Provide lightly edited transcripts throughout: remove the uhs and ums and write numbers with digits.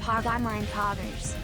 Pog Online Poggers.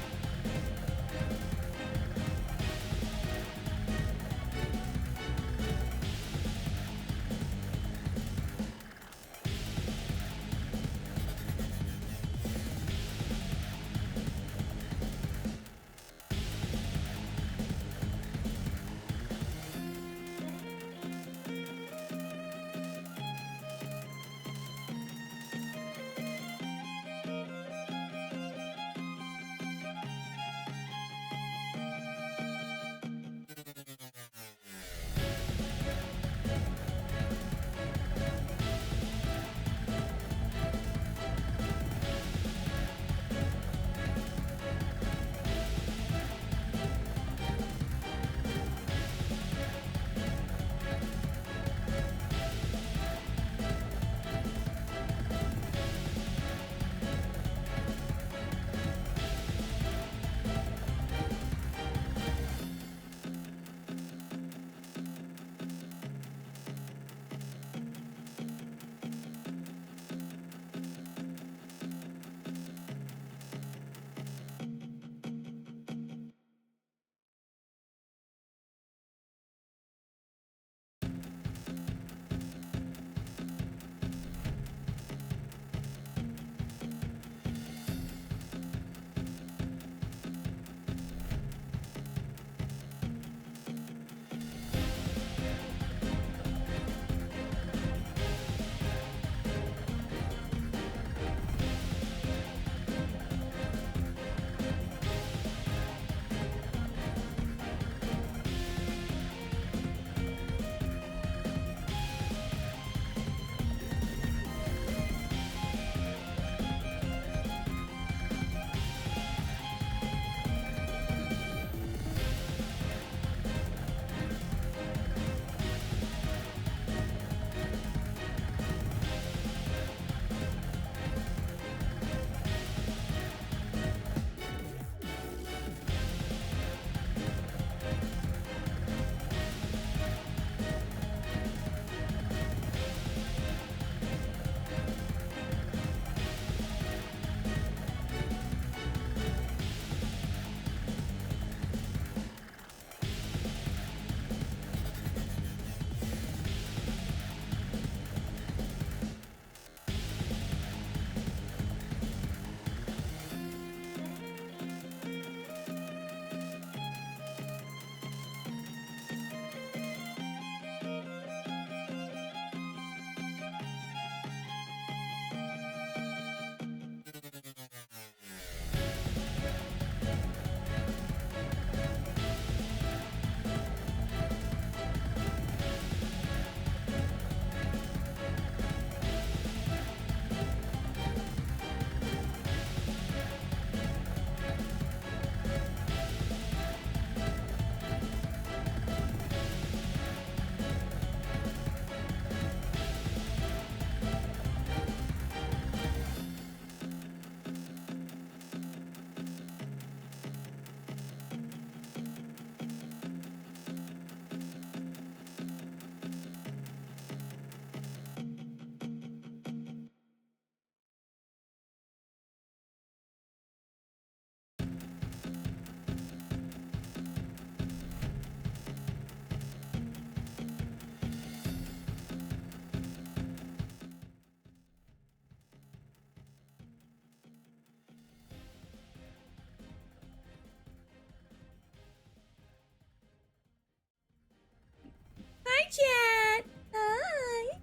Hi, chat. Hi.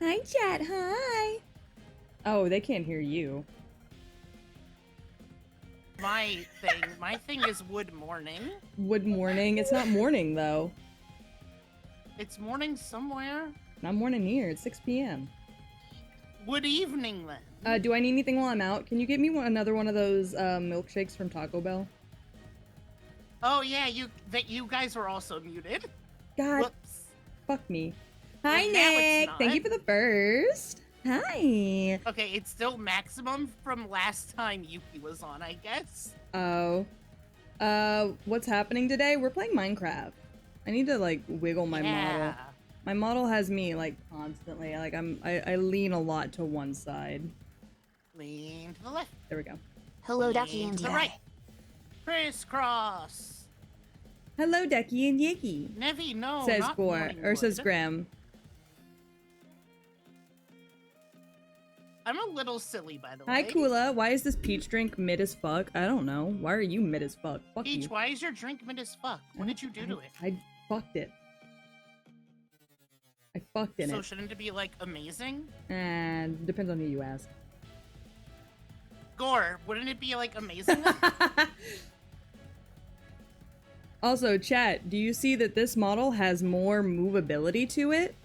Hi, chat. Hi. Oh, they can't hear you. My thing is wood morning. Wood morning. It's not morning though. It's morning somewhere. Not morning here. It's 6 p.m. Wood evening then. Do I need anything while I'm out? Can you get me another one of those milkshakes from Taco Bell? Oh yeah, you guys were also muted. God. Whoops. Fuck me. Hi, Well, now it's Nick. not. Thank you for the first. Hi. Okay, it's still maximum from last time Yuki was on, I guess. Oh. What's happening today? We're playing Minecraft. I need to like wiggle my model. My model has me like constantly. Like I lean a lot to one side. Lean to the left. There we go. Hello, Ducky and To the Yggy. right. Crisscross. Hello, Ducky and Yggy. Nevi, no, Says not Gore, or says Morningwood. Graham. I'm a little silly, by the Hi, way. Kula. Why is this peach drink mid as fuck? I don't know. Why are you mid as fuck? Fuck Peach, you. why is your drink mid as fuck? What did you do to it? I fucked it. I fucked in So it. shouldn't it be, like, amazing? And depends on who you ask. Gore, wouldn't it be, like, amazing? Also, chat, do you see that this model has more movability to it?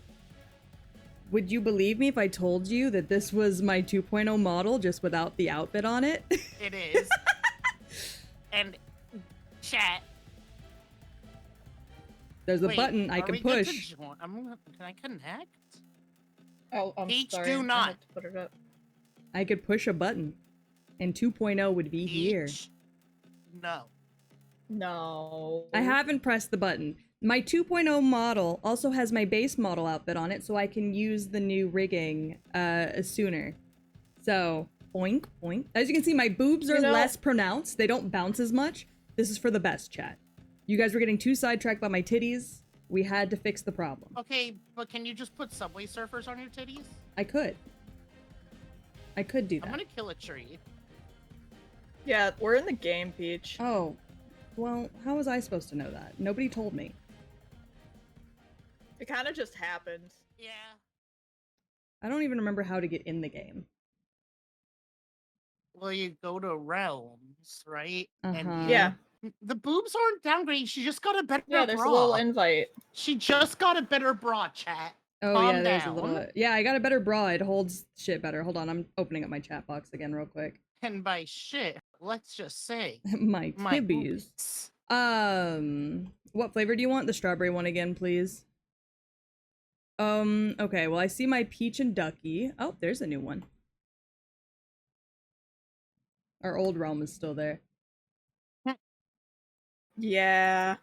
Would you believe me if I told you that this was my 2.0 model just without the outfit on it? It is. And, chat. There's a Wait, button I are can we good to push. join? Can I connect? Oh, I'm Peach, sorry. do I not. meant to put it up. I could push a button. And 2.0 would be here. Peach? No. No. I haven't pressed the button. My 2.0 model also has my base model outfit on it, so I can use the new rigging sooner. So, oink, oink. As you can see, my boobs are less pronounced. They don't bounce as much. This is for the best, chat. You guys were getting too sidetracked by my titties. We had to fix the problem. Okay, but can you just put Subway Surfers on your titties? I could. I could do that. I'm gonna kill a tree. Yeah, we're in the game, Peach. Oh. Well, how was I supposed to know that? Nobody told me. It kind of just happened. Yeah. I don't even remember how to get in the game. Well, you go to Realms, right? Uh-huh. Yeah. The boobs aren't downgraded. She just got a better Yeah, there's bra. a little invite. She just got a better bra, chat. Oh, Calm yeah, there's a down. little... Yeah, I got a better bra. It holds shit better. Hold on, I'm opening up my chat box again real quick. And by shit, let's just say my tibbies. boobies. What flavor do you want? The strawberry one again, please. Okay, well, I see my peach and ducky. Oh, there's a new one. Our old realm is still there. Yeah.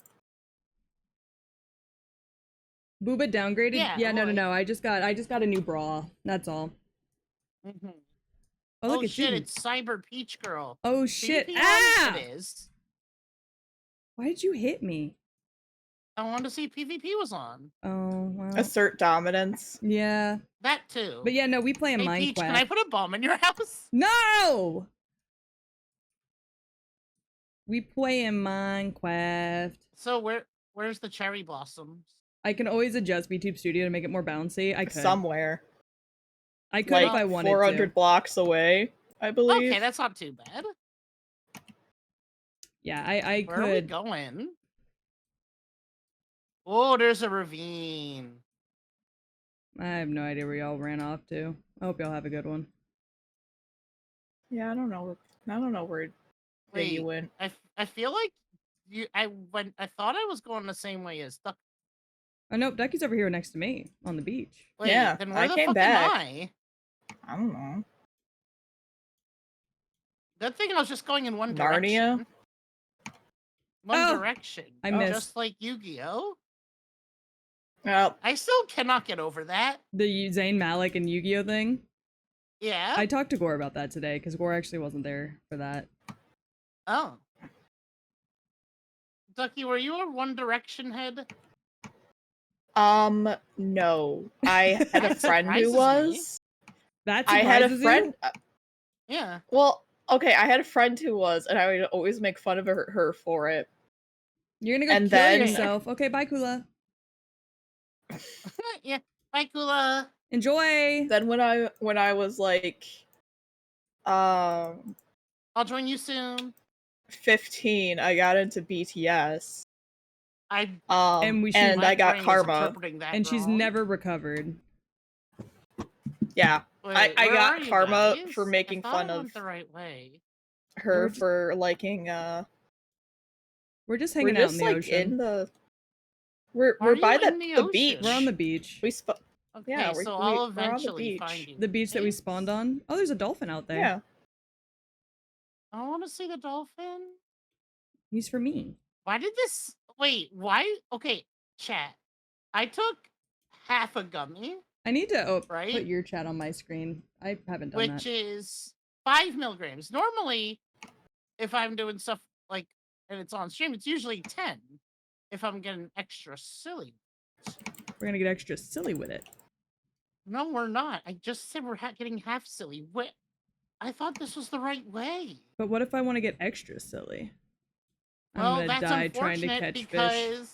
Booba downgraded? Yeah, No. I just got a new bra. That's all. Mm-hmm. Oh, look Oh at shit, you. it's Cyber Peach Girl. Oh shit. PvP Ah! It is. Why did you hit me? I wanted to see if PvP was on. Oh, well. Assert dominance. Yeah. That too. But yeah, no, we play in Hey, Minecraft. Peach, can I put a bomb in your house? No! We play in Minecraft. So where's the cherry blossoms? I can always adjust VTube Studio to make it more bouncy. I could. Somewhere. I could Like if I wanted 400 to. blocks away, I believe. Okay, that's not too bad. Yeah, I Where are we could. going? Oh, there's a ravine. I have no idea where y'all ran off to. I hope y'all have a good one. Yeah, I don't know. Where Wait, you went. I feel like I thought I was going the same way as Duck. Oh nope, Ducky's over here next to me on the beach. Wait, Yeah, then where I the came fuck back. am I? I don't know. Good thing I was just going in one Narnia? direction. One Oh, direction. I missed. Just like Yu-Gi-Oh! Well, I still cannot get over that. The Zayn Malik and Yu-Gi-Oh thing? Yeah. I talked to Gore about that today, because Gore actually wasn't there for that. Oh. Ducky, were you a One Direction head? no. I had a That friend who surprises was. That I had a surprises friend. Yeah. Well, okay, I had a friend who was, and I would always make fun of her for it. You're gonna go And kill then- yourself. Okay, bye, Kula. Yeah. Bye, Kula. Enjoy! Then when I was like, I'll join you soon. 15, I got into BTS. I And we should- and my I got brain is karma. interpreting that And she's wrong. never recovered. Yeah, Wait, I where got are you karma guys? for making I thought fun I of went the right way. her We're just- for liking. We're just We're hanging out just in the like ocean. in the. We're Are by you in the the ocean? beach. We're on the beach. We Okay, Yeah, so we're I'll on the eventually beach. find you. The beach that we Thanks. spawned on. Oh, there's a dolphin out there. Yeah. I want to see the dolphin. He's for me. Why did this? Wait, why? Okay, chat. I took half a gummy, I need to put Right? your chat on my screen. I haven't done which that. is 5 milligrams. Normally, if I'm doing stuff like and it's on stream, it's usually 10. If I'm getting extra silly. We're gonna get extra silly with it. No, we're not. I just said we're getting half silly. What? I thought this was the right way. But what if I want to get extra silly? I'm Well, gonna that's die trying to unfortunate catch fish. because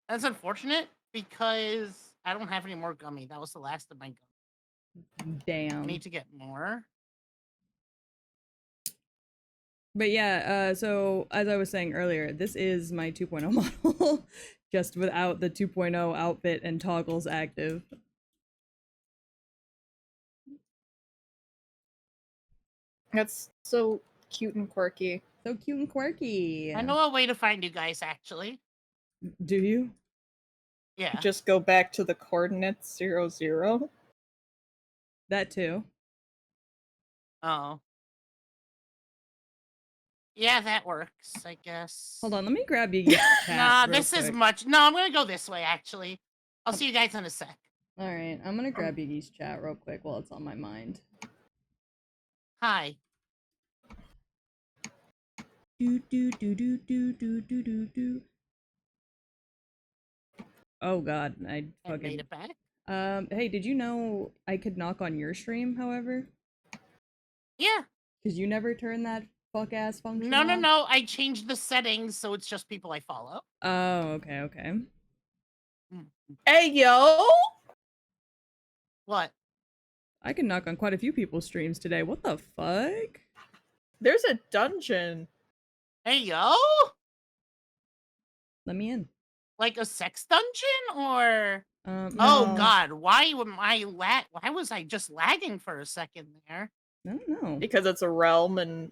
that's unfortunate because I don't have any more gummy. That was the last of my gummy. I Damn. need to get more. But yeah, so as I was saying earlier, this is my 2.0 model, just without the 2.0 outfit and toggles active. That's so cute and quirky. So cute and quirky. I know a way to find you guys, actually. Do you? Yeah. Just go back to the coordinates 00. That too. Oh. Yeah, that works, I guess. Hold on, let me grab Yggy's chat. Nah, real this is quick. much. No, I'm gonna go this way, actually. I'll see you guys in a sec. All right, I'm gonna grab Yggy's chat real quick while it's on my mind. Hi. Do do do do do do do do do. Oh God, I I fucking made it back. Hey, did you know I could knock on your stream? However, Yeah. because you never turn that fuck ass function. No, no, off? no. I changed the settings so it's just people I follow. Oh, okay, okay. Hey, yo! What? I can knock on quite a few people's streams today. What the fuck? There's a dungeon. Hey, yo? Let me in. Like a sex dungeon or? No. Oh God! Why am I Why was I just lagging for a second there? I don't know. Because it's a realm and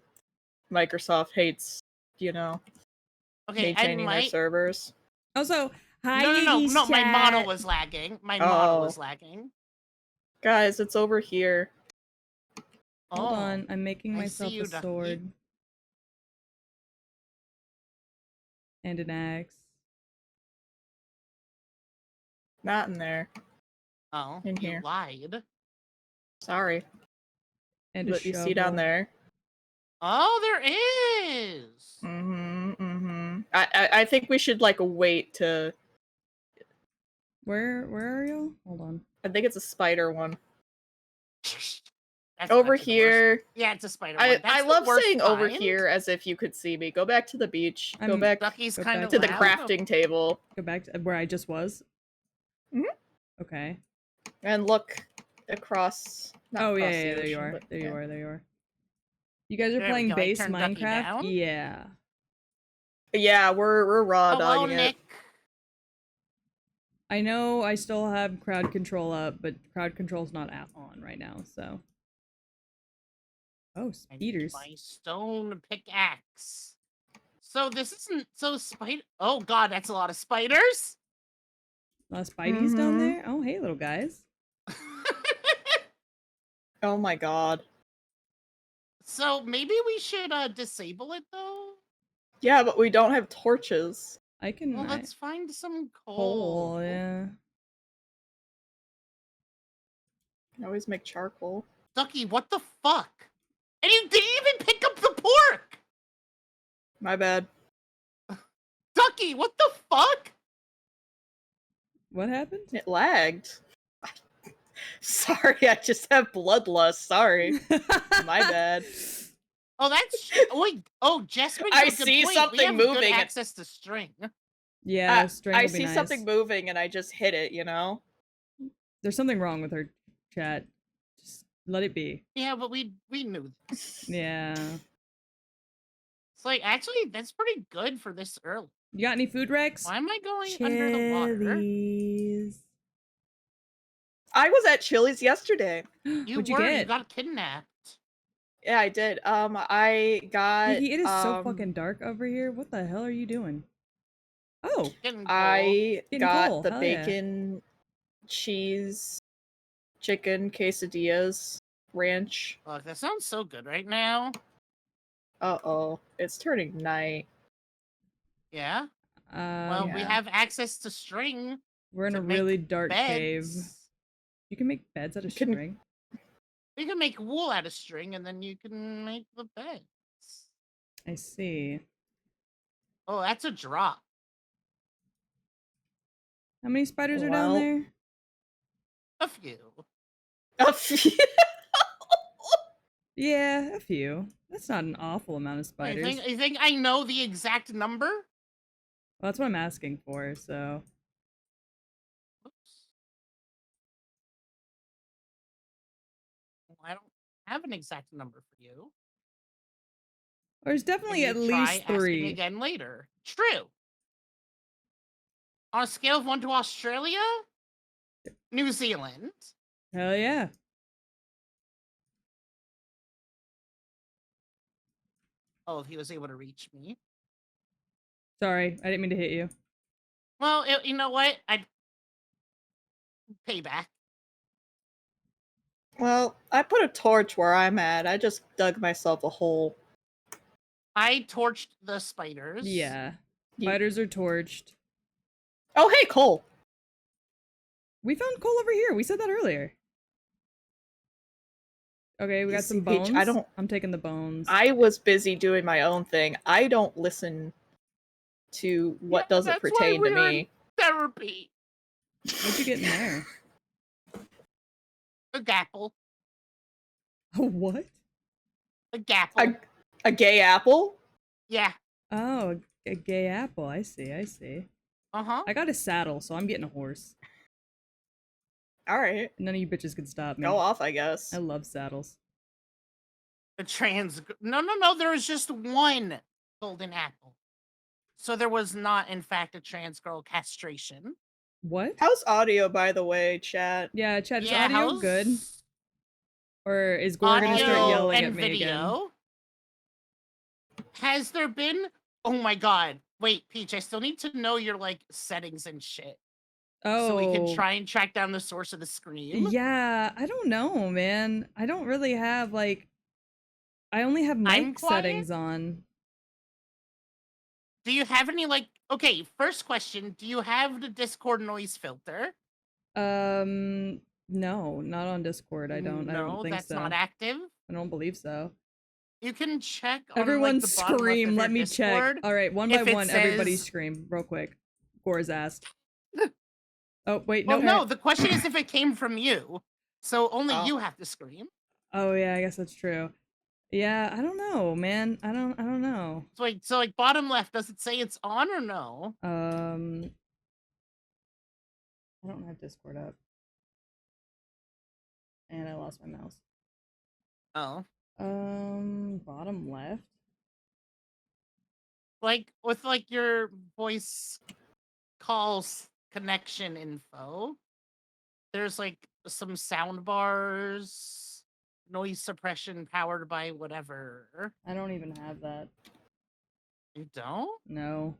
Microsoft hates, you know, Okay, I maintaining their might. servers. Also, hi, No. Yggy's My model chat. was lagging. My model was Oh. lagging. Guys, it's over here. Hold Oh, on, I'm making I myself see you, a Ducky. sword. And an axe. Not in there. Oh, In you here. lied. Sorry. And a But you see down shovel. there. Oh, there is. I think we should like wait to. Where are you? Hold on. I think it's a spider one. That's Over actually the worst. here. Yeah, it's a spider one. That's I the love worst saying over kind. here as if you could see me. Go back to the beach. Go I'm- back Ducky's Go kind back of to the loud. crafting table. Go back to where I just was. Mhm. Okay. And look across. Not Oh yeah, across the there you ocean, are. but There yeah. you are. There you are. You guys are There we playing go, I base turned Ducky Minecraft? down. Yeah. Yeah, we're raw Hello, dogging Nick. it. I know I still have crowd control up, but crowd control's not on right now, so. Oh, I need speeders. my stone pickaxe. So this isn't so spider. Oh God, that's a lot of spiders. A lot of spideys down Mhm. there? Oh, hey, little guys. Oh my god. So maybe we should disable it though. Yeah, but we don't have torches. I can. Well, let's find some coal, coal. yeah. Can always make charcoal. Ducky, what the fuck? And you didn't even pick up the pork. My bad. Ducky, what the fuck? What happened? It lagged. Sorry, I just have bloodlust. Sorry. My bad. Oh, that's wait. Oh, Jess brings I up a good see point. something We have good moving and- access to string. Yeah, string I will be see nice. something moving and I just hit it, you know? There's something wrong with her chat. Just let it be. Yeah, but we knew this. Yeah. It's like actually that's pretty good for this early. You got any food, Rex? Why am I going under the water? Chilies. I was at Chili's yesterday. You What'd you were. get? You got kidnapped. Yeah, I did. I got Yggy, it is so fucking dark over here. What the hell are you doing? Oh, Getting coal. I Getting got coal, the hell yeah. bacon, cheese, chicken quesadillas, ranch. Look, that sounds so good right now. Uh-oh. It's turning night. Yeah. Well, we yeah. have access to string. We're in to a make really dark cave. beds. You can make beds out of Can- string. You can make wool out of string, and then you can make the beds. I see. Oh, that's a drop. How many spiders are down Well. there? A few. A few. Yeah, a few. That's not an awful amount of Wait, spiders. you think I know the exact number? Well, that's what I'm asking for, so. Oops. Well, I don't have an exact number for you. There's Can definitely you at try least asking 3. again later? True. On a scale of 1 to Australia? New Zealand. Hell yeah. Oh, if he was able to reach me. Sorry, I didn't mean to hit you. Well, you know what? I'd pay back. Well, I put a torch where I'm at. I just dug myself a hole. I torched the spiders. Yeah. You- Spiders are torched. Oh, hey, coal. We found coal over here. We said that earlier. Okay, we You got some see, Peach, bones. I'm taking the bones. I was busy doing my own thing. I don't listen to what Yeah, doesn't that's why pertain to we're in me. therapy. What'd you get in there? A gapple. A what? A gapple. A gay apple? Yeah. Oh, a gay apple. I see, I see. Uh-huh. I got a saddle, so I'm getting a horse. Alright. None of you bitches can stop me. Go off, I guess. I love saddles. No, there was just one golden apple. So there was not, in fact, a trans girl castration. What? How's audio, by the way, chat? Yeah, chat, is Yeah, audio how's good? Or is Gore gonna start audio yelling and at me again? video? Has there been? Oh my god! Wait, Peach, I still need to know your like settings and shit, Oh. so we can try and track down the source of the scream. Yeah, I don't know, man. I don't really have like I only have mic quiet? settings on. Do you have any like? Okay, first question: do you have the Discord noise filter? No, not on Discord. I don't No, think that's so. not active. I don't believe so. You can check on Everyone like, the bottom left scream. of Let your me Discord. check. All right, one by if it one, everybody says- scream real quick. Gore's asked. Oh, wait, Well, no. no, the question is if it came from you. So only Oh. you have to scream. Oh, yeah, I guess that's true. Yeah, I don't know, man. I don't know. So like bottom left, does it say it's on or no? I don't have Discord up. And I lost my mouse. Oh. Bottom left. Like with like your voice calls connection info, there's like some sound bars, noise suppression powered by whatever. I don't even have that. You don't? No.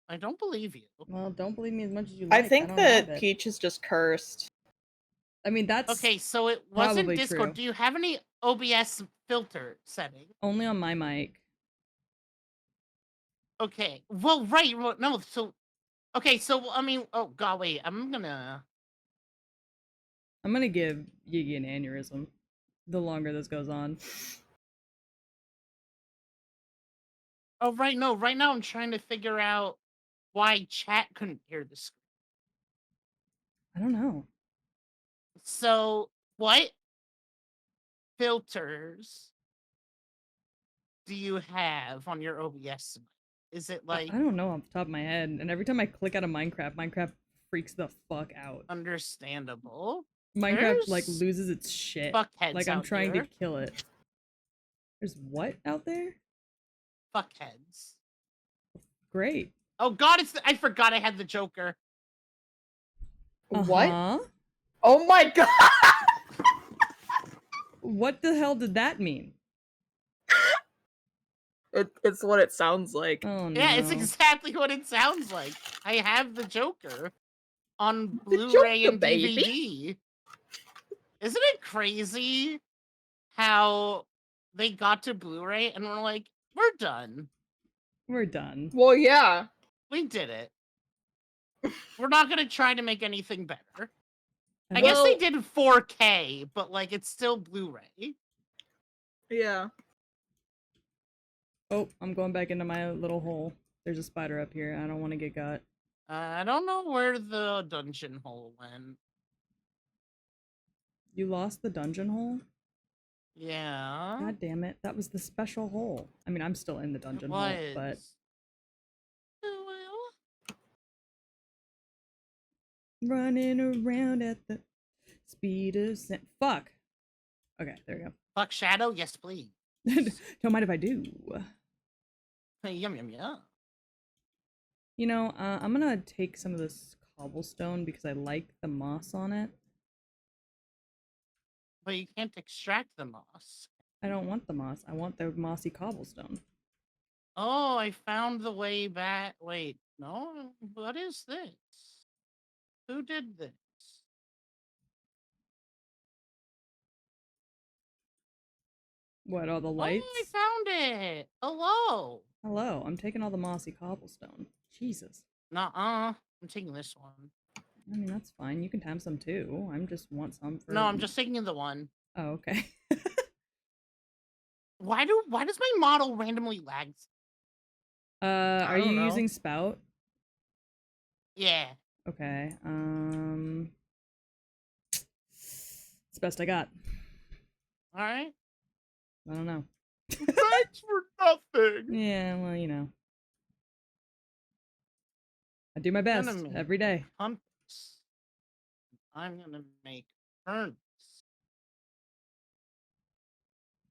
I don't believe you. Well, don't believe me as much as you like. I think don't have that it. Peach is just cursed. I mean, that's Okay, so it wasn't probably Discord. true. Do you have any OBS filter setting? only on my mic. Okay. Well, right. Well, no. So, okay. So, I mean, oh god, wait. I'm gonna give Yggy an aneurysm the longer this goes on. Oh, right. No, right now I'm trying to figure out why chat couldn't hear the screen. I don't know. So, what filters do you have on your OBS mic? Is it like I don't know off the top of my head. And every time I click out of Minecraft, Minecraft freaks the fuck out. understandable? Minecraft like There's loses its shit. fuckheads Like I'm out trying here. to kill it. There's what out there? Fuckheads. Great. Oh god, I forgot I had the Joker. What? Uh-huh. Oh my god! What the hell did that mean? It's what it sounds like. Oh no. Yeah, it's exactly what it sounds like. I have the Joker on The Blu-ray Joker, and baby. DVD. Isn't it crazy how they got to Blu-ray and we're like, we're done. We're done. Well, yeah. We did it. We're not gonna try to make anything better. I Well, guess they did 4K, but like it's still Blu-ray. Yeah. Oh, I'm going back into my little hole. There's a spider up here. I don't want to get got. I don't know where the dungeon hole went. You lost the dungeon hole? Yeah. God damn it. That was the special hole. I mean, I'm still in the It dungeon hole, but was. Oh, running around at the speed of sound. Fuck. Okay, there we go. fuck Shadow? Yes, please. Don't mind if I do. Yum, yum, yum. You know, I'm gonna take some of this cobblestone because I like the moss on it. But you can't extract the moss. I don't want the moss. I want the mossy cobblestone. Oh, I found the way back. Wait, no? What is this? Who did this? What, all the Oh, lights? I found it. Hello. Hello, I'm taking all the mossy cobblestone. Jesus. Nuh-uh. I'm taking this one. I mean, that's fine. You can have some too. I'm just want some for... No, I'm just taking the one. Oh, okay. Why does my model randomly lag? Are you don't know. using spout? Yeah. Okay, it's the best I got. All right. I don't know. Thanks for nothing. Yeah, well, you know. I do my best Gonna make every day. Compass. I'm gonna make ferns.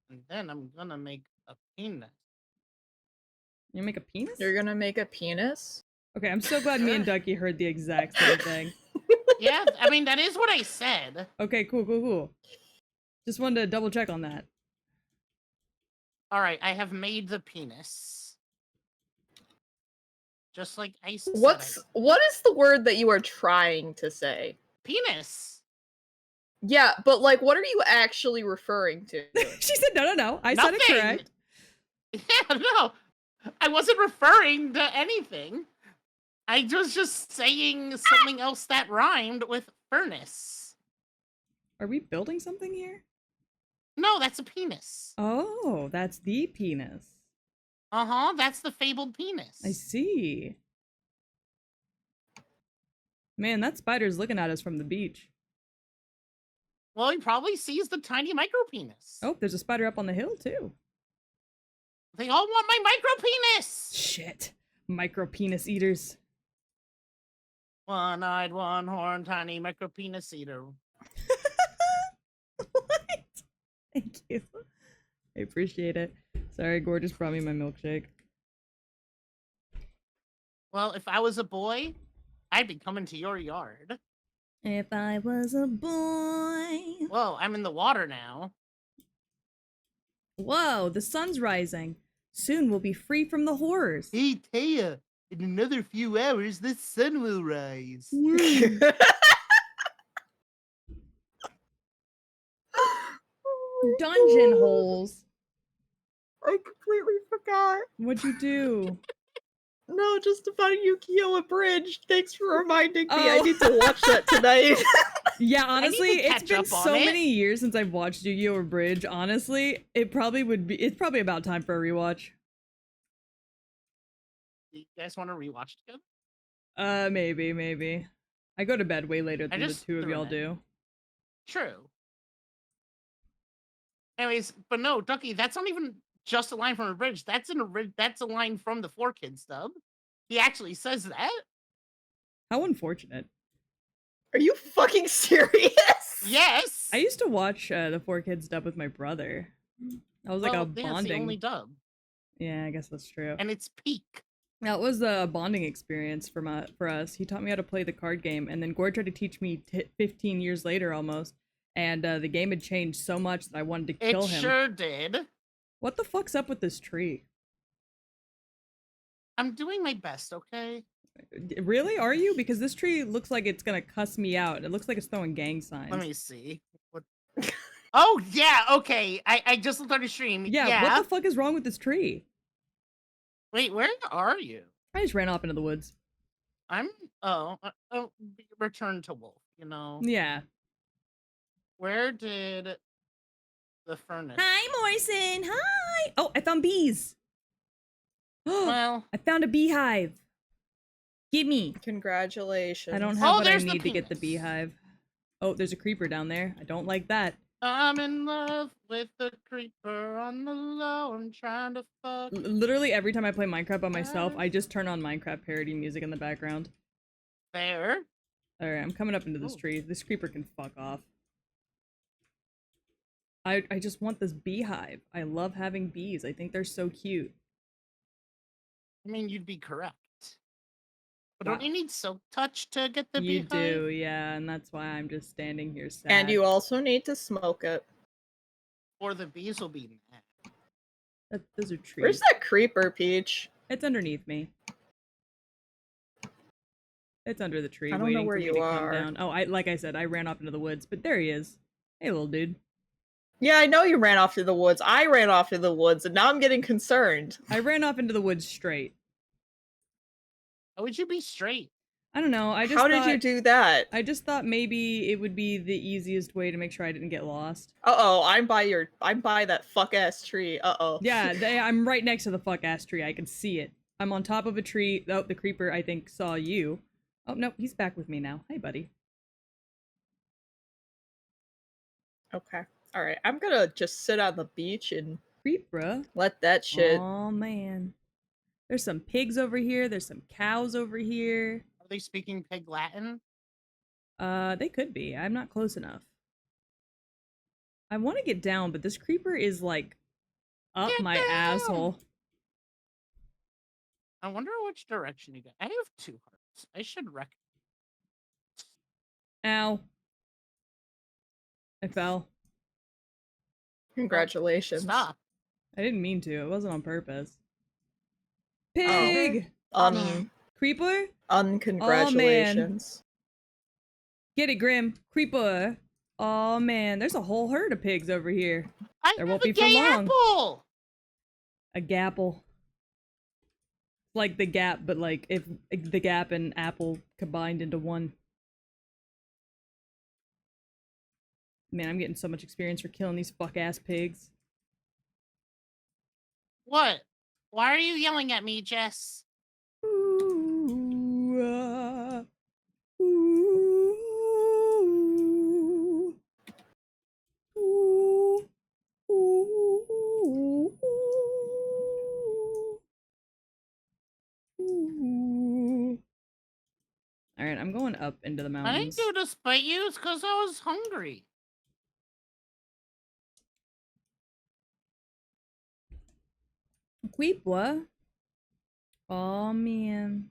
And then I'm gonna make a penis. You make a penis? You're gonna make a penis? Okay, I'm so glad me and Sure. Ducky heard the exact same thing. Yeah, I mean that is what I said. Okay, cool. Just wanted to double check on that. All right, I have made the penis. Just like I said. What is the word that you are trying to say? Penis? Yeah, but like what are you actually referring to? She said, no. I said it Nothing. correct. Yeah, no. I wasn't referring to anything. I was just saying something else that rhymed with furnace. Are we building something here? No, that's a penis. Oh, that's the penis. Uh-huh, that's the fabled penis. I see. Man, that spider's looking at us from the beach. Well, he probably sees the tiny micro penis. Oh, there's a spider up on the hill, too. They all want my micro penis! Shit. Micro penis eaters. One-eyed, one-horned, tiny micro penis eater. What? Thank you. I appreciate it. Sorry, Gorgeous brought me my milkshake. Well, if I was a boy, I'd be coming to your yard. If I was a boy. Whoa, I'm in the water now. Whoa, the sun's rising. Soon we'll be free from the horrors. Hey, Taya, in another few hours, the sun will rise. Dungeon holes. I completely forgot. What'd you do? No, just to find Yukio Abridged. Thanks for reminding me. I Oh. need to watch that tonight. Yeah, honestly, it's catch been up on so it. many years since I've watched Yu-Gi-Oh! Bridge. Honestly, it's probably about time for a rewatch. You guys want to rewatch together? Maybe. I go to bed way later than the just two of threw y'all it do. True. Anyways, but no, Ducky, that's not even just a line from a bridge. That's a line from the 4Kids dub. He actually says that. How unfortunate. Are you fucking serious? Yes. I used to watch the 4Kids dub with my brother. That was like a That's the bonding. only dub, Yeah, I guess that's true. and it's peak. That was a bonding experience for us. He taught me how to play the card game, and then Gord tried to teach me 15 years later almost. And the game had changed so much that I wanted to kill It him. sure did. What the fuck's up with this tree? I'm doing my best, okay? Really? Are you? Because this tree looks like it's gonna cuss me out. It looks like it's throwing gang signs. Let me see. What? Oh yeah, okay. I just looked on the stream. Yeah, what the fuck is wrong with this tree? Wait, where are you? I just ran off into the woods. I'm return to Wolf. You know, Yeah. where did the furnace? Hi, Morrison. Hi. Oh, I found bees. Well, I found a beehive. Gimme. Congratulations. I don't have Oh, what I there's the need to get the penis. beehive. Oh, there's a creeper down there. I don't like that. I'm in love with the creeper on the low. I'm trying to fuck. Literally every time I play Minecraft by myself, I just turn on Minecraft parody music in the background. There. Alright, I'm coming up into this Oh. tree. This creeper can fuck off. I just want this beehive. I love having bees. I think they're so cute. I mean, you'd be correct. But Wow. don't you need silk touch to get the You beehive? do, yeah, and that's why I'm just standing here sad. And you also need to smoke it. Or the bees will be mad. Those are trees. Where's that creeper, Peach? It's underneath me. It's under the tree, I don't know waiting where for me you to come are. down. Oh, like I said, I ran off into the woods, but there he is. Hey, little dude. Yeah, I know you ran off to the woods. I ran off to the woods, and now I'm getting concerned. I ran off into the woods straight. How would you be straight? I don't know. I just How thought, did you do that? I just thought maybe it would be the easiest way to make sure I didn't get lost. Uh-oh, I'm by that fuck-ass tree. Uh-oh. Yeah, I'm right next to the fuck ass tree. I can see it. I'm on top of a tree. Oh, the creeper, I think, saw you. Oh, no, he's back with me now. Hey, buddy. Okay. Alright, I'm gonna just sit on the beach and Creeper. let that shit... Oh, man. There's some pigs over here. There's some cows over here. Are they speaking pig Latin? They could be. I'm not close enough. I want to get down, but this creeper is, like, up Get my down! asshole. I wonder which direction you go. I have 2 hearts. I should recognize. Ow. I fell. Congratulations. Stop. I didn't mean to. It wasn't on purpose. Pig! Creeper? Uncongratulations. Get it, Grim. Creeper. Oh man, there's a whole herd of pigs over here. I There have won't a be for gay long. apple! A gapple. Like the gap, but like if the gap and apple combined into one. Man, I'm getting so much experience for killing these fuck-ass pigs. What? Why are you yelling at me, Jess? Ooh, ooh, ooh, ooh, ooh. All right, I'm going up into the I didn't mountains. do it to spite you. It's because I was hungry. Creeper. Oh man.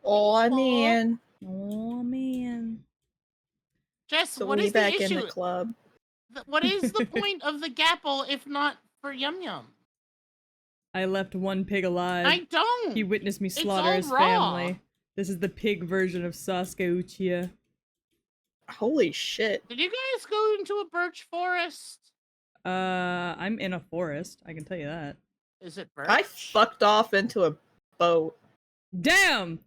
Oh, I mean... Oh man. Jess, So what we is the back in issue? the club. What is the point of the gapple if not for Yum Yum? I left one pig alive. I don't. He witnessed me It's slaughter all his raw. family. This is the pig version of Sasuke Uchiha. Holy shit. Did you guys go into a birch forest? I'm in a forest. I can tell you that. Is it birch? I fucked off into a boat. Damn!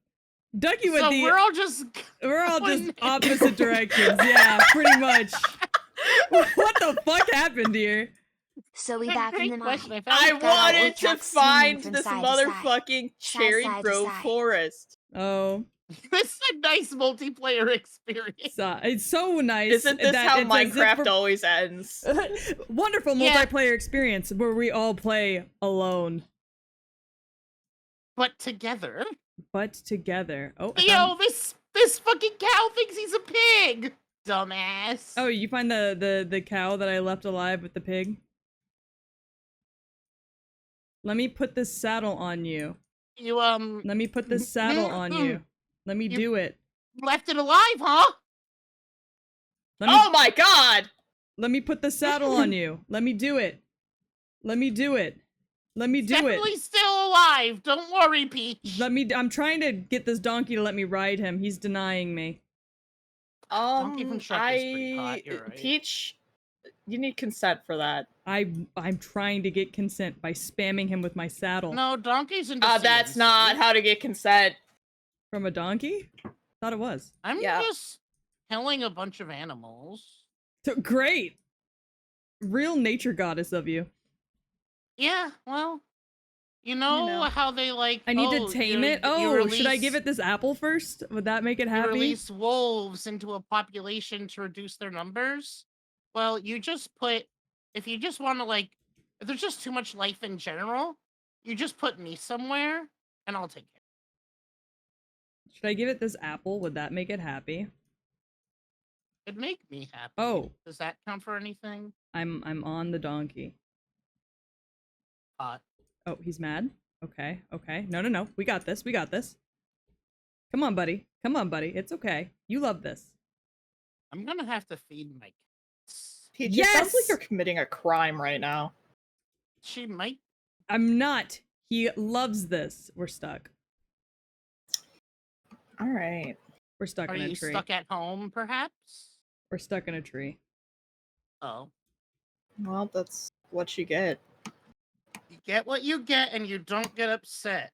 Ducky went So the. we're all just just opposite directions. Yeah, pretty much. What the fuck happened here? So we back in the mine. question. I Got wanted old to trucks swinging find from this side to side. motherfucking cherry side to grove side. forest. Oh, This is a nice multiplayer experience. it's so nice. Isn't this that how it's as if Minecraft always ends? Wonderful Yeah. multiplayer experience where we all play alone, But together. but together. Oh, I Yo, found- this fucking cow thinks he's a pig. Dumbass. oh, you find the cow that I left alive with the pig? Let me put this saddle on you. You Let me put this saddle on you. Let me You- do it. left it alive, huh? Let me, Oh my god! let me put the saddle on you. Let me do it. Let me do it. Let me do Definitely it. still alive. Don't worry, Peach. I'm trying to get this donkey to let me ride him. He's denying me. Donkey from Shrek is pretty hot, you're right. Peach, you need consent for that. I'm trying to get consent by spamming him with my saddle. No, donkeys and That's not how to get consent. From a donkey? Thought it was. I'm Yeah. just killing a bunch of animals. So, great. Real nature goddess of you. Yeah, well, You know, know. how they like. I need to tame it. Oh, should I give it this apple first? Would that make it You happy? release wolves into a population to reduce their numbers. Well, you just put. If you just want to like, if there's just too much life in general, you just put me somewhere, and I'll take care. Should I give it this apple? Would that make it happy? It'd make me happy. Oh. Does that count for anything? I'm on the donkey. Hot. Oh, he's mad? Okay, okay. No. We got this. We got this. Come on, buddy. Come on, buddy. It's okay. You love this. I'm gonna have to feed my cats. Peach, it sounds like Yes! you're committing a crime right now. She might. I'm not. He loves this. We're stuck. All right. We're stuck Are in a you tree. stuck at home, perhaps? We're stuck in a tree. Oh. Well, that's what you get. You get what you get, and you don't get upset.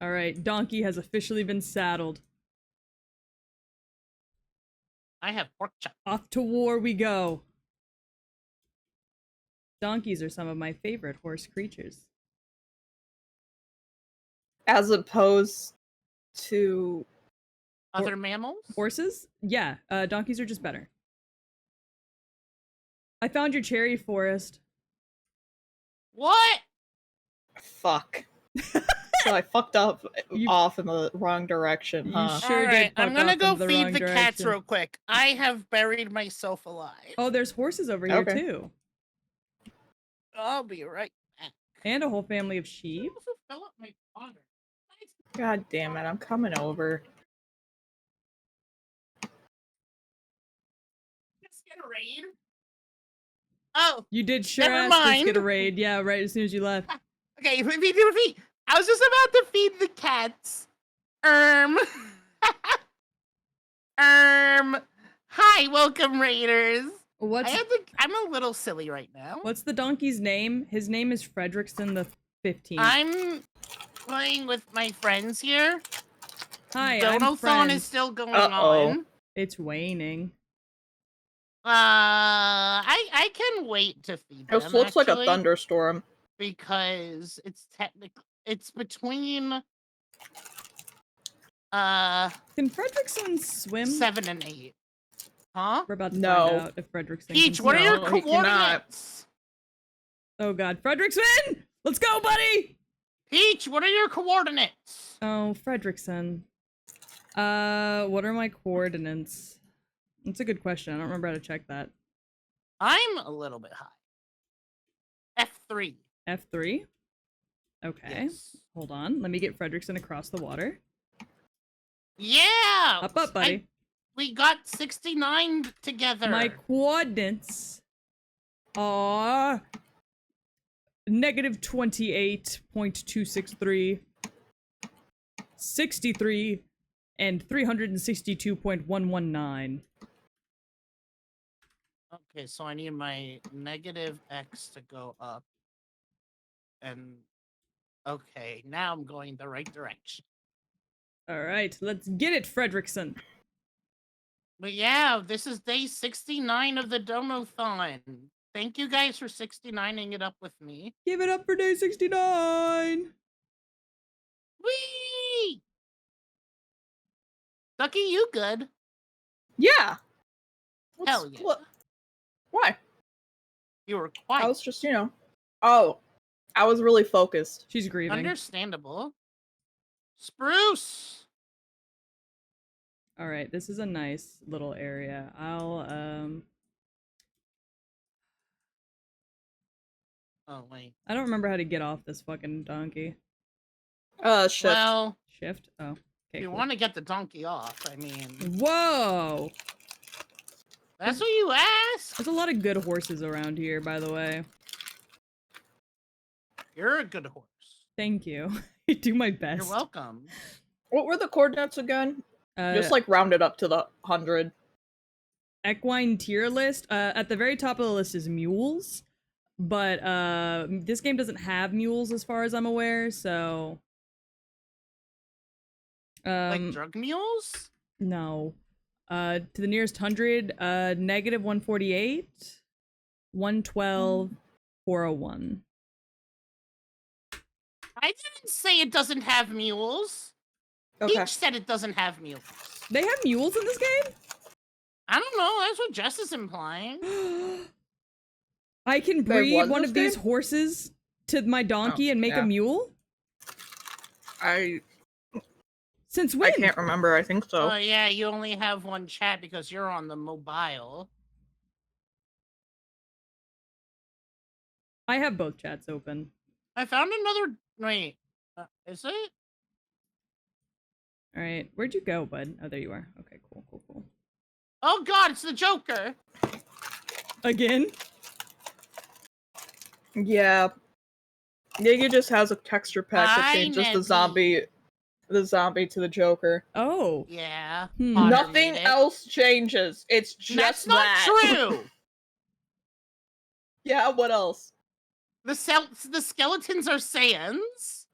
All right, donkey has officially been saddled. I have pork chop. Off to war we go. Donkeys are some of my favorite horse creatures. As opposed to Other mammals? Horses? Yeah, donkeys are just better. I found your cherry forest. What? fuck. So I fucked up You- off in the wrong direction, You huh? sure Alright, did fuck I'm gonna off go in the feed wrong the cats direction. real quick. I have buried myself alive. Oh, there's horses over here Okay. too. I'll be right back. And a whole family of I sheep. also fill up my water. God damn it, I'm coming over. Just get a raid. Oh, You did sure Never ass just get a mind. raid. Yeah, right as soon as you left. okay, repeat. I was just about to feed the cats. Hi, welcome raiders. What's I'm a little silly right now. what's the donkey's name? His name is Fredrickson the 15th. I'm playing with my friends here. Hi, I'm Dono-thon friends. is still going Uh-oh. on. It's waning. I can wait to feed them. This looks like a actually, thunderstorm. because it's between Can Fredrickson swim? 7 and 8. Huh? We're about to No. find out if Fredrickson Peach, can what are swim. your No, he cannot. coordinates? Oh god, Fredrickson! Let's go, buddy! Peach, what are your coordinates? Oh, Fredrickson. What are my coordinates? That's a good question. I don't remember how to check that. I'm a little bit high. F3. F3? Okay. Yes. Hold on. Let me get Fredrickson across the water. Yeah! Up, buddy. We got 69 together. My coordinates are -28.263, 63, and 362.119. Okay, so I need my negative X to go up. And okay, now I'm going the right direction. All right, let's get it, Fredrickson. But yeah, this is day 69 of the Dono-thon. Thank you guys for 69ing it up with me. Give it up for day 69. Whee! Ducky, you good? Yeah. Hell yeah. Why? You were quiet. I was just, Oh, I was really focused. She's grieving. Understandable. Spruce! All right, this is a nice little area. I'll Oh, wait. I don't remember how to get off this fucking donkey. Shift. Well, Shift? Oh. if Okay. you Cool. want to get the donkey off, I mean, Whoa! that's what you asked. There's a lot of good horses around here, by the way. You're a good horse. Thank you. I do my best. You're welcome. What were the coordinates again? Just like rounded up to the 100. equine tier list. At the very top of the list is mules, but this game doesn't have mules as far as I'm aware. So, Like drug mules? no. To the nearest 100, -148, 112, 401. I didn't say it doesn't have mules. Okay. Peach said it doesn't have mules. They have mules in this game? I don't know. That's what Jess is implying. I can They breed won one this of these game? horses to my donkey and make yeah. a mule? I Since when? can't remember. I think so. Oh yeah, you only have one chat because you're on the mobile. I have both chats open. I found another. Wait, is it? All right, where'd you go, bud? Oh, there you are. Okay, cool, cool, cool. Oh God, it's the Joker. Again? Yeah. Yggy just has a texture pack that Hi, changes Nebby. the zombie to the Joker. Oh. Yeah. Hmm. Potter Nothing made it. else changes. It's just That's not that. true. Yeah, what else? The skeletons are Saiyans.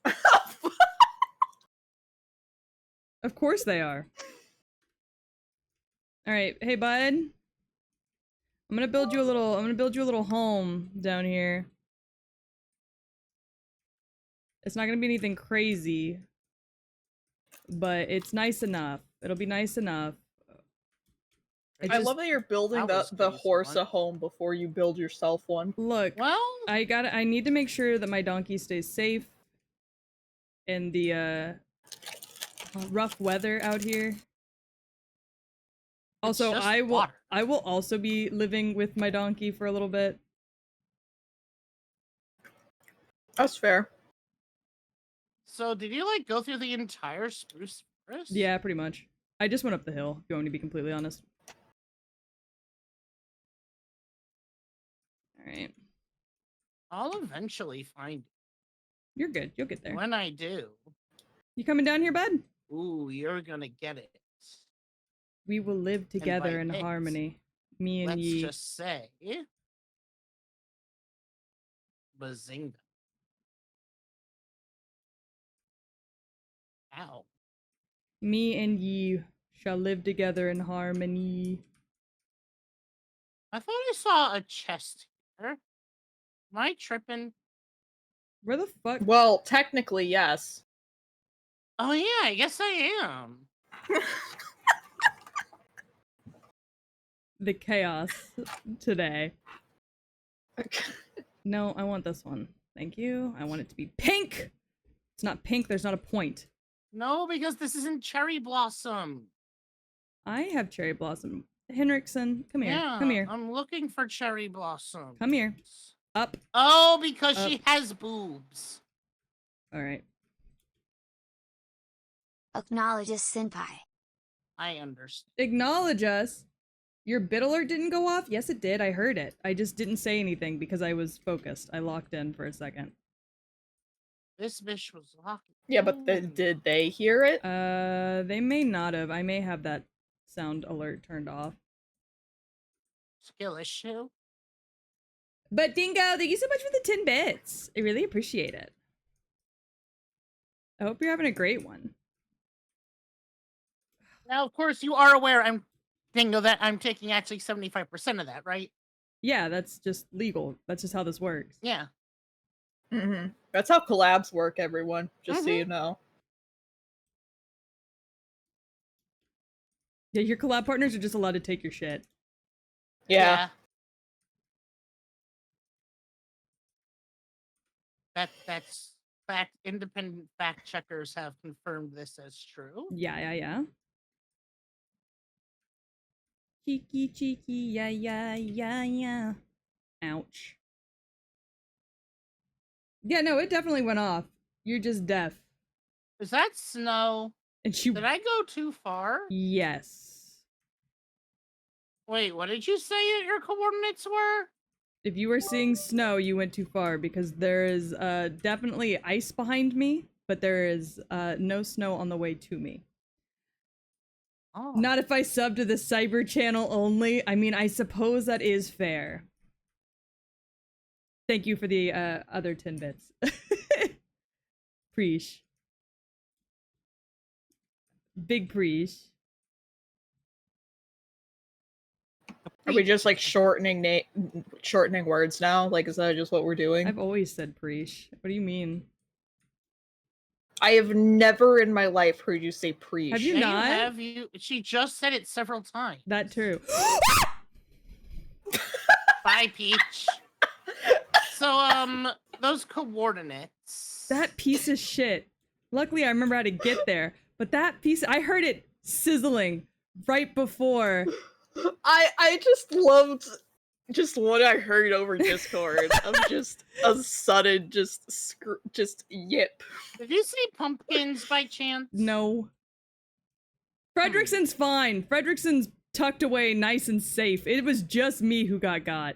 Of course they are. All right, hey bud. I'm gonna build you a little home down here. It's not gonna be anything crazy, but it's nice enough. It'll be nice enough. I love that you're building That was the phase horse one. a home before you build yourself one. Look, Well, I need to make sure that my donkey stays safe in the rough weather out here. Also, just I water. will also be living with my donkey for a little bit. That's fair. So did you like go through the entire spruce forest? Yeah, pretty much. I just went up the hill, going to be completely honest. Alright. I'll eventually find You're good. You'll get it. there. When I do, You coming down here, bud? ooh, you're gonna get it. We will live together by in it, harmony. Me and Let's ye. just say, bazinga. Ow. Me and ye shall live together in harmony. I thought I saw a chest here. Am I tripping? Where the fuck? Well, technically, yes. Oh yeah, I guess I am. The chaos today. No, I want this one. Thank you. I want it to be pink! It's not pink, there's not a point. No, because this isn't cherry blossom. I have cherry blossom. Henriksen, come here. Yeah, Come here. I'm looking for cherry blossom. Come here. Up. Oh, because Up. she has boobs. Alright. Acknowledges senpai. I understand. Acknowledge us. Your bit alert didn't go off? Yes, it did. I heard it. I just didn't say anything because I was focused. I locked in for a second. This bitch was locked. Yeah, but did they hear it? They may not have. I may have that sound alert turned off. Skill issue. But Dingo, thank you so much for the 10 bits. I really appreciate it. I hope you're having a great one. Now, of course, you are aware Dingo, that I'm taking actually 75% of that, right? Yeah, that's just legal. That's just how this works. Yeah. Mm-hmm. That's how collabs work, everyone. Just so you know. Yeah, your collab partners are just allowed to take your shit. Yeah. That's fact. Independent fact checkers have confirmed this as true. Yeah. Cheeky, yeah. Ouch. Yeah, no, it definitely went off. You're just deaf. Is that snow? And she... Did I go too far? Yes. Wait, what did you say your coordinates were? If you were seeing snow, you went too far because there is definitely ice behind me, but there is no snow on the way to me. Oh. Not if I sub to the Cyber channel only. I mean, I suppose that is fair. Thank you for the other 10 bits. Preesh. Big preesh. Are we just like shortening words now? Like, is that just what we're doing? I've always said preesh. What do you mean? I have never in my life heard you say preach. Have you Yeah, not? you have. She just said it several times. That too. Bye, Peach. So, those coordinates. That piece of shit. Luckily, I remember how to get there. But that piece, I heard it sizzling right before. I just loved just what I heard over Discord of just a sudden just yip. Did you see pumpkins by chance? No. Fredrickson's fine. Fredrickson's tucked away nice and safe. It was just me who got.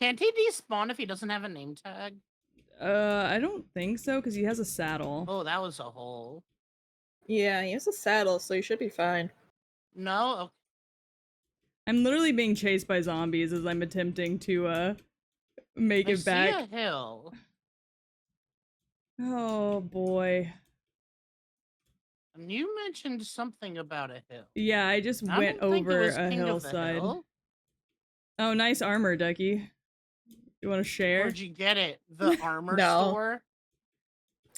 Can't he despawn if he doesn't have a name tag? I don't think so, because he has a saddle. Oh, that was a hole. Yeah, he has a saddle, so you should be fine. No? Okay. I'm literally being chased by zombies as I'm attempting to, make I it back. see a hill. Oh, boy. And you mentioned something about a hill. Yeah, I just I went don't think it over was a King of the hillside. Hill. Oh, nice armor, Ducky. You want to share? Where'd you get it? The armor No. store?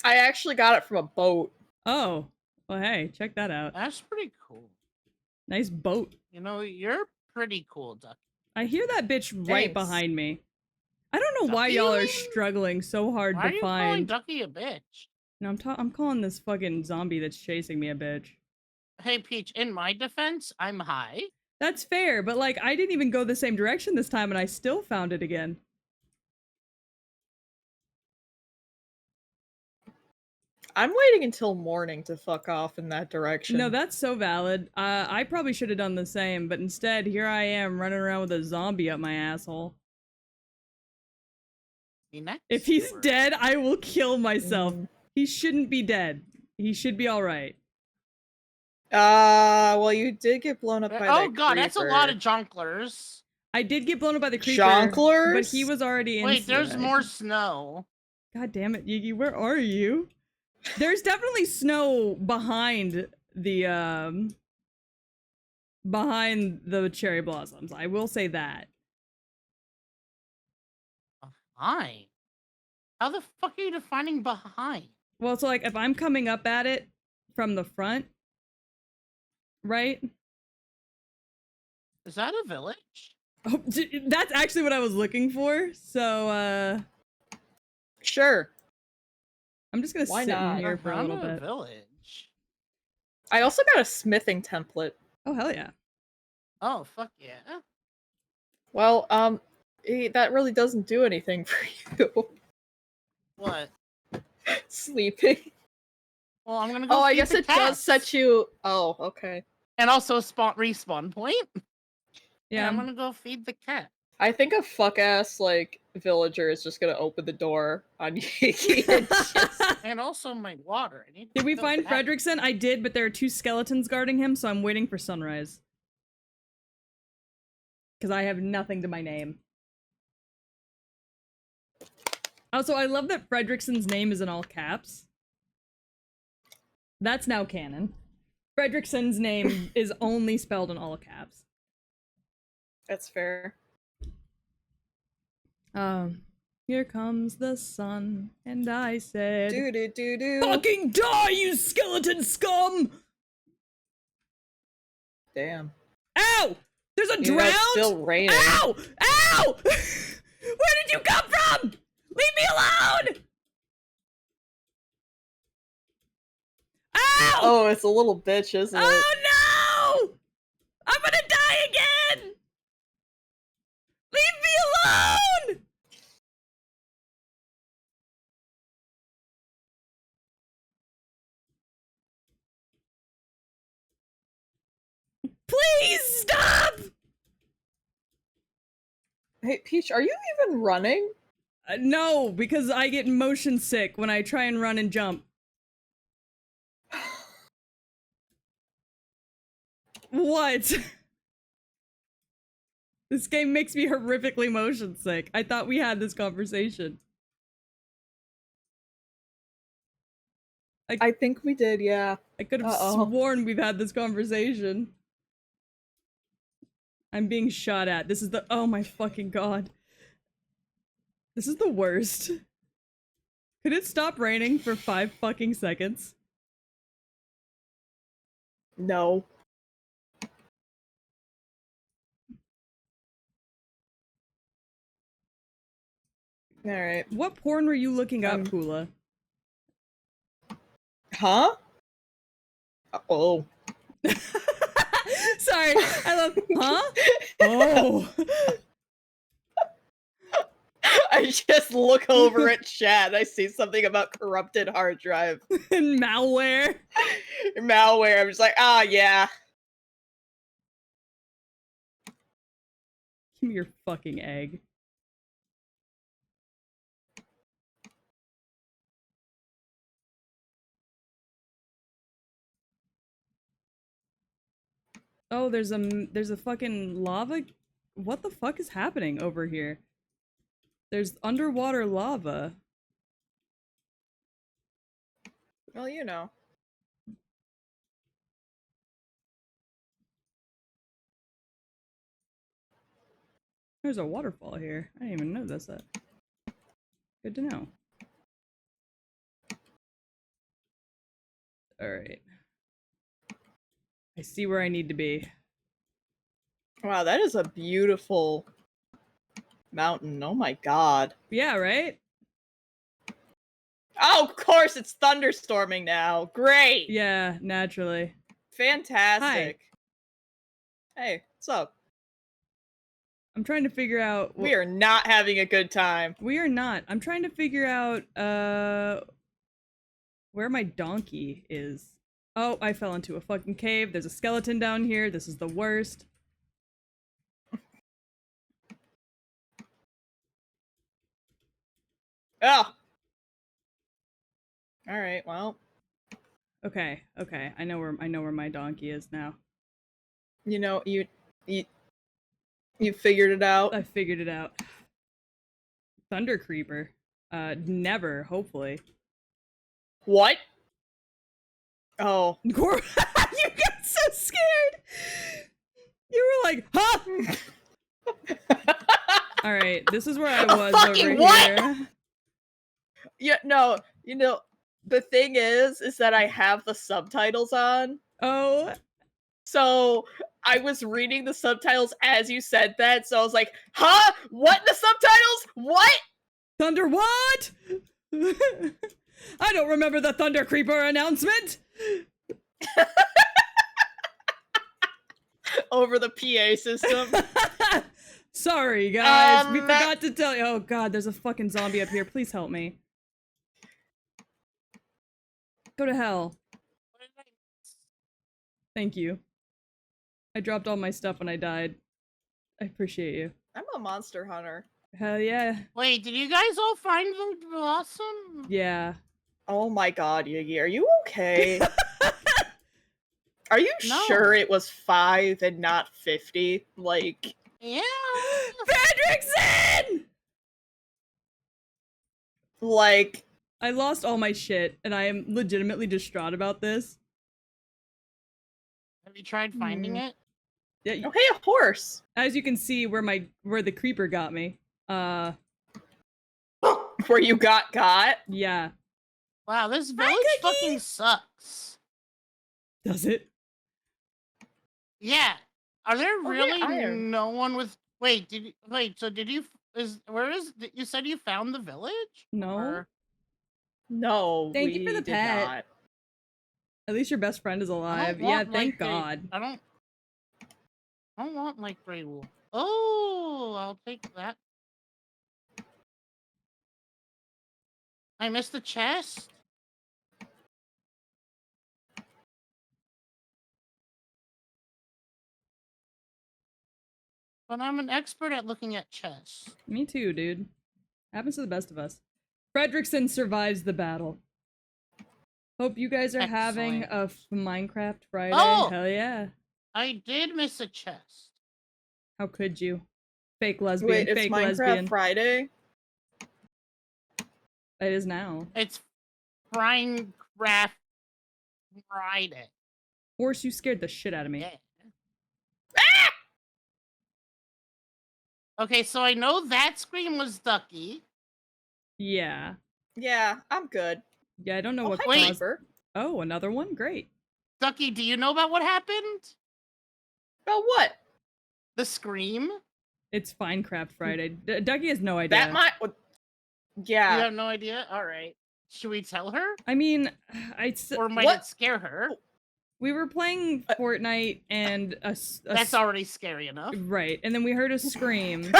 I actually got it from a boat. Oh, well, hey, check that out. That's pretty cool. Nice boat. You know, you're pretty cool, Ducky. I hear that bitch right Thanks. behind me. I don't know why Ducky? y'all are struggling so hard Why are to you calling find. Ducky a bitch? No, I'm calling this fucking zombie that's chasing me a bitch. Hey, Peach, in my defense, I'm high. That's fair, but like I didn't even go the same direction this time and I still found it again. I'm waiting until morning to fuck off in that direction. No, that's so valid. I probably should have done the same, but instead, here I am running around with a zombie up my asshole. If he's dead, I will kill myself. He shouldn't be dead. He should be alright. Well, you did get blown up by that Oh god, that's a lot of creeper. jonklers. I did get blown up by the creeper, Jonklers? but he was already in. Wait, there's more snow. God damn it, Yggy, where are you? There's definitely snow behind the cherry blossoms. I will say that. Behind? How the fuck are you defining behind? Well, so like if I'm coming up at it from the front, right? Is that a village? Oh, that's actually what I was looking for. So Sure. I'm just gonna Why sit not? in here for a Around little bit. village. I also got a smithing template. Oh hell yeah! Oh fuck yeah! Well, that really doesn't do anything for you. What? Sleeping. Well, I'm gonna go. Oh, I feed guess the it does cats. set you. Oh, okay. And also respawn point. Yeah, I'm gonna go feed the cat. I think a fuck ass like villager is just gonna open the door on Yggy and just. And also my water. I need to Did we fill find that. Fredrickson? I did, but there are 2 skeletons guarding him, so I'm waiting for sunrise. Because I have nothing to my name. Also, I love that Fredrickson's name is in all caps. That's now canon. Fredrickson's name is only spelled in all caps. That's fair. Here comes the sun, and I said, Do do do do. "Fucking die, you skeleton scum!" Damn. Ow! There's a You know, drowned. it's still raining. Ow! Ow! Where did you come from? Leave me alone! Ow! Oh, it's a little bitch, isn't it? Oh no! I'm gonna die again! Leave me alone! Please stop! Hey, Peach, are you even running? No, because I get motion sick when I try and run and jump. What? This game makes me horrifically motion sick. I thought we had this conversation. I think we did, yeah. I could have sworn we've had this conversation. I'm being shot at. This is the— oh my fucking god. This is the worst. Could it stop raining for 5 fucking seconds? No. Alright. What porn were you looking up, Um, Kula? Huh? Oh. Sorry, I love, huh? Oh. I just look over at chat and I see something about corrupted hard drive. And malware. Malware. I'm just like, ah, yeah. Give me your fucking egg. Oh, there's a fucking lava. What the fuck is happening over here? There's underwater lava. Well, you know. There's a waterfall here. I didn't even know this. Good to know. Alright. I see where I need to be. Wow, that is a beautiful mountain. Oh my god. Yeah, right? Oh, of course, it's thunderstorming now. Great. Yeah, naturally. Fantastic. Hey, what's up? I'm trying to figure out... We are not having a good time. We are not. I'm trying to figure out, where my donkey is. Oh, I fell into a fucking cave. There's a skeleton down here. This is the worst. Oh. All right. Well, Okay, okay. I know where my donkey is now. you know, you figured it out. I figured it out. Thunder Creeper. Never, hopefully. What? Oh. You got so scared! You were like, huh? Alright, this is where I was fucking over what? here. Yeah, no, you know, the thing is that I have the subtitles on. Oh. So I was reading the subtitles as you said that, so I was like, huh? What in the subtitles? What? Thunder what? I don't remember the Thunder Creeper announcement! Over the PA system. Sorry, guys. We forgot to tell you. Oh god, there's a fucking zombie up here. Please help me. Go to hell. Thank you. I dropped all my stuff when I died. I appreciate you. I'm a monster hunter. Hell yeah. Wait, did you guys all find the blossom? Yeah. Oh my god, Yggy, are you okay? Are you No. sure it was 5 and not 50? Like... Yeah. Fredrickson! Like... I lost all my shit, and I am legitimately distraught about this. Have you tried finding it? Yeah, Okay, a horse! as you can see where the creeper got me. Where you got? Yeah. Wow, this village fucking sucks. Does it? Yeah. Are there Oh, really yeah, iron. no one with? Wait, so did you? You said you found the village? No. Or- No, Thank you for we the did pet. not. At least your best friend is I alive. don't Yeah, want, thank like, the- God. I don't want like gray wool. Oh, I'll take that. I missed the chest. But I'm an expert at looking at chests. Me too, dude. Happens to the best of us. Fredrickson survives the battle. Hope you guys are having a Minecraft Friday. Oh! Hell yeah. I did miss a chest. How could you? Fake lesbian, Wait, it's fake Minecraft lesbian. Friday? It is now. It's Minecraft Friday. Horse, you scared the shit out of me. Yeah. Okay, so I know that scream was Ducky. Yeah. Yeah, I'm good. Yeah, I don't know Oh, what hi, Wait. caused. Creeper. Oh, another one. Great. Ducky, do you know about what happened? About what? The scream? It's Finecraft Friday. Ducky has no idea. That might. You Yeah. have no idea? Alright. Should we tell her? I mean, Or might What? it scare her? we were playing Fortnite and That's already scary enough. right, and then we heard a scream,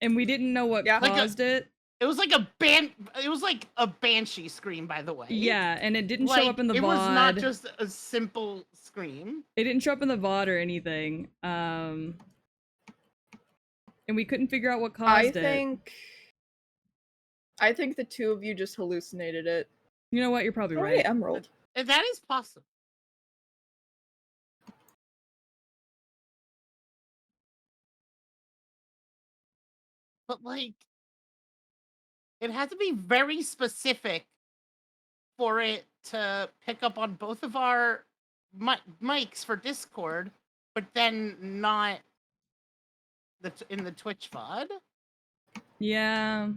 and we didn't know what Yeah. Like a- caused it. It was like a banshee scream, by the way. Yeah, and it didn't Like, show up in the VOD. it was not just a simple scream. It didn't show up in the VOD or anything. And we couldn't figure out what caused it. I think the two of you just hallucinated it. You know what? You're probably Oh, right. hey, Emerald. And that is possible. But like, it had to be very specific for it to pick up on both of our mics for Discord, but then not in the Twitch VOD. Yeah,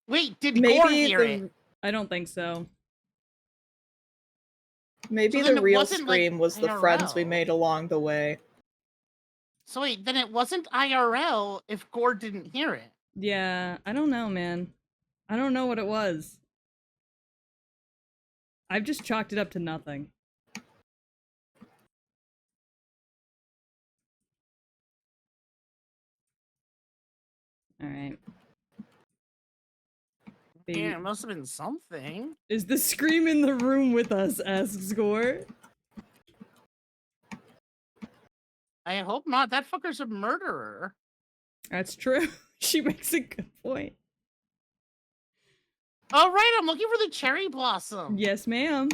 Wait, did Gore Maybe hear it? I don't think so. Maybe So then the it real wasn't, like, scream was the friends we IRL. made along the way. So wait, then it wasn't IRL if Gore didn't hear it. Yeah, I don't know, man. I don't know what it was. I've just chalked it up to nothing. All right. Baby. Yeah, it must have been something. Is the scream in the room with us? Asks Gore. I hope not. That fucker's a murderer. That's true. She makes a good point. Oh, right, I'm looking for the cherry blossom. Yes, ma'am.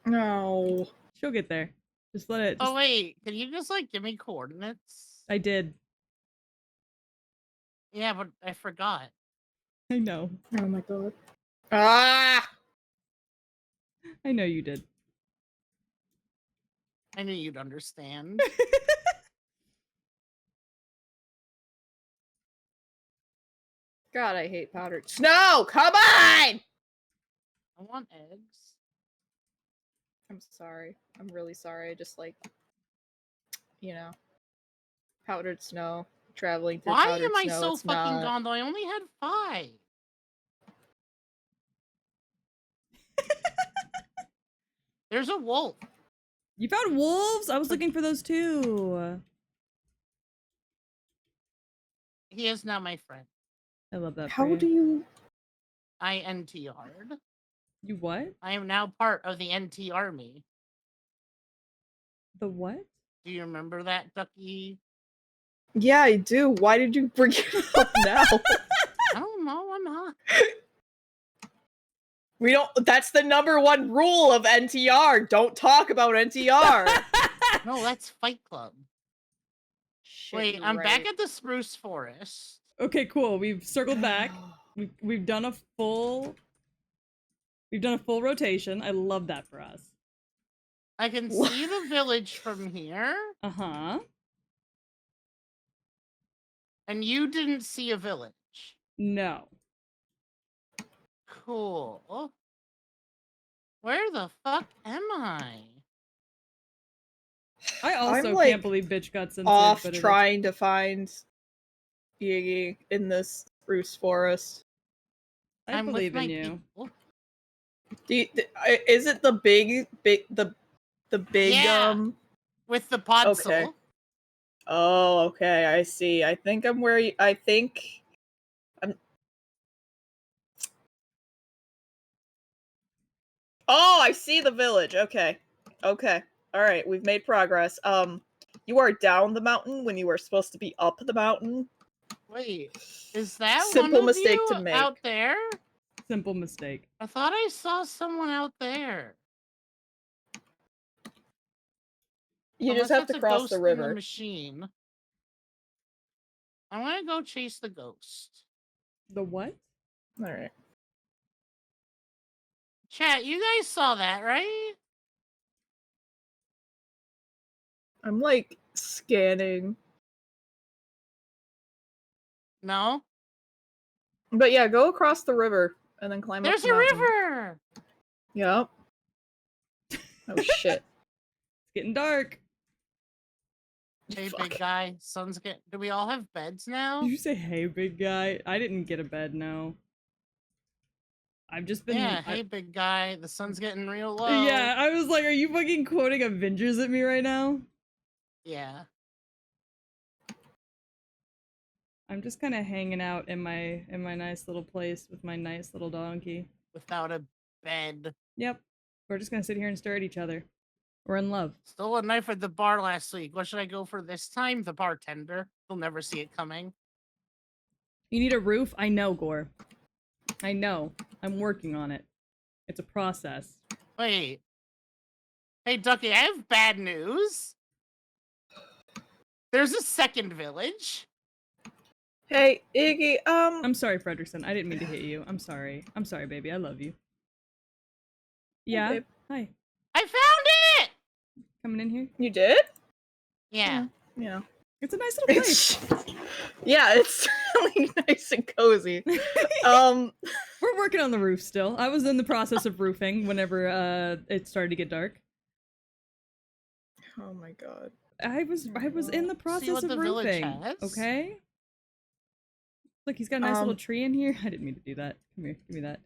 No. She'll get there. Just let it. Oh, wait, can you just, like, give me coordinates? I did. Yeah, but I forgot. I know. Oh my god. Ah! I know you did. I knew you'd understand. God, I hate powdered snow! Come on! I want eggs. I'm sorry. I'm really sorry. I just like, you know, powdered snow. Traveling through Why powdered am I snow. so It's fucking not... gone, though? I only had 5. There's a wolf. You found wolves? I was looking for those too. He is now my friend. I love that. How for do you. you... I NTR'd. You what? I am now part of the NT army. The what? Do you remember that, Ducky? Yeah, I do. Why did you bring it up now? I don't know, I'm not. We don't... That's the #1 rule of NTR. Don't talk about NTR. No, that's Fight Club. Shit, Wait, you're I'm back right. at the Spruce Forest. Okay, cool. We've circled back. We've done a full. We've done a full rotation. I love that for us. I can see the village from here, Uh-huh. and you didn't see a village. No. Cool. Where the fuck am I? I also I'm, like, can't believe bitch got censored. Off but trying to find Yggy in this spruce forest. I I'm believe with in my you. people. Is it the big Yeah. With the podzol. Okay. Oh, okay, I see. I think I'm where you, I think I'm... Oh, I see the village. Okay. Okay. Alright, we've made progress. You are down the mountain when you were supposed to be up the mountain. Wait, is that Simple one of mistake you to make. out there? Simple mistake. I thought I saw someone out there. You Unless just have that's to a cross ghost the in river. machine. I want to go chase the ghost. The what? Alright. Chat, you guys saw that, right? I'm like scanning. No? But yeah, go across the river. and then climb There's up the a mountain. river! Yep. Oh shit. It's getting dark. Hey, Fuck. big guy. Sun's getting... Do we all have beds now? Did you say, hey, big guy? I didn't get a bed, no. I've just been... Yeah, hey, big guy. The sun's getting real low. Yeah, I was like, are you fucking quoting Avengers at me right now? Yeah. I'm just kind of hanging out in my nice little place with my nice little donkey. Without a bed. Yep. We're just gonna sit here and stare at each other. We're in love. Stole a knife at the bar last week. What should I go for this time? The bartender. He'll never see it coming. You need a roof? I know, Gore. I know. I'm working on it. It's a process. Wait. Hey, Ducky, I have bad news. There's a second village. Hey, Iggy, I'm sorry, Fredrickson. I didn't mean to hit you. I'm sorry. I'm sorry, baby. I love you. Yeah? babe. Hi. I found it! Coming in here? you did? Yeah. Yeah. It's a nice little place. Yeah, it's really nice and cozy. We're working on the roof still. I was in the process of roofing whenever it started to get dark. Oh my god. I was in the process what of the village roofing. has? Okay. Look, he's got a nice little tree in here. I didn't mean to do that. Come here, give me that.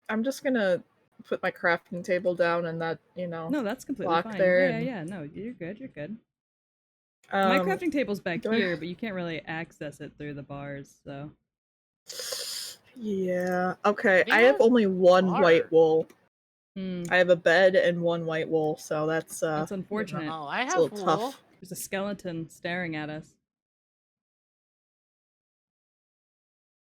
I'm just gonna put my crafting table down and that, you know. No, that's completely Block fine. there Yeah, and- yeah, no, you're good, you're good. My crafting table's back do I- here, but you can't really access it through the bars, so. Yeah. Okay. They I have have only one white art. wool. Hmm, I have a bed and one white wool, so that's that's unfortunate. Oh, I it's a have little wool. tough. There's a skeleton staring at us.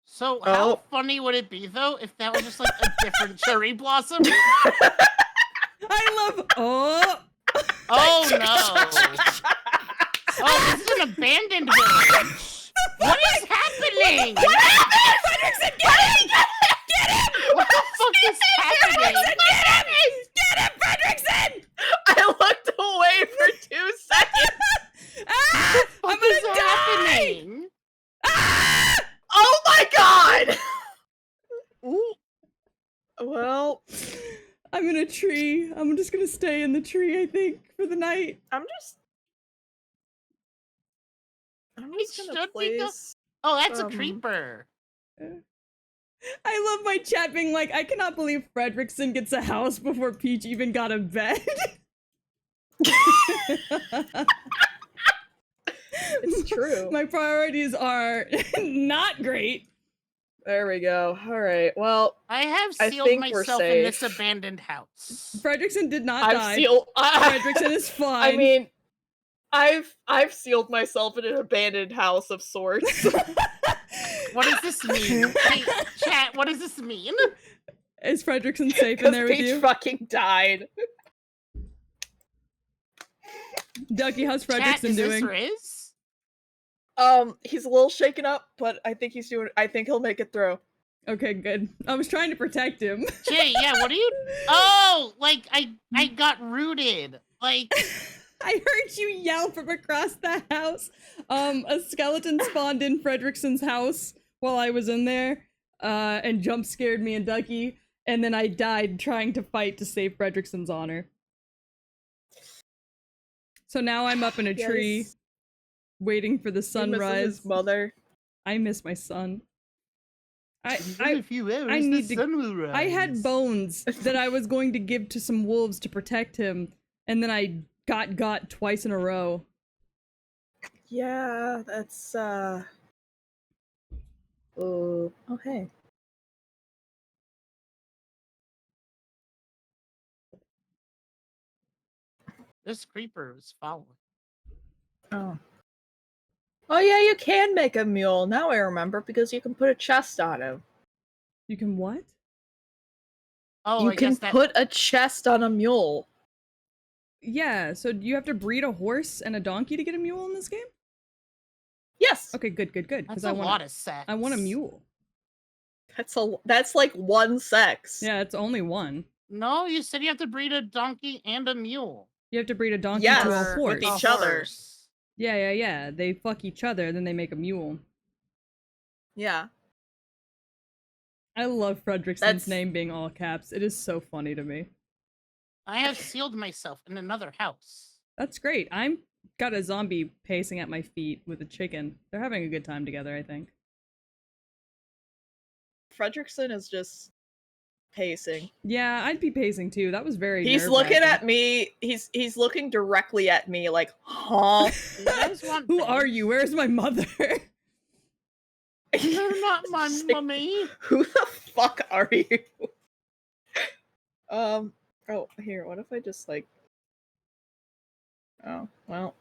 So how Oh. funny would it be though if that was just like a different cherry blossom? I love. Oh. Oh no! Oh, this is an abandoned village. What is happening? What happened? Fredrickson, get him! Get him! What the fuck is happening? Get him! Get him, Fredrickson! I looked away for 2 seconds. Ah! I'm What gonna is die! happening? Ah! Oh my god! Ooh. Well, I'm in a tree. I'm just gonna stay in the tree, I think, for the night. I'm just gonna should be the- place. Oh, that's a Um, creeper. I love my chat being like, I cannot believe Fredrickson gets a house before Peach even got a bed. It's true. My priorities are not great. There we go. All right. Well, I have I sealed think we're myself in this safe. abandoned house. Fredrickson did not I've die. sealed. Fredrickson is fine. I mean, I've sealed myself in an abandoned house of sorts. What does this mean? Hey, chat, what does this mean? Is Fredrickson safe in Because there with Peach you? fucking died. Ducky, how's Chat, Fredrickson is this doing? Riz? He's a little shaken up, but I think I think he'll make it through. Okay, good. I was trying to protect him. Jay, yeah, what are you? Oh, like I got rooted. Like I heard you yell from across the house. A skeleton spawned in Fredrickson's house while I was in there, and jump scared me and Ducky, and then I died trying to fight to save Fredrickson's honor. So now I'm up in a tree, Yes. waiting for the He misses sunrise. his mother. I miss my son. in I a few hours, I need the to- sun will rise. I had bones that I was going to give to some wolves to protect him, and then I got twice in a row. Yeah, that's Oh, okay. This creeper is following. Oh. Oh yeah, you can make a mule. Now I remember because you can put a chest on him. You can what? Oh, you I can guess that. put a chest on a mule. Yeah, so do you have to breed a horse and a donkey to get a mule in this game? Yes. Okay, good. That's Because a I lot want of sex. I want a mule. That's like one sex. Yeah, it's only one. No, you said you have to breed a donkey and a mule. You have to breed a donkey Yes, to a Or horse. with a each other. horse. Yeah. They fuck each other, then they make a mule. Yeah. I love Fredrickson's That's- name being all caps. It is so funny to me. I have sealed myself in another house. That's great. I'm got a zombie pacing at my feet with a chicken. They're having a good time together, I think. Fredrickson is just pacing. Yeah, I'd be pacing too. That was very He's looking nerve-wracking. at me. He's looking directly at me like, huh? You guys want Who are beds? you? Where's my mother? You're not my Say, mummy. Who the fuck are you? Oh, here. What if I just like? Oh, well.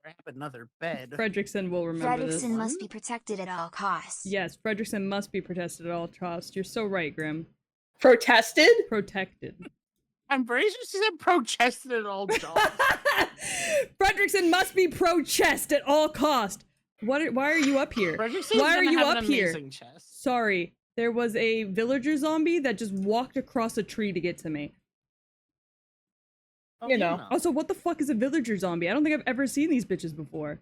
Grab another bed. Fredrickson will remember this. Fredrickson must be protected at all costs. Yes, Fredrickson must be protested at all costs. You're so right, Grim. Protested? Protected. I'm pretty sure she said pro-chested at all jobs. Fredrickson must be pro-chest at all cost. Why are you up here? Fredrickson's Why are gonna you have up an here? amazing chest. Sorry, there was a villager zombie that just walked across a tree to get to me. Oh, You know. Also, what the fuck is a villager zombie? I don't think I've ever seen these bitches before.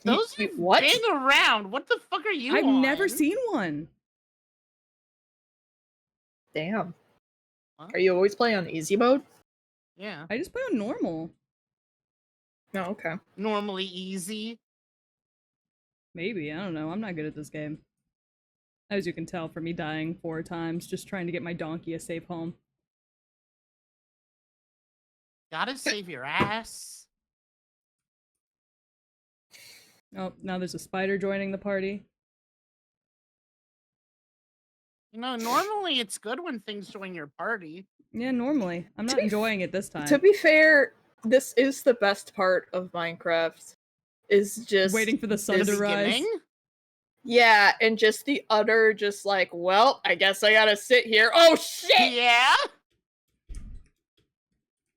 Those You- have what? been around. What the fuck are you I've on? never seen one. Damn. Huh? Are you always playing on easy mode? Yeah. I just play on normal. No, okay. Normally easy. Maybe, I don't know. I'm not good at this game. As you can tell from me dying 4 times, just trying to get my donkey a safe home. Gotta save your ass. Oh, now there's a spider joining the party. You know, normally it's good when things join your party. Yeah, normally. I'm not be f- enjoying it this time. To be fair, this is the best part of Minecraft. Is just Waiting for the sun The to rise. beginning? Yeah, and just the utter, just like, well, I guess I gotta sit here. Oh shit! Yeah?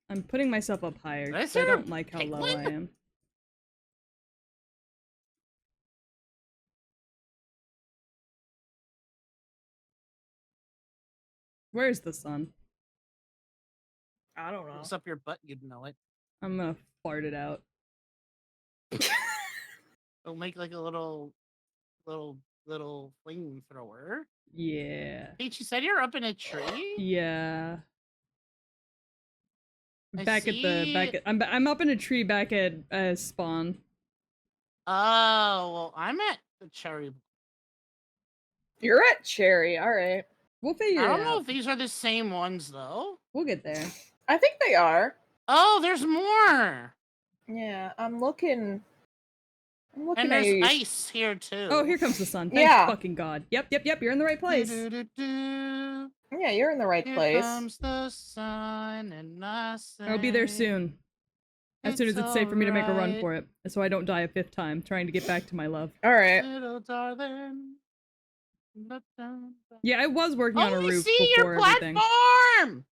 I'm putting myself up higher Did I because say I a don't like how low I penguin? am. Where's the sun? I don't know. Close up your butt, you'd know it. I'm gonna fart it out. It'll make like a little flamethrower. Yeah. Peach, you said you're up in a tree? Yeah. I I'm up in a tree back at spawn. Oh, well, I'm at the cherry. You're at Cherry, alright. We'll figure I it don't know out. if these are the same ones, though. We'll get there. I think they are. Oh, there's more! Yeah, I'm looking And at there's you. ice here, too. Oh, here comes the sun. Thank Yeah. fucking God. Yep, you're in the right place. Do-do-do-do. Yeah, you're in the right Here place. comes the sun, and I say, I'll be there soon. As soon as it's safe for me to make a run alright, for it. So I don't die a 5th time trying to get back to my love. Alright. little darling. Yeah, I was working on a Oh, we roof see before your everything. platform!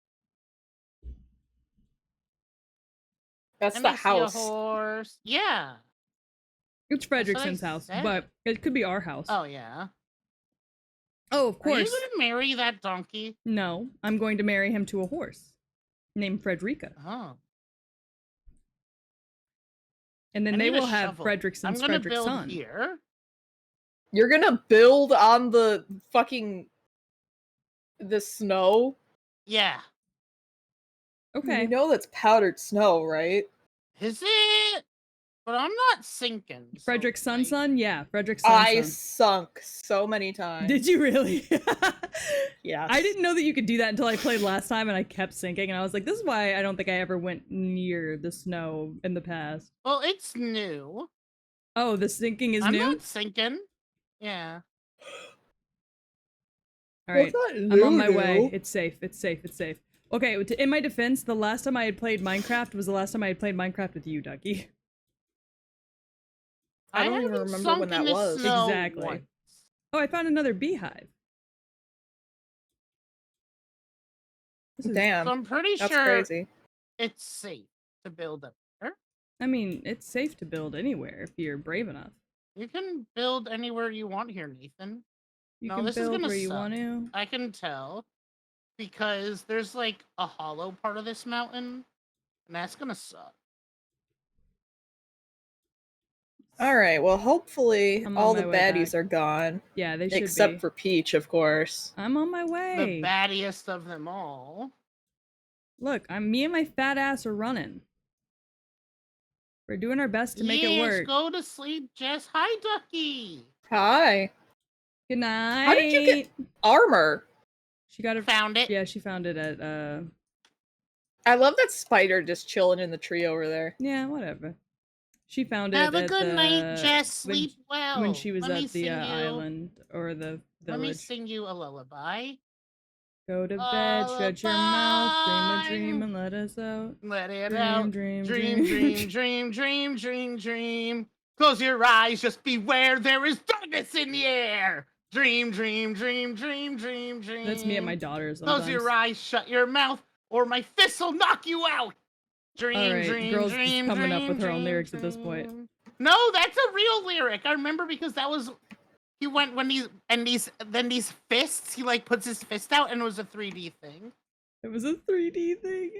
That's And the I see a house. horse. Yeah. It's That's what I Fredrickson's house, said. but it could be our house. Oh, yeah. Oh, of Are you course. gonna marry that donkey? No, I'm going to marry him to a horse named Frederica. Oh. And then I they need a will have shovel. I'm Fredrickson's gonna Frederick's build son. here. You're gonna build on the fucking the snow? Yeah. Okay. You know that's powdered snow, right? Is it? But I'm not sinking. so, Frederick's like- son? Yeah, Frederick's son. I sunk so many times. Did you really? Yes. I didn't know that you could do that until I played last time and I kept sinking and I was like, this is why I don't think I ever went near the snow in the past. Well, it's new. Oh, the sinking is I'm new? not sinking. Yeah. Alright. Well, it's not I'm on my new. way. It's safe. It's safe. It's safe. Okay, in my defense, the last time I had played Minecraft was the last time I had played Minecraft with you, Ducky. I don't even haven't remember sunk when in that the was. snow Exactly. once. Oh, I found another beehive. This is- Damn. So I'm pretty That's sure crazy. it's safe to build up there. I mean, it's safe to build anywhere if you're brave enough. You can build anywhere you want here, Nathan. You No, can this is build gonna where you suck. want to. I can tell because there's like a hollow part of this mountain, and that's gonna suck. All right. Well, hopefully I'm on all my the way baddies back. are gone, Yeah, they should except be. for Peach, of course. I'm on my The way. baddiest of them all. Look, me and my fat ass are running. We're doing our best to make it Yes, work. go to sleep, Jess. Hi, Ducky. Hi. Good night. How did you get armor? She got it. Found it. Yeah, she found it at I love that spider just chilling in the tree over there. yeah, whatever. She found it Have a at good the night, Jess. when Sleep well. when she was Let me at the sing you. island or the Let me village. sing you a lullaby. Go to bed, shut your mouth, dream a dream, Lullaby. and let us out. Let it Dream, out. dream, Dream, dream. dream, dream, dream, dream, dream. Close your eyes, just beware. There is darkness in the air. Dream, dream, dream, dream, dream, dream. That's me and my daughter Close sometimes. your eyes, shut your mouth, or my fist will knock you out. Dream, Alright, dream, girl's dream, just coming dream, up with her own dream, lyrics at this point. dream. No, that's a real lyric. I remember because that was he went when these fists. He like puts his fist out and it was a 3D thing. It was a 3D thing.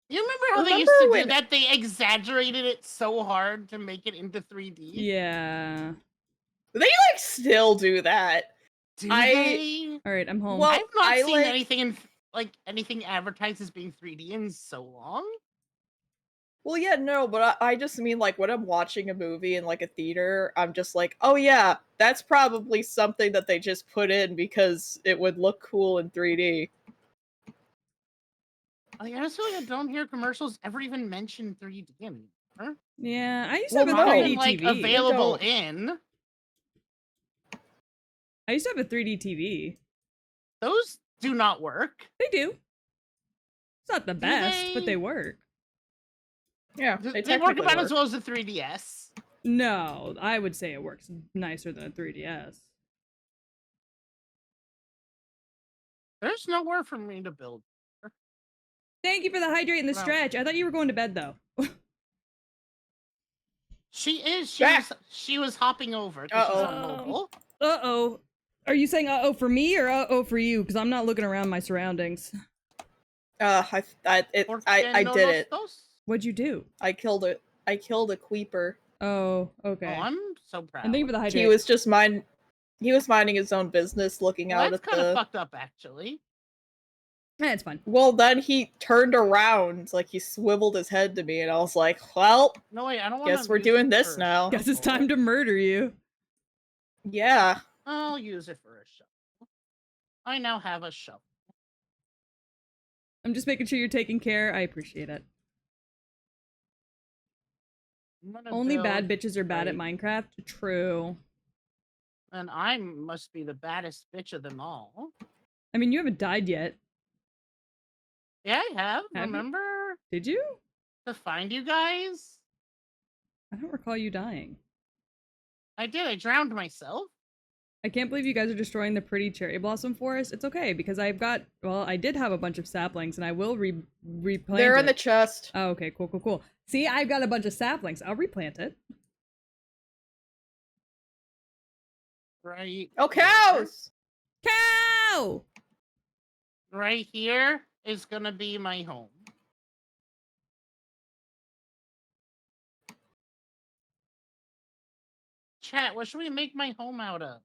You remember how they used to do that? They exaggerated it so hard to make it into 3D. Yeah. They like still do that. Do they? Alright, I'm home. Well, I've not I seen like- anything in anything advertised as being 3D in so long. Well, yeah, no, but I just mean like when I'm watching a movie in like a theater, I'm just like, oh yeah, that's probably something that they just put in because it would look cool in 3D. I honestly I don't hear commercials ever even mention 3D anymore. Yeah, I used to Well, have a Not 3D even like TV. available don't. in. I used to have a 3D TV. Those do not work. They do. It's not the best, but they? they work. Yeah, They work technically about as well as the 3DS. No, I would say it works nicer than a 3DS. There's nowhere for me to build. Thank you for the hydrate and the No. stretch. I thought you were going to bed though. She is. She was hopping over because she's on mobile. Uh-oh. Are you saying uh-oh for me or uh-oh for you? Because I'm not looking around my surroundings. I did it. What'd you do? I killed a Queeper. Oh, okay. Oh, I'm so proud. And thank you for the hydrate. He was just he was minding his own business, looking out That's at kind the... of fucked up, actually. Yeah, it's fine. Well, then he turned around, like he swiveled his head to me, and I was like, well, No, wait, I don't want guess we're doing this now. Guess it's time to murder you. Yeah. I'll use it for a shovel. I now have a shovel. I'm just making sure you're taking care. I appreciate it. Only bad bitches are bad at Minecraft. True. And I must be the baddest bitch of them all. I mean, you haven't died yet. Yeah, I have. Have you? Remember? Did you? To find you guys? I don't recall you dying. I did. I drowned myself. I can't believe you guys are destroying the pretty cherry blossom forest. It's okay, because I've got... Well, I did have a bunch of saplings, and I will replant They're in it. the chest. Oh, okay, cool, cool, cool. See, I've got a bunch of saplings. I'll replant it. Right. Oh, cows! Cow! Right here is gonna be my home. Chat, what should we make my home out of?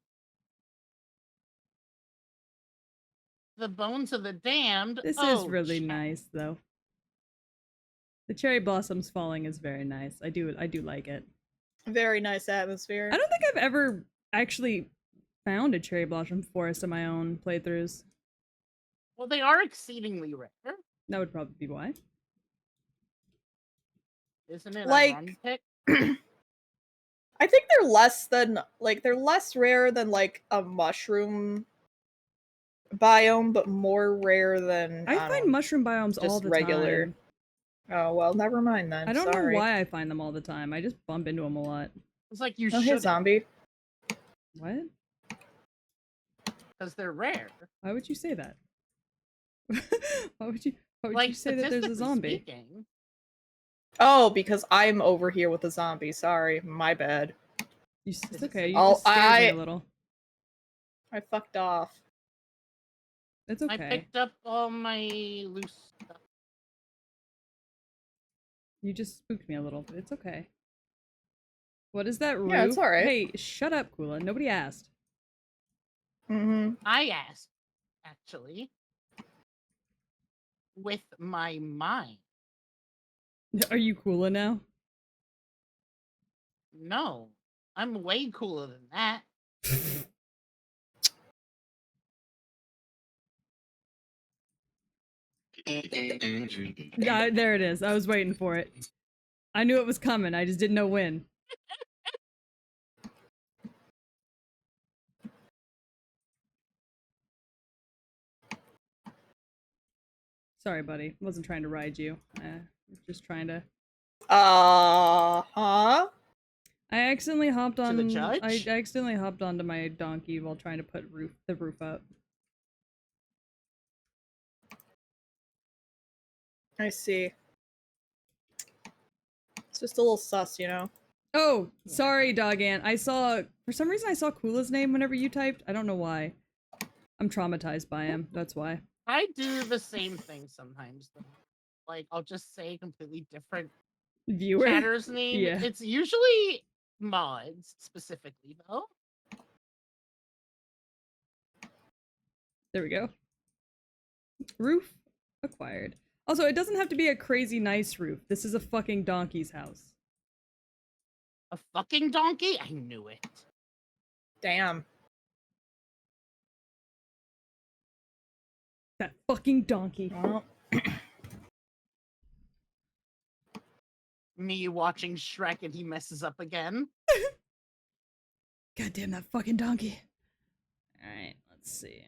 The bones of the damned? This is really nice, though. The cherry blossoms falling is very nice. I do like it. Very nice atmosphere. I don't think I've ever actually found a cherry blossom forest in my own playthroughs. Well, they are exceedingly rare. That would probably be why. Isn't it Like- a run pick? I think they're less than, like, they're less rare than, like, a mushroom biome, but more rare than, I find mushroom biomes all just the regular. time. Oh, well, never mind then. I don't Sorry. know why I find them all the time. I just bump into them a lot. It's like you Oh, hey, should, zombie. What? because they're rare. Why would you say that? why would you Like, say that there's a statistically zombie? speaking. Oh, because I'm over here with a zombie. Sorry, my bad. It's okay. You Oh, just scared me a little. I fucked off. It's I okay. picked up all my loose stuff. You just spooked me a little, but it's okay. What is that roof? Yeah, it's alright. Hey, shut up, Kula. Nobody asked. Mm-hmm. I asked, actually, with my mind. Are you Kula now? No, I'm way cooler than that. There it is. I was waiting for it. I knew it was coming. I just didn't know when. Sorry, buddy. Wasn't trying to ride you. Just trying to. Huh? I accidentally hopped on. To the judge? I accidentally hopped onto my donkey while trying to put the roof up. I see. It's just a little sus, you know? Oh, Yeah. sorry, Dogant. For some reason I saw Kula's name whenever you typed. I don't know why. I'm traumatized by him. That's why. I do the same thing sometimes, though. Like, I'll just say a completely different Viewer? chatter's name. Yeah. It's usually mods, specifically, though. There we go. Roof acquired. Also, it doesn't have to be a crazy nice roof. This is a fucking donkey's house. A fucking donkey? I knew it. Damn. That fucking donkey. Well, Me watching Shrek and he messes up again. God damn that fucking donkey. Alright, let's see.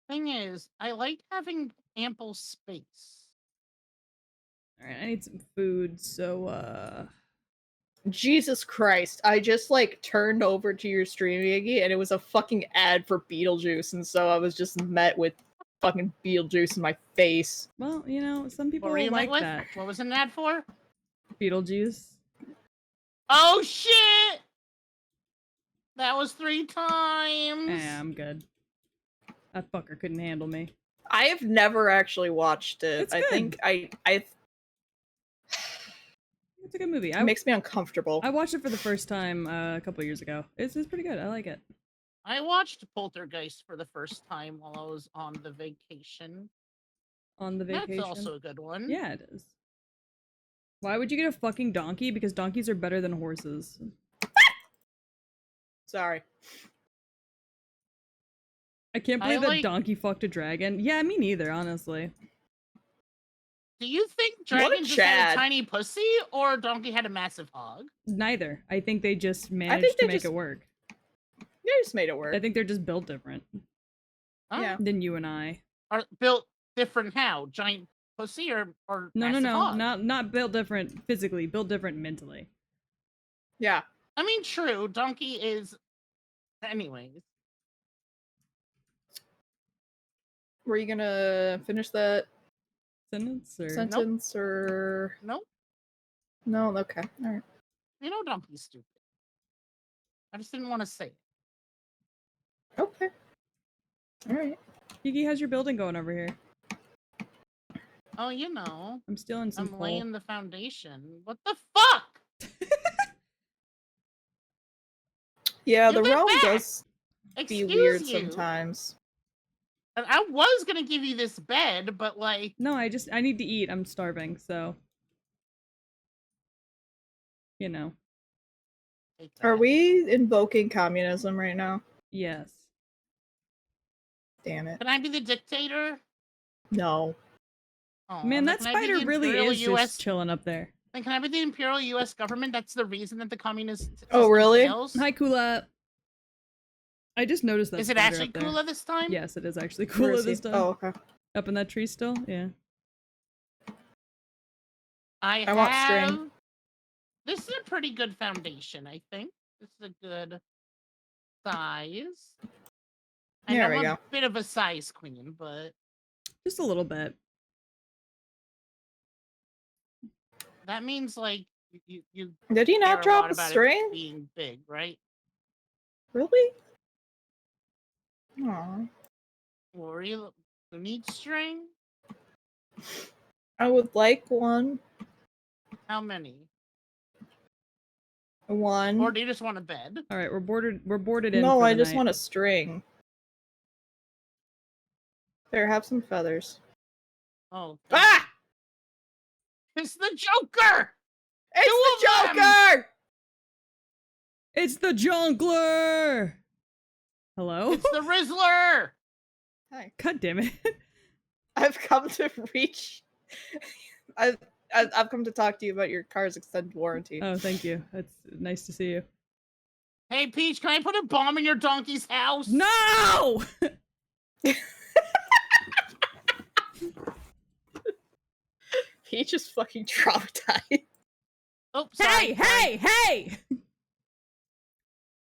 Thing is, I like having ample space. Alright, I need some food, so Jesus Christ. I just, like, turned over to your stream, Yggy, and it was a fucking ad for Beetlejuice, and so I was just met with fucking Beetlejuice in my face. well, you know, some people What were you like met with? that. What was an ad for? Beetlejuice. Oh shit! That was 3 times. Yeah, I'm good. That fucker couldn't handle me. I have never actually watched it. It's I good. think It's a good movie. it makes me uncomfortable. I watched it for the first time a couple years ago. It's pretty good. I like it. I watched Poltergeist for the first time while I was on the vacation. On the vacation. That's also a good one. Yeah, it is. Why would you get a fucking donkey? Because donkeys are better than horses. Sorry. I can't I believe that like- donkey fucked a dragon. Yeah, me neither, honestly. Do you think What a Dragon just had Chad. a tiny pussy or Donkey had a massive hog? Neither. I think they just managed to make it work. They just made it work. I think they're just built different Huh? Yeah. than you and I. Are built different how? Giant pussy or No, massive hog? not built different physically, built different mentally. Yeah. I mean, true. Donkey is... Anyways. Were you gonna finish that Sentence or sentence or Nope. no? Okay. All right. You know Donkey's stupid. I just didn't want to say it. Okay. All right. Kiki, how's your building going over here? Oh, you know. I'm stealing some I'm coal. laying the foundation. What the fuck? Yeah, Give the it realm back! does be Excuse weird you. sometimes. And I was gonna give you this bed, but like... No, I need to eat. I'm starving, so. You know. take Are that. we invoking communism right now? Yes. Damn it. Can I be the dictator? No. Oh, Man, then that can I be spider the really Imperial is US... just chilling up there. Then can I be the Imperial US government? That's the reason that the communist Oh, system really? fails? Hi, Kula. I just noticed that. Is it spider actually up there. Kula this time? Yes, it is actually Where Kula is he? this time. Oh, okay. Up in that tree still? Yeah. I want string. This is a pretty good foundation, I think. This is a good size. And There I'm we a go. bit of a size queen, but Just a little bit. that means like you Did he care not a drop lot a about it string? being big, right? Really? Aw. Lori, who needs string? I would like one. How many? One. Or do you just want a bed? All right, we're boarded in. No, for I the just night. want a string. There, have some feathers. Oh. Ah! It's the Joker! It's Two the of them! Joker! It's the Jonkler. Hello. It's the Rizzler! Hi. God damn it. I've come to reach. I've come to talk to you about your car's extended warranty. Oh, thank you. That's nice to see you. Hey, Peach, can I put a bomb in your donkey's house? No. Peach is fucking traumatized. Oh, sorry. Hey!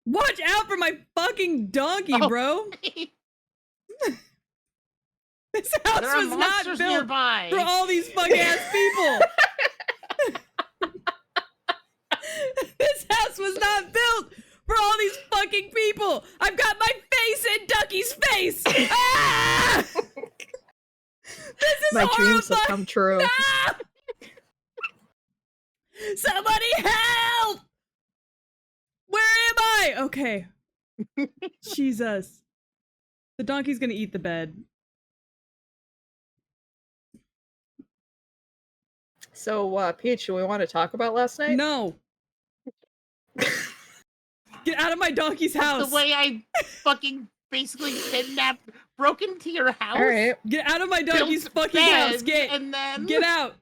Watch out for my fucking donkey, Oh. bro. This house There are was not monsters built nearby. for all these fuck ass people. This house was not built for all these fucking people. I've got my face in Ducky's face. Ah! This is My dreams have horrifying. come true. No! Somebody help! Where am I? Okay. Jesus. The donkey's gonna eat the bed. So, Peach, do we want to talk about last night? No. Get out of my donkey's house. The way I fucking basically broke into your house. Alright. Get out of my donkey's built fucking house. beds, and then Get out.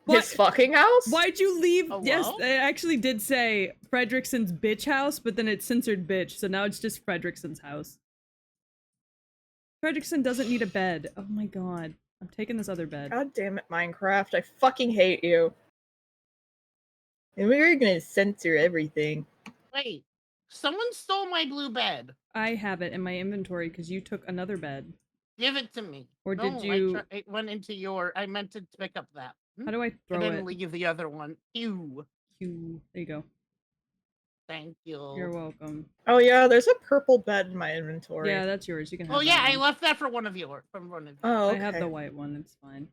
His fucking house? Why'd you leave? Oh, Yes, well? it actually did say Fredrickson's bitch house, but then it censored bitch, so now it's just Fredrickson's house. Fredrickson doesn't need a bed. Oh my god. I'm taking this other bed. God damn it, Minecraft. I fucking hate you. And we're gonna censor everything. Wait, someone stole my blue bed. I have it in my inventory because you took another bed. Give it to me. Or No, did you- it went into your. I meant to pick up that. How do I I throw didn't it? leave the other one. Ew. There you go. Thank you. You're welcome. Oh yeah, there's a purple bed in my inventory. Yeah, that's yours. You can have Oh yeah, that I one. left that for one of you. From one of you. Oh, okay. I have the white one. It's fine.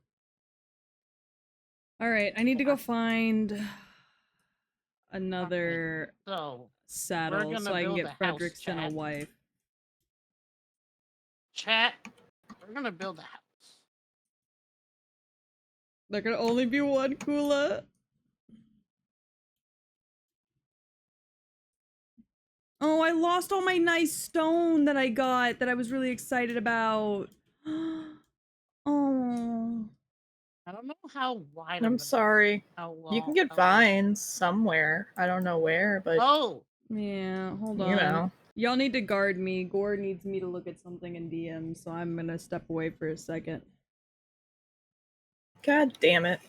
All right, I need to go find another So saddle gonna so I can build get a house, Fredrickson a chat. wife. chat, we're gonna build a house. There can only be one Kula. Oh, I lost all my nice stone that I got that I was really excited about. Oh. I don't know how wide. I'm gonna- sorry. How long? You can get how- vines somewhere. I don't know where, but Oh, Yeah, hold on. you know. Y'all need to guard me. Gore needs me to look at something in DM, so I'm gonna step away for a second. God damn it.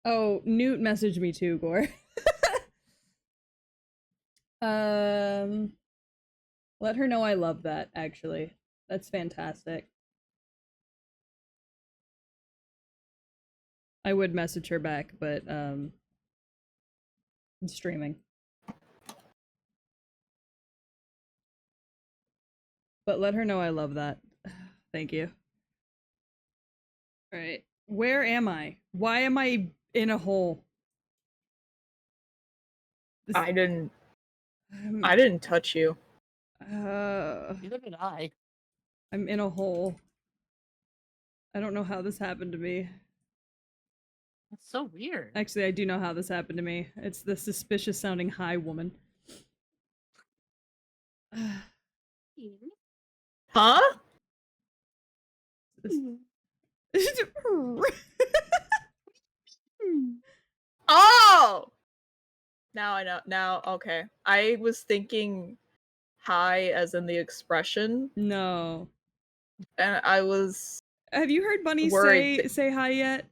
Oh, Newt messaged me too, Gore. Let her know I love that, actually. That's fantastic. I would message her back, but, I'm streaming. But let her know I love that. Thank you. Alright. Where am I? Why am I in a hole? This- I didn't touch you. neither did I. I'm in a hole. I don't know how this happened to me. That's so weird. Actually, I do know how this happened to me. It's the suspicious sounding high woman. Huh? Oh! Now I know. Now, okay. I was thinking hi as in the expression, No. and I was Have you heard Bunny Worried say hi yet?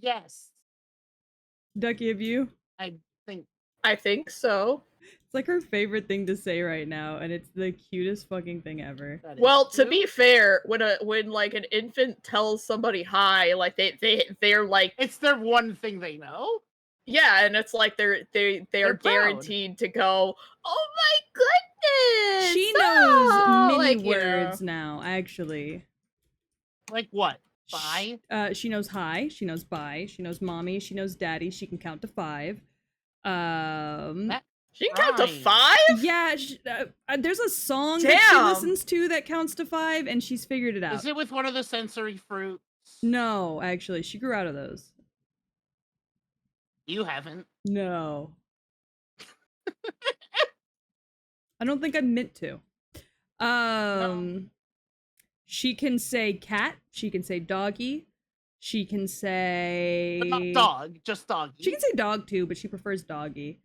Yes, Ducky, have you? I think. I think so. It's like her favorite thing to say right now, and it's the cutest fucking thing ever. That is Well, to cute. be fair, when like an infant tells somebody hi, like they're like, It's their one thing they know. yeah, and it's like they They're are proud. guaranteed to go, oh my goodness, She knows oh, many like, you know. words now, actually. Like what? Bye? She knows hi, she knows bye, she knows mommy, she knows daddy, she can count to 5. That She can count to rhymes. 5? Yeah, there's a song that she Damn. listens to that counts to 5, and she's figured it out. Is it with one of the sensory fruits? No, actually, she grew out of those. You haven't. No. I don't think I meant to. She can say cat, she can say doggy, she can say But not dog, just doggy. She can say dog too, but she prefers doggy.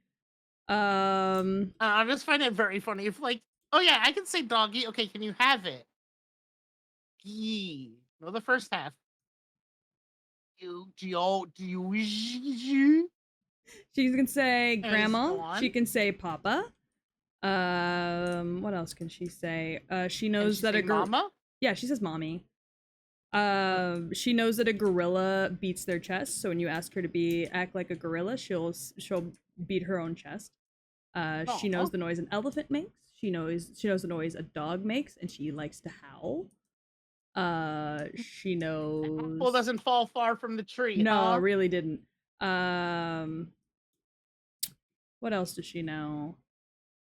I just find it very funny if like, oh yeah, I can say doggy. Okay, can you have it? Gee. No, the first half. She can say And grandma, so on. she can say papa. What else can she say? She knows that mama? Yeah, she says mommy. She knows that a gorilla beats their chest, so when you ask her to act like a gorilla, she'll beat her own chest. She knows the noise an elephant makes. She knows the noise a dog makes, and she likes to howl. She knows. Apple doesn't fall far from the tree. No, huh? really didn't. What else does she know?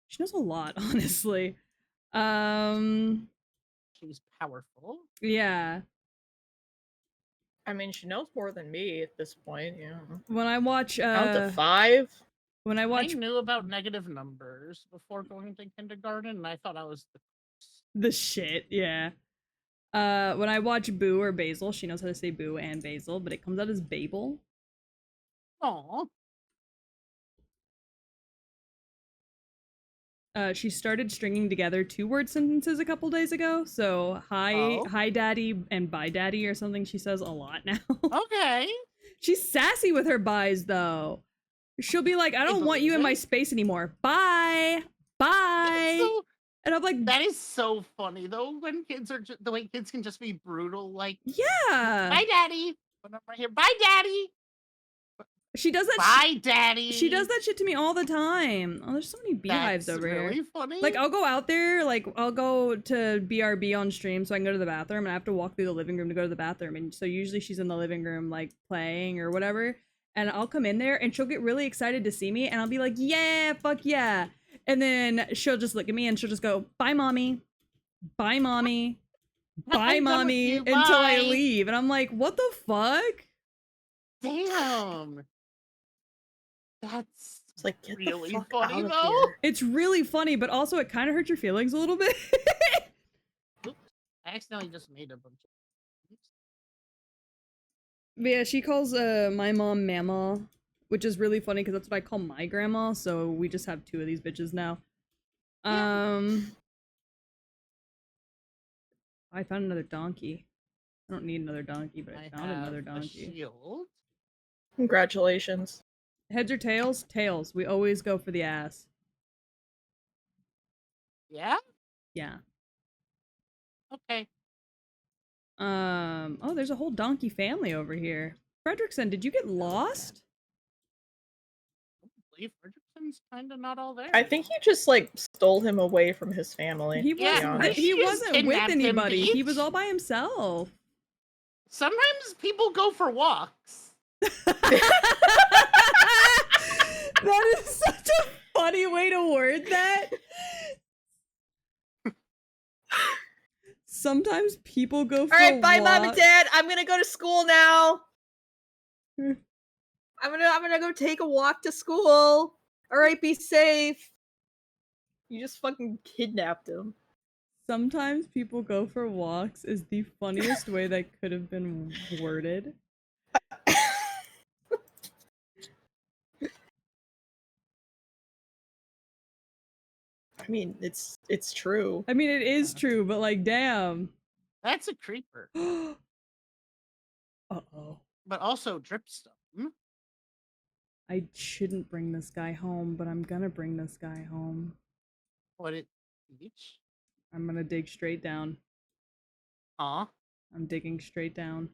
She knows a lot, honestly. She's powerful. Yeah. I mean, she knows more than me at this point, yeah. When I watch Count to 5? When I watch I knew about negative numbers before going to kindergarten, and I thought I was the shit, yeah. When I watch Boo or Basil, she knows how to say Boo and Basil, but it comes out as Babel. Aw. She started stringing together 2-word sentences a couple days ago. So hi daddy and bye daddy or something she says a lot now. Okay. She's sassy with her byes though. She'll be like, I don't want you in my space anymore. Bye. Bye. And I'm like, that is so funny though, when kids are the way kids can just be brutal, like, yeah. bye daddy. When I'm right here, bye daddy. She does that. Bye, daddy. She does that shit to me all the time. Oh, there's so many beehives over here. Really funny. Like, I'll go out there, like, I'll go to BRB on stream so I can go to the bathroom, and I have to walk through the living room to go to the bathroom. And so usually she's in the living room, like, playing or whatever. And I'll come in there, and she'll get really excited to see me, and I'll be like, yeah, fuck yeah. And then she'll just look at me, and she'll just go, bye, mommy. Bye, mommy. Bye, mommy. Until I leave. And I'm like, what the fuck? Damn. That's like, really funny though. It's really funny, but also it kind of hurts your feelings a little bit. Oops. I accidentally just made a bunch of. Oops. But yeah, she calls my mom Mama, which is really funny because that's what I call my grandma. So we just have 2 of these bitches now. I found another donkey. I don't need another donkey, but I found another donkey. Shield. Congratulations. Heads or tails? Tails. We always go for the ass. Yeah? Yeah. Okay. Oh, there's a whole donkey family over here. Fredrickson, did you get lost? I believe Fredrickson's kind of not all there. I think you just, like, stole him away from his family. He wasn't with anybody. He was all by himself. Sometimes people go for walks. That is such a funny way to word that. Sometimes people go for Alright, bye, walks. Mom and Dad. I'm gonna go to school now. I'm gonna go take a walk to school. Alright, be safe. You just fucking kidnapped him. Sometimes people go for walks is the funniest way that could have been worded. I mean, it's true. I mean, it is true, but like, damn. That's a creeper. Uh-oh. But also dripstone. I shouldn't bring this guy home, but I'm gonna bring this guy home. What it each? I'm gonna dig straight down. Huh? I'm digging straight down.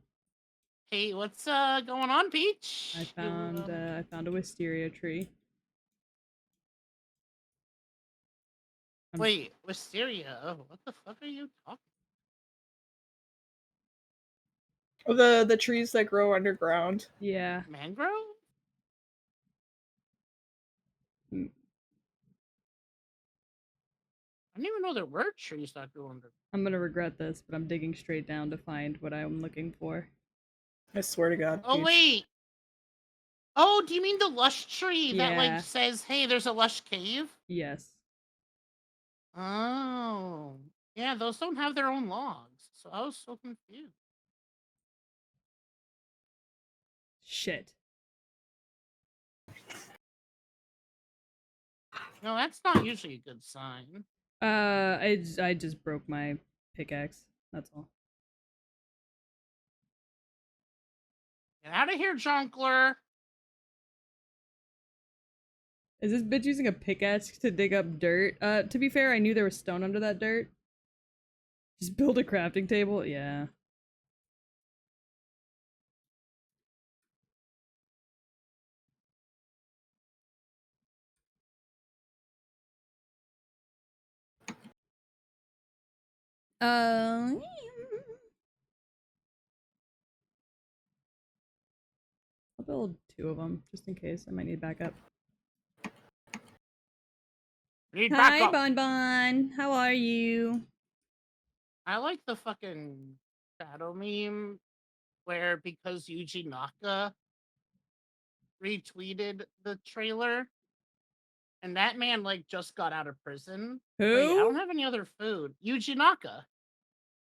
Hey, what's going on, Peach? I found a wisteria tree. Wait, wisteria. Oh, what the fuck are you talking? The trees that grow underground. Yeah. Mangrove? Mm. I didn't even know there were trees that grew under. I'm gonna regret this, but I'm digging straight down to find what I'm looking for. I swear to God. Oh Peach. wait. Oh, do you mean the lush tree that Yeah. like says, "Hey, there's a lush cave"? Yes. Oh, yeah. Those don't have their own logs, so I was so confused. Shit. No, that's not usually a good sign. I just broke my pickaxe. That's all. Get out of here, Jonkler. Is this bitch using a pickaxe to dig up dirt? To be fair, I knew there was stone under that dirt. Just build a crafting table? Yeah. I'll build 2 of them, just in case. I might need backup. Need Hi, backup. Bon Bon. How are you? I like the fucking shadow meme where because Yuji Naka retweeted the trailer, and that man like just got out of prison. Who? Wait, I don't have any other food. Yuji Naka,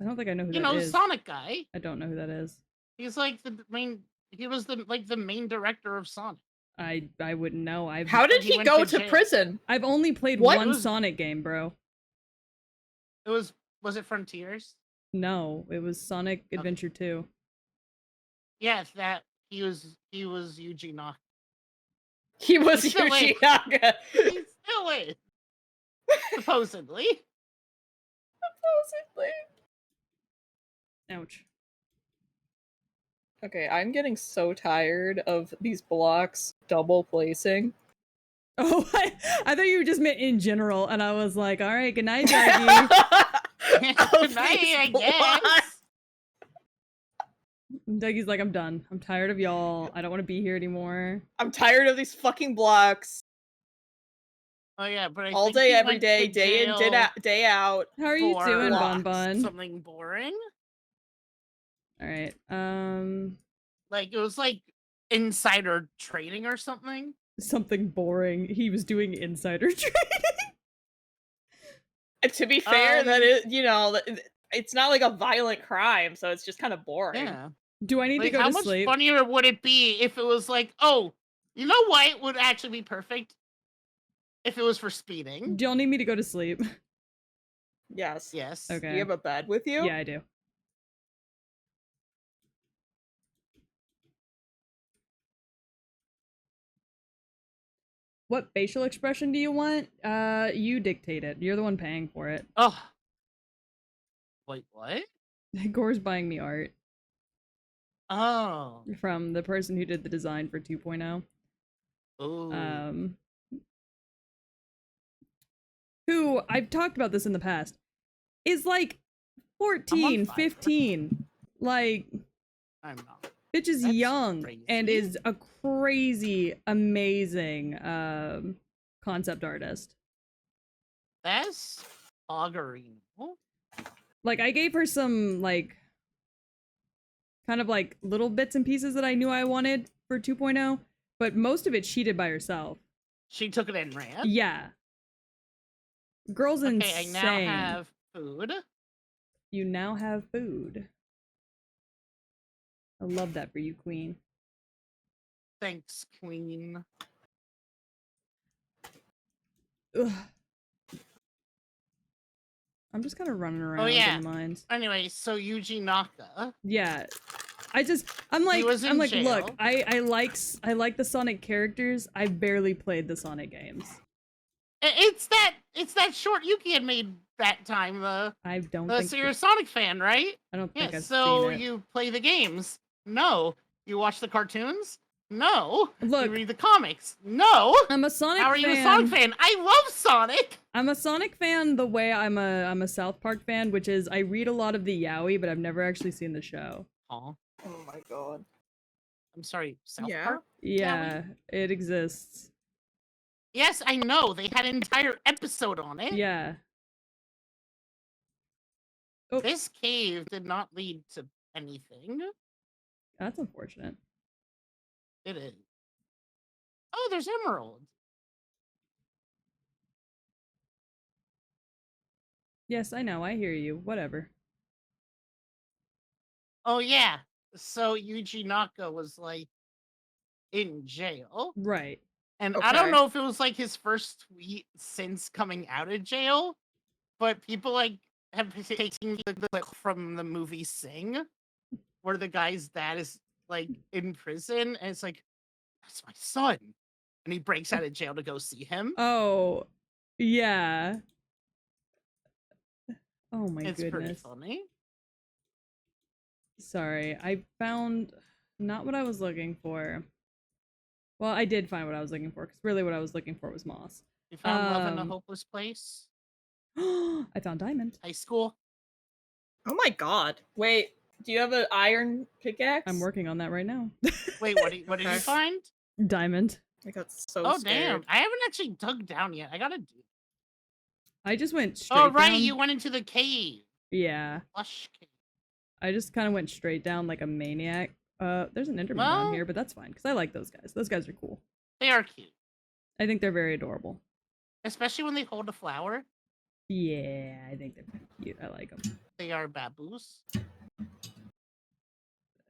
I don't think I know who you that know, is. Sonic guy. I don't know who that is. He's like the main. He was the main director of Sonic. I wouldn't know. How did he he went go to to jail. prison? I've only played What? one It was- Sonic game, bro. It was it Frontiers? No, it was Sonic Adventure 2. Yes, that he was Yuji Naka. He was He's still Yuji in. Naka. He still is. Supposedly. Supposedly. Ouch. Okay, I'm getting so tired of these blocks double placing. Oh, I thought you just meant in general, and I was like, all right, good night, Yggy. Good night, I guess. Ducky's like, I'm done. I'm tired of y'all. I don't want to be here anymore. I'm tired of these fucking blocks. Oh yeah, but All think day, he every went day, to day in, jail day out. How are you for doing, blocks. Bon Bon? something boring. All right. Like it was like insider trading or something. Something boring. He was doing insider trading. And to be fair, that Um, is, you know, it's not like a violent crime, so it's just kind of boring. Yeah. Do I need to Like go how to much sleep? funnier would it be if it was like, oh, you know what would actually be perfect? If it was for speeding. Do y'all need me to go to sleep? Yes. Yes. Okay. Do you have a bed with you? Yeah, I do. What facial expression do you want? You dictate it. You're the one paying for it. Oh. Wait, what? Gore's buying me art Oh. from the person who did the design for 2.0. Oh. Who, I've talked about this in the past, is like 14, fire. 15. Like, I'm not. bitch is That's young and crazy. is a crazy, amazing concept artist. That's augury. Like, I gave her some, like, kind of like little bits and pieces that I knew I wanted for 2.0, but most of it she did by herself. She took it and ran? Yeah. Girl's Okay, insane. I now have food. You now have food. I love that for you, queen. Thanks, queen. Ugh. I'm just kind of running around yeah. in the mines. Anyway, so Yuji Naka. Yeah. I'm like, was in look, jail. I like the Sonic characters. I barely played the Sonic games. It's that short Yuki had made that time. I don't So think you're a Sonic fan, right? I don't think Yeah. I've So seen it. you play the games? No. You watch the cartoons? No. Look, You read the comics? No. I'm a Sonic How are fan. you a Sonic fan? I love Sonic. I'm a Sonic fan the way I'm a South Park fan, which is I read a lot of the Yowie, but I've never actually seen the show. Aw. Oh my god. I'm sorry, South Yeah? Park? Yeah, it exists. Yes, I know. They had an entire episode on it. Yeah. Oh, This cave did not lead to anything. that's unfortunate. It is. Oh, there's Emerald. Yes, I know. I hear you. Whatever. Oh, yeah. So Yuji Naka was, like, in jail. Right. And I don't Okay. know if it was, like, his first tweet since coming out of jail, but people, like, have been taking the clip from the movie Sing, where the guy's dad is, like, in prison, and it's like, that's my son. And he breaks out of jail to go see him. Oh, yeah. Oh my It's pretty goodness. funny. Sorry, I found not what I was looking for. Well, I did find what I was looking for, because really what I was looking for was moss. You found love in a Um, hopeless place? I found diamond. High school? Oh my god. Wait, do you have an iron pickaxe? I'm working on that right now. Wait, what did you Okay. find? Diamond. I got so Oh, scared. damn. I haven't actually dug down yet. I gotta do. I just went straight Oh, right. down. You went into the cave. Yeah. Lush cave. I just kind of went straight down like a maniac. There's an Enderman down Well- here, but that's fine, because I like those guys. Those guys are cool. They are cute. I think they're very adorable. Especially when they hold a flower. Yeah, I think they're pretty cute. I like them. They are baboos.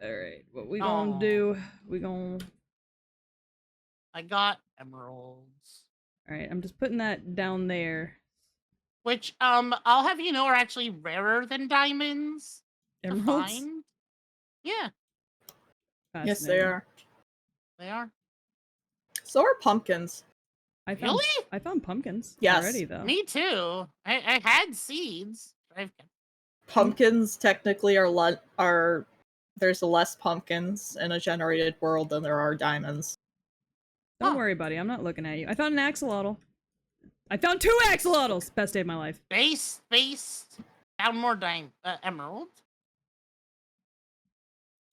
Alright, what we gonna do? We gonna... I got emeralds. Alright, I'm just putting that down there. Which, I'll have you know are actually rarer than diamonds to Emeralds? find. Yeah, Yes, they Fascinating. are. they are. So are pumpkins. I found, Really? I found pumpkins Yes. already, though. Me too. I had seeds. Pumpkins technically are there's less pumpkins in a generated world than there are diamonds. Don't Huh. worry, buddy. I'm not looking at you. I found an axolotl. I found 2 axolotls! Best day of my life. Base, found more emerald.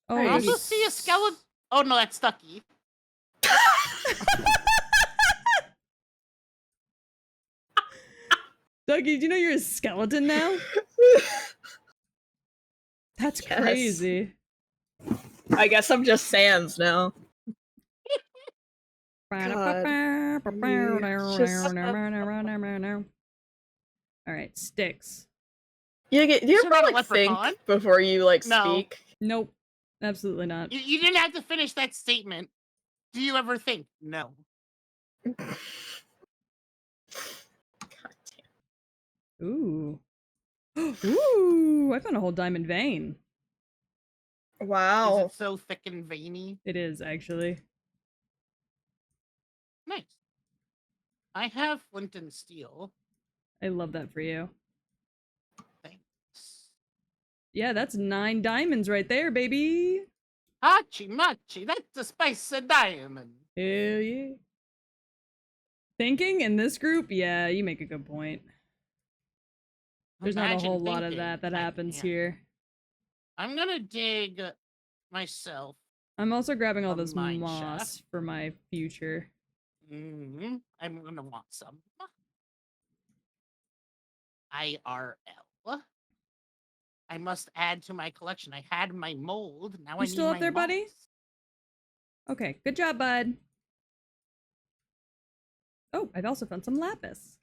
Oh, I Nice. also see a skeleton. Oh no, that's Ducky. Ducky, do you know you're a skeleton now? That's Yes. crazy. I guess I'm just Sans now. Alright, sticks. Do you So ever not a like think leprechaun? before you like No. speak? Nope. Absolutely not. You didn't have to finish that statement. Do you ever think? No. God damn. Ooh. Ooh, I found a whole diamond vein. Is Wow. it so thick and veiny? It is, actually. Nice. I have flint and steel. I love that for you. Thanks. Yeah, that's 9 diamonds right there, baby. Hachi machi, that's a spicy diamond. Hell yeah. Thinking in this group? Yeah, you make a good point. There's not a Imagine whole lot of thinking. that I happens can't. here. I'm gonna dig myself. I'm also grabbing all A this mine moss shaft. for my future. I'm gonna want some. IRL. I must add to my collection. I had my mold. Now I You need still up my there, buddy? moss. Okay, good job, bud. Oh, I've also found some lapis.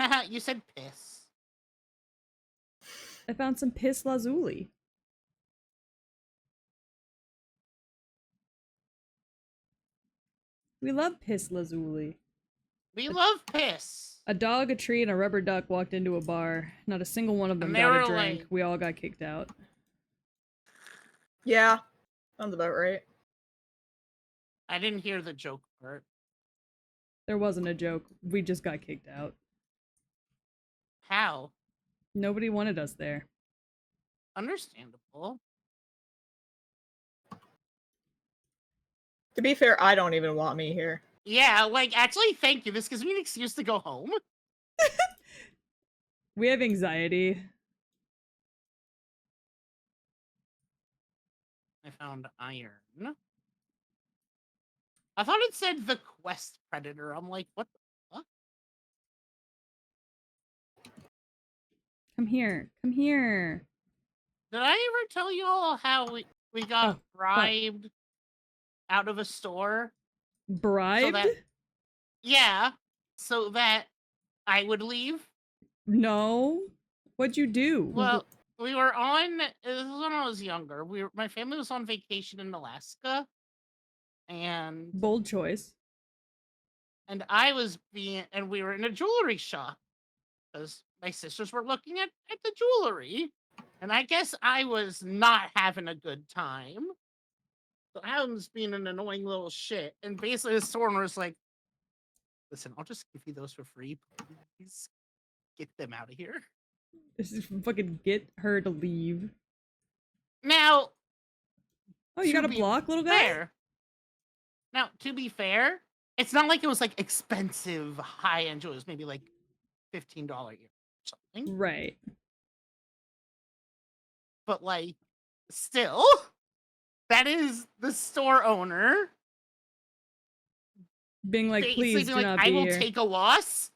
Haha, you said piss. I found some piss lazuli. We love piss lazuli. We love piss. A dog, a tree, and a rubber duck walked into a bar. Not a single one of them And they got a were drink. like- We all got kicked out. Yeah, sounds about right. I didn't hear the joke part. There wasn't a joke. We just got kicked out. How? Nobody wanted us there. Understandable. To be fair, I don't even want me here. Yeah, like, actually, thank you. This gives me an excuse to go home. We have anxiety. I found iron. I thought it said the quest predator. I'm like, what the fuck? Come here. Come here. Did I ever tell you all how we got Oh, fuck. bribed out of a store? Bribed? Yeah, so that I would leave? No. What'd you do? Well, we were on, this was when I was younger. My family was on vacation in Alaska, and Bold choice. we were in a jewelry shop because my sisters were looking at the jewelry, and I guess I was not having a good time. So I was being an annoying little shit, and basically the store owner was like, "Listen, I'll just give you those for free. Please get them out of here." This is fucking get her to leave. Now, Oh, you to got a be block, little guy? fair. Now, to be fair, it's not like it was like expensive high-end jewelry. It was maybe like $15 ear or something. Right. But like, still, that is the store owner Being like, basically please being do like, not I be will here. take a loss.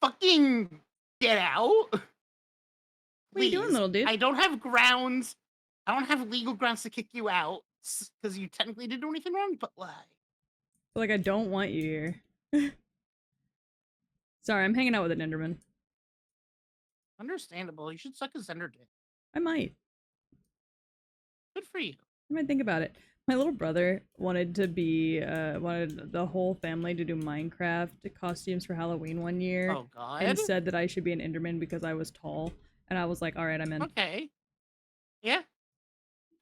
Fucking get out. What are you doing, Please. little dude? I don't have grounds. I don't have legal grounds to kick you out because you technically didn't do anything wrong, but why? Like, I don't want you here. Sorry, I'm hanging out with an Enderman. Understandable. You should suck a Zender dick. I might. Good for you. I might think about it. My little brother wanted the whole family to do Minecraft costumes for Halloween one year. Oh, God. And said that I should be an Enderman because I was tall. And I was like, alright, I'm in. Okay. Yeah.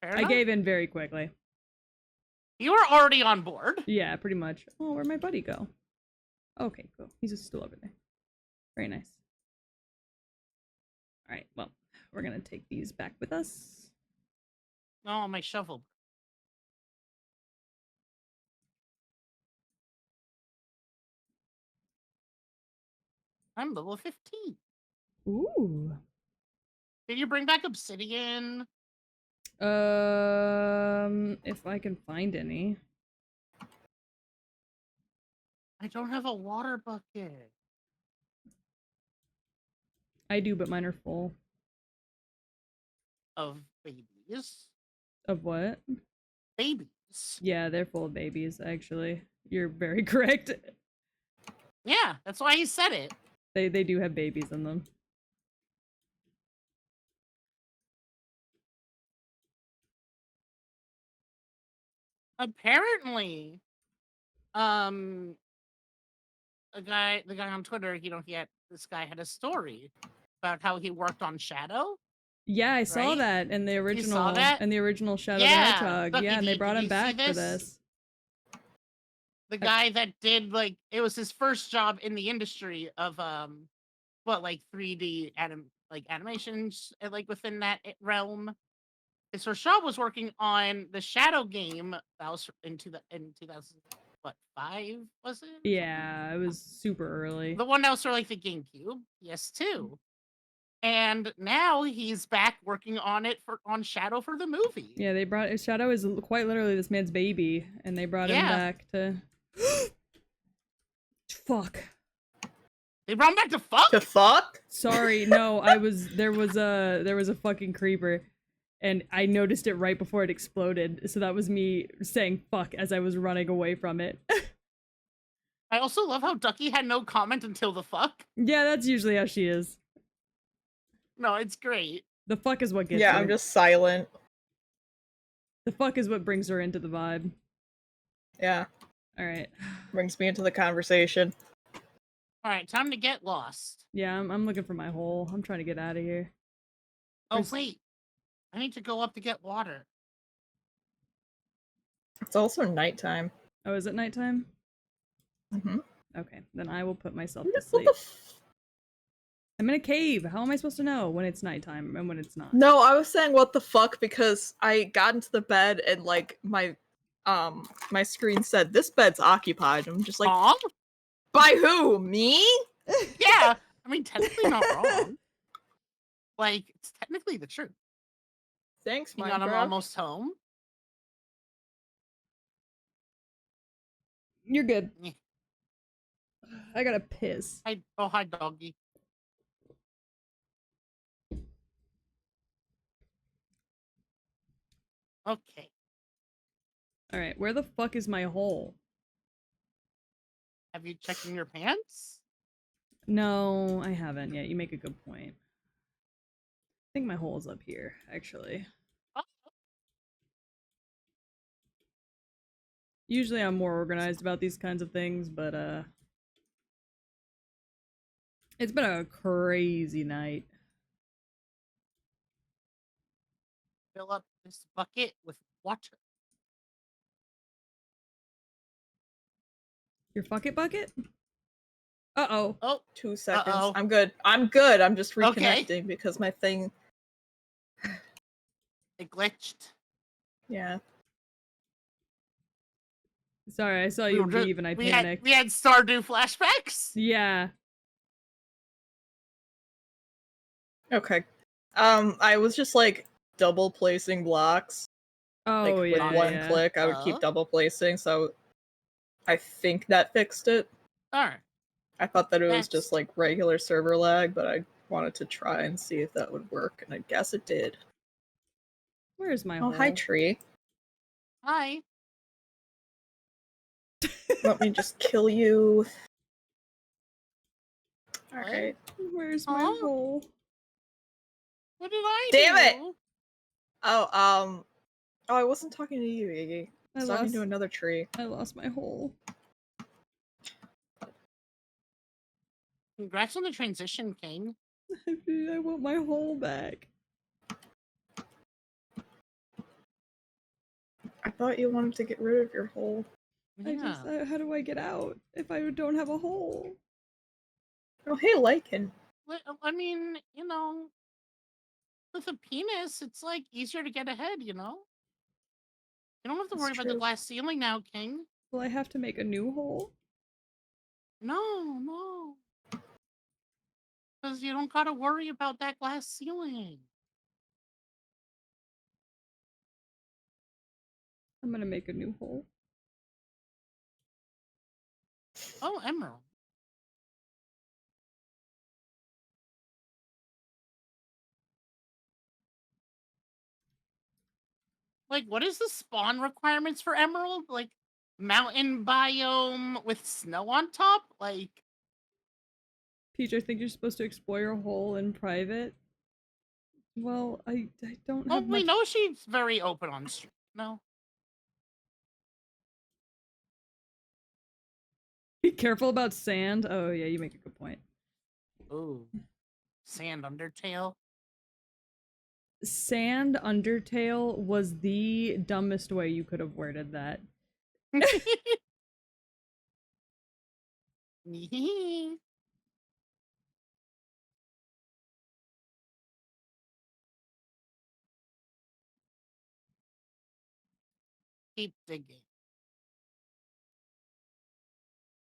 Fair I enough. gave in very quickly. You were already on board. Yeah, pretty much. Oh, where'd my buddy go? Okay, cool. He's just still over there. Very nice. Alright, well, we're gonna take these back with us. Oh, my shovel. I'm level 15. Ooh. Did you bring back obsidian? If I can find any. I don't have a water bucket. I do, but mine are full. Of babies. Of what? Babies. Yeah, they're full of babies, actually. You're very correct. Yeah, that's why he said it. They do have babies in them. Apparently, the guy on Twitter, this guy had a story about how he worked on Shadow. Yeah, I saw Right? that in the original saw that? Shadow the Yeah, Hedgehog. Ducky, Yeah, and they did brought you him see back for this? this. The guy that did it was his first job in the industry of 3D animations within that realm. His first job was working on the Shadow game that was in 2005, was it? Yeah, it was super early. The one that was for the GameCube, PS2. And now he's back working on Shadow for the movie. Yeah, they brought Shadow is quite literally this man's baby, and they brought him back to. Fuck. They brought him back to fuck? To fuck? Sorry, no, there was a fucking creeper, and I noticed it right before it exploded, so that was me saying fuck as I was running away from it. I also love how Ducky had no comment until the fuck. Yeah, that's usually how she is. No, it's great. The fuck is what gets Yeah, her. I'm just silent. The fuck is what brings her into the vibe. Yeah. Alright. Brings me into the conversation. Alright, time to get lost. Yeah, I'm looking for my hole. I'm trying to get out of here. Oh, wait. I need to go up to get water. It's also nighttime. Oh, is it nighttime? Mm-hmm. Okay, then I will put myself to What sleep. the I'm in a cave. How am I supposed to know when it's nighttime and when it's not? No, I was saying what the fuck because I got into the bed and like my screen said this bed's occupied. I'm just like, Wrong? by who? Me? Yeah. I mean, technically not wrong. Like, it's technically the truth. Thanks, Hang on, I'm Minecraft. almost home. You're good. Yeah. I gotta piss. Hi, doggy. Okay. Alright, where the fuck is my hole? Have you checked in your pants? No, I haven't yet. You make a good point. I think my hole is up here, actually. Oh. Usually I'm more organized about these kinds of things, but it's been a crazy night. Fill up this bucket with water. Your fuck it bucket? Uh-oh. Oh, 2 seconds. Uh-oh. I'm good. I'm good. I'm just Okay. reconnecting because my thing. it glitched. Yeah. Sorry, I saw you leave and I panicked. We had Stardew flashbacks. Yeah. Okay. I was just like double placing blocks. Oh, Like with yeah, one yeah. click, I would keep double placing. So I think that fixed it. All right. I thought that it was That's- just like regular server lag, but I wanted to try and see if that would work, and I guess it did. Where is my Oh, hole? hi, tree. Hi. Let me just kill you. What? Alright. Where's my Huh? hole? What did I Damn do? it! Oh, I wasn't talking to you, Yggy. I was talking to another tree. I lost my hole. Congrats on the transition, King. I want my hole back. I thought you wanted to get rid of your hole. Yeah. How do I get out if I don't have a hole? Oh, hey, Lycan. I mean, you know, with a penis, it's like easier to get ahead, you know? You don't have to That's worry about the true. glass ceiling now, King. Will I have to make a new hole? No. Because you don't gotta worry about that glass ceiling. I'm gonna make a new hole. Oh, emerald. Like, what is the spawn requirements for emerald? Like, mountain biome with snow on top? Like, Peach, I think you're supposed to explore your hole in private. Well, I don't well, have we much. know she's very open on stream. No? Be careful about sand. Oh yeah, you make a good point. Ooh. Sand Undertale. Sand Undertale was the dumbest way you could have worded that. Keep digging.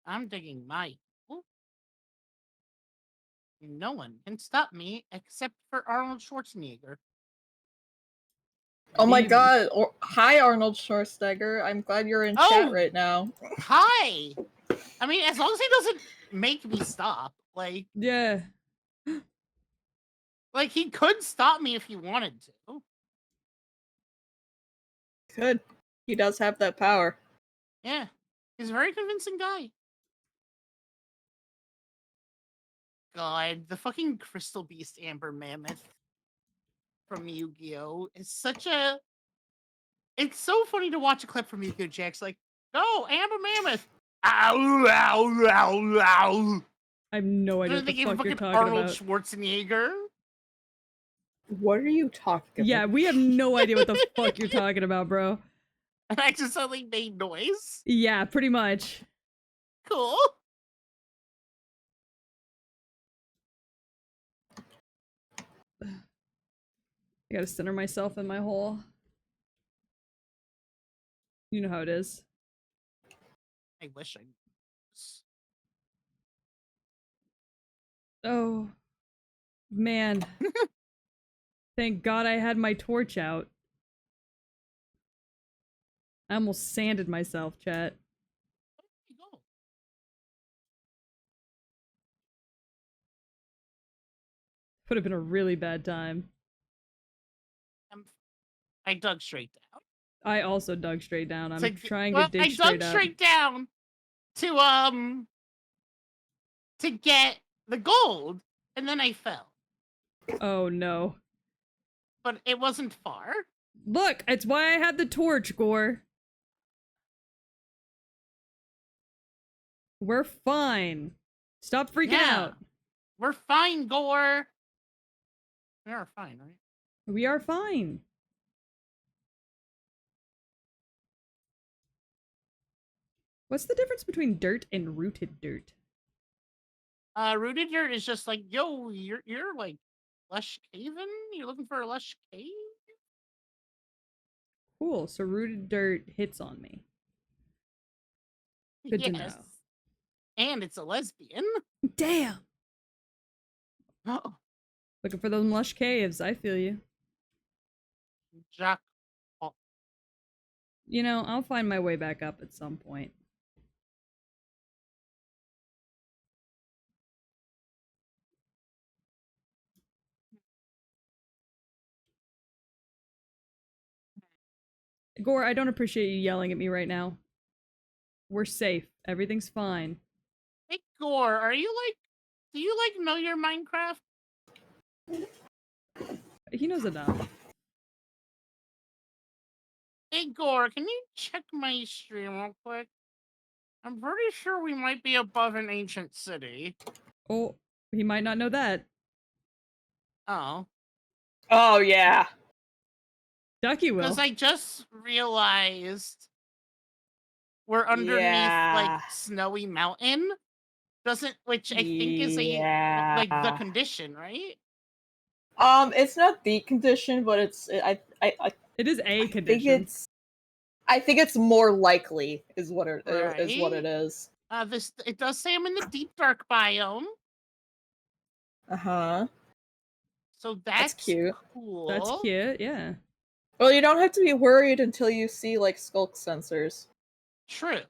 I'm digging my. Ooh. No one can stop me except for Arnold Schwarzenegger. Oh my Maybe. god. Hi, Arnold Schwarzenegger. I'm glad you're in chat right now. Hi! I mean, as long as he doesn't make me stop. Yeah. Like he could stop me if he wanted to. Good. He does have that power. Yeah. He's a very convincing guy. God, the fucking Crystal Beast Amber Mammoth from Yu-Gi-Oh! Is such a... It's so funny to watch a clip from Yu-Gi-Oh! Jack's like, go, Amber Mammoth! Ow, ow, ow, ow! I have no idea And what then the fuck you're talking Arnold about. Schwarzenegger. What are you talking about? Yeah, we have no idea what the fuck you're talking about, bro. And I just suddenly made noise. Yeah, pretty much. Cool. I gotta center myself in my hole. You know how it is. I wish I was. Oh, man. Thank God I had my torch out. I almost sanded myself, chat. Where did I go? Would have been a really bad time. I dug straight down. I also dug straight down. I'm To trying to well, dig I straight dug up. straight down to get the gold, and then I fell. Oh no. But it wasn't far. Look, it's why I had the torch, Gore. We're fine. Stop freaking out. We're fine, Gore. We are fine, right? We are fine. What's the difference between dirt and rooted dirt? Rooted dirt is just like, yo, you're like lush caving? You're looking for a lush cave? Cool, so rooted dirt hits on me. Good to know. And it's a lesbian. Damn! Oh, Looking for those lush caves, I feel you. Jack. You know, I'll find my way back up at some point. Gore, I don't appreciate you yelling at me right now. We're safe. Everything's fine. Hey, Gore, do you know your Minecraft? He knows enough. Hey, Gore, can you check my stream real quick? I'm pretty sure we might be above an ancient city. Oh, he might not know that. Oh. Oh yeah. Ducky will. Because I just realized we're underneath like Snowy Mountain. Which I think is like the condition, right? It's not the condition, but It is a condition. I think it's more likely is what it is what Right. it is. It does say I'm in the deep dark biome, Uh-huh. so That's cute. cool. That's cute, yeah. Well, you don't have to be worried until you see like skulk sensors. True.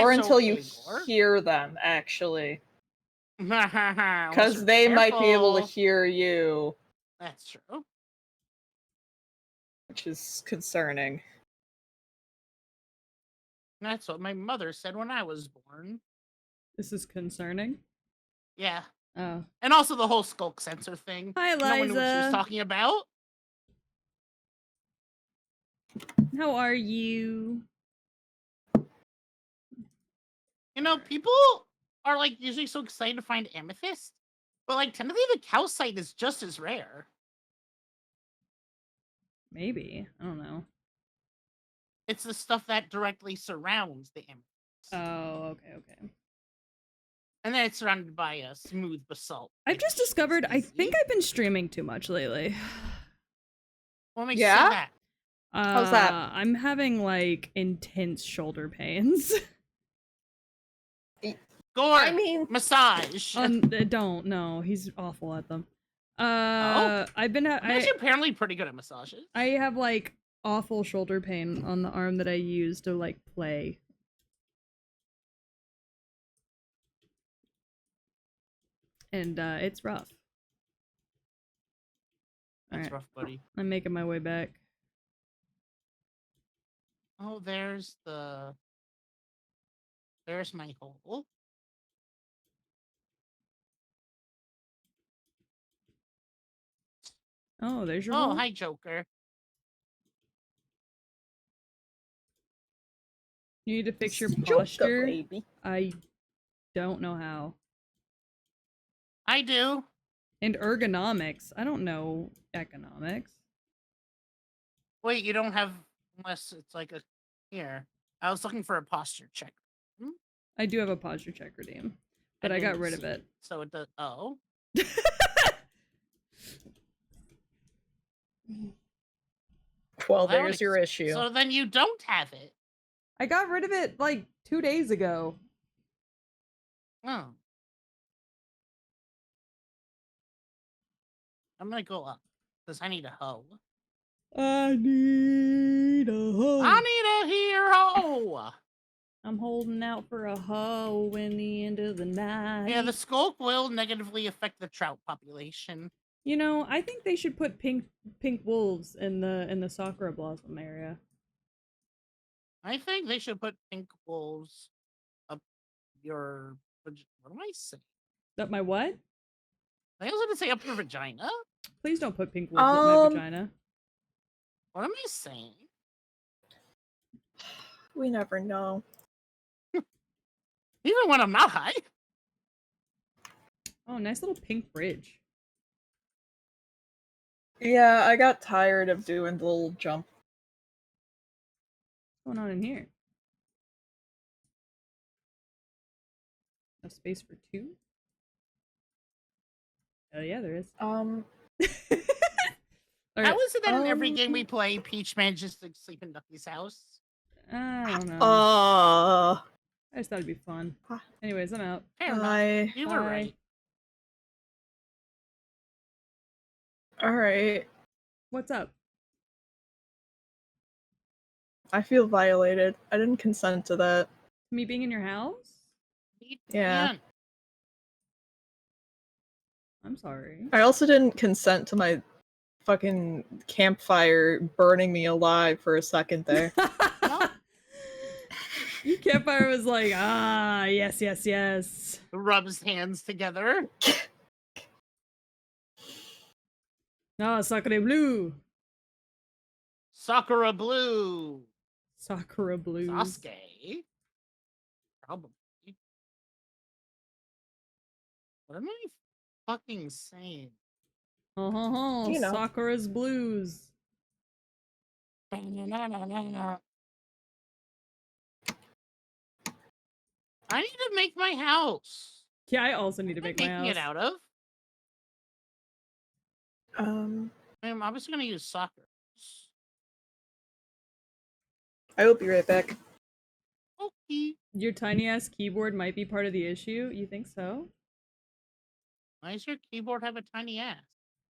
Or until you Gore. hear them, actually. Because Because they might be able to hear you, That's true. which is concerning. That's what my mother said when I was born. This is concerning. Yeah. Oh. And also the whole skulk sensor thing. Hi, Liza. No one knew what she was talking about. How are you? You know, people are like usually so excited to find amethyst, but like technically the calcite is just as rare. Maybe. I don't know. It's the stuff that directly surrounds the amethyst. Oh, okay. And then it's surrounded by a smooth basalt. I've just discovered I think I've been streaming too much lately. What makes you say that? How's that? I'm having like intense shoulder pains. Gore, I mean, massage. Don't. No, he's awful at them. I've been. I'm actually apparently pretty good at massages. I have like awful shoulder pain on the arm that I use to like play. And it's rough. That's rough, buddy. I'm making my way back. Oh, there's my hole. Oh, there's your Oh, hole. hi, Joker. You need to fix your Joker, posture. baby. I don't know how. I do. And ergonomics. I don't know economics. Wait, you don't have unless it's like a here. I was looking for a posture check. I do have a posture check redeem, but I got didn't rid of see it. So it does. Oh, Well, that would there's your issue. So then you don't have it. I got rid of it like 2 days ago. Oh. I'm gonna go up because I need a hoe. I need a hoe. I need a hero. I'm holding out for a hoe in the end of the night. Yeah, the skulk will negatively affect the trout population. You know, I think they should put pink wolves in the Sakura Blossom area. I think they should put pink wolves up your. What am I saying? Up my what? I was gonna say up your vagina. Please don't put pink wolves up my Um, vagina. What am I saying? We never know. Even when I'm not high. Oh, nice little pink bridge. Yeah, I got tired of doing the little jump. What's going on in here? No space for 2? Oh yeah, there is. How is it that in every Um, game we play, Peach manages to sleep in Ducky's house? I don't know. Uh, I just thought it'd be fun. Huh. Anyways, I'm out. Fair enough. I... You were Bye. right. Alright. What's up? I feel violated. I didn't consent to that. Me being in your house? Yeah. Man, I'm sorry. I also didn't consent to my fucking campfire burning me alive for a second there. Your campfire was like, ah, yes, yes, yes. rubs hands together. Ah, Sakura Blue. Sakura Blue. Sakura Blues. Sasuke. Probably. What am I fucking saying? You know. Sakura's Blues. I need to make my house. Yeah, I also need to What am make I my making house. it out of? Um, I'm obviously gonna use soccer. I will be right back. Okay. Your tiny ass keyboard might be part of the issue. You think so? Why does your keyboard have a tiny ass?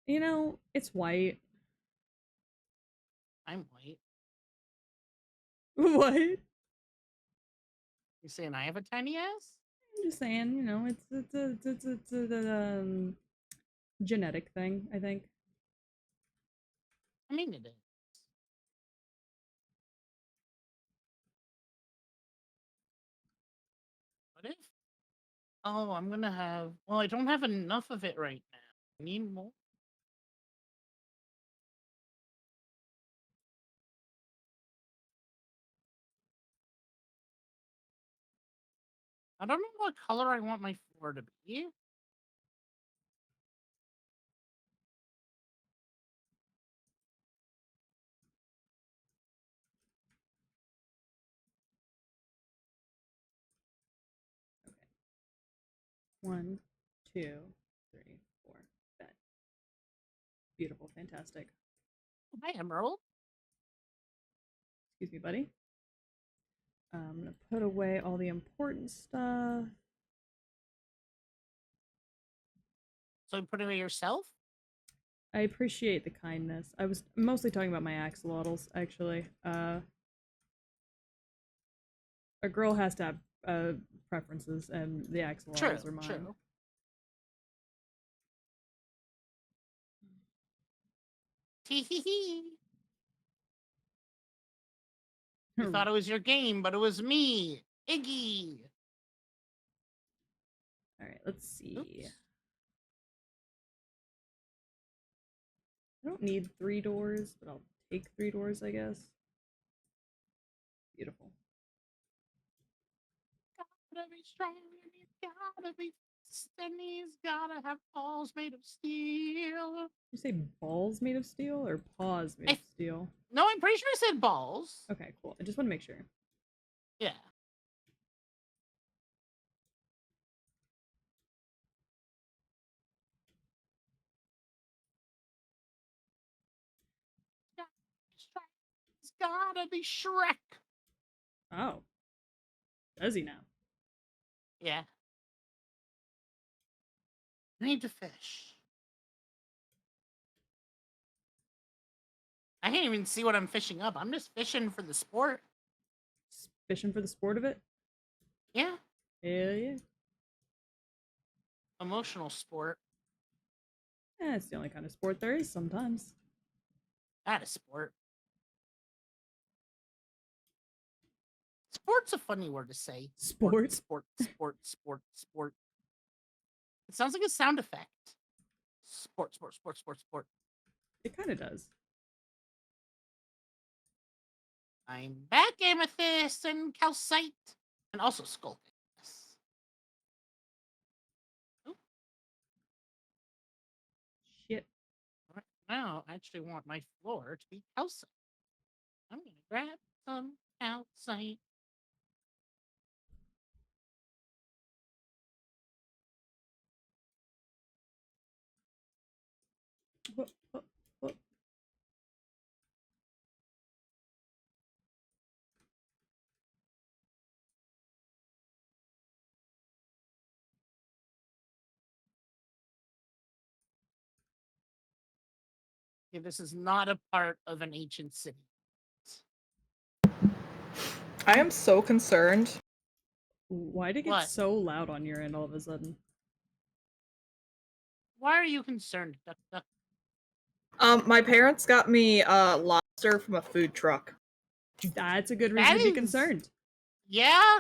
You know, it's white. I'm white. What? You saying I have a tiny ass? I'm just saying, you know, it's a genetic thing, I think. I mean it is. What if? Oh, I'm gonna have. Well, I don't have enough of it right now. I need more. I don't know what color I want my floor to be. Okay. 1, 2, 3, 4. Bet. Beautiful, fantastic. Hi, Emerald. Excuse me, buddy. I'm gonna put away all the important stuff. So you put it away yourself? I appreciate the kindness. I was mostly talking about my axolotls, actually. A girl has to have preferences, and the axolotls are mine. True. Tee hee hee. You thought it was your game, but it was me, Yggy. All right, let's see. Oops. I don't need 3 doors, but I'll take 3 doors, I guess. Beautiful. Gotta be strong, you gotta be and he's gotta have balls made of steel. You say balls made of steel or paws made of steel? No, I'm pretty sure I said balls. Okay, cool. I just want to make sure. Yeah. It's gotta be Shrek. Oh. Does he now? Yeah. I need to fish. I can't even see what I'm fishing up. I'm just fishing for the sport. Fishing for the sport of it? Yeah. Hell yeah. Emotional sport. It's the only kind of sport there is sometimes. Not a sport. Sport's a funny word to say. Sport? Sport. It sounds like a sound effect. Sport. It kind of does. I'm back, amethyst and calcite, and also skull. Shit. Right now, I actually want my floor to be calcite. I'm gonna grab some calcite. What? Okay, this is not a part of an ancient city. I am so concerned. Why'd it get What? so loud on your end all of a sudden? Why are you concerned, Duck? My parents got me lobster from a food truck. That's a good reason to be concerned. Yeah?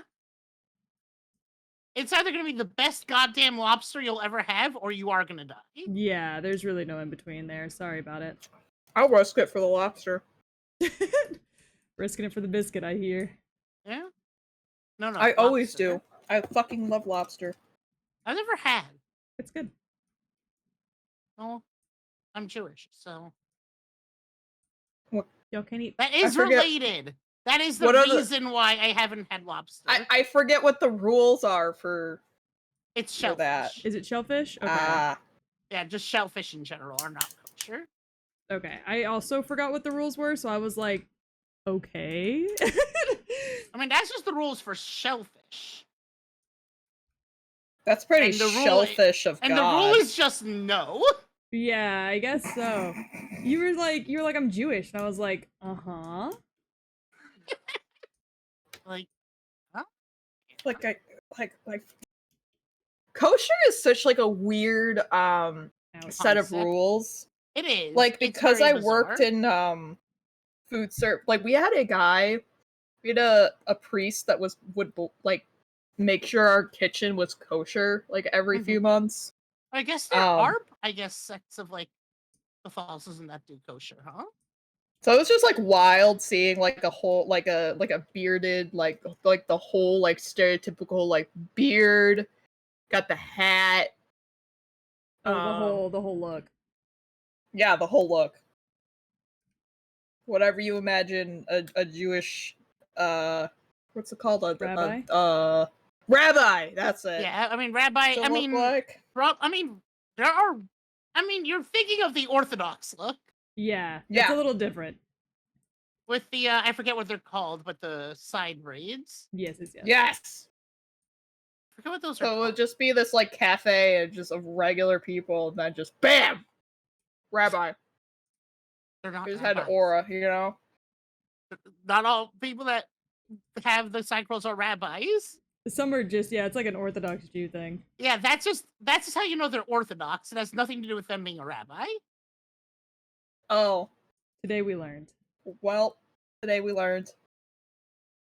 It's either going to be the best goddamn lobster you'll ever have, or you are going to die. Yeah, there's really no in between there. Sorry about it. I'll risk it for the lobster. Risking it for the biscuit, I hear. Yeah? No, I always lobster. do. I fucking love lobster. I've never had. It's good. Well, I'm Jewish, so... Y'all can't eat. That is related. That is the reason why I haven't had lobster. I forget what the rules are for... It's shellfish. That. Is it shellfish? Okay. Yeah, just shellfish in general are not kosher. Okay. I also forgot what the rules were, so I was like, okay. I mean, that's just the rules for shellfish. That's pretty shellfish of God. And the rule is just no. Yeah, I guess so. You were like, I'm Jewish, and I was like, uh-huh. Like, huh? Like, kosher is such like a weird set of rules. It is. Like, because I worked in food service, like we had a guy, we had a priest that would like make sure our kitchen was kosher like every few months. I guess there are sects of like Catholicism that do kosher, huh? So it was just like wild seeing like a whole like a bearded like the whole like stereotypical like beard, got the hat. Oh, the whole look. Yeah, the whole look. Whatever you imagine a Jewish what's it called? Rabbi? Rabbi, that's it. Yeah, I mean rabbi, I mean you're thinking of the Orthodox look. Yeah. It's a little different. With the I forget what they're called, but the side braids. Yes. Yes. I forget what those are. So called. it would just be this like cafe and just of regular people, and then just bam, rabbi. They're not. Just had an aura, you know. Not all people that have the side curls are rabbis. Some are just it's like an Orthodox Jew thing. Yeah, that's just how you know they're Orthodox. It has nothing to do with them being a rabbi. Oh. Today we learned. Well, today we learned.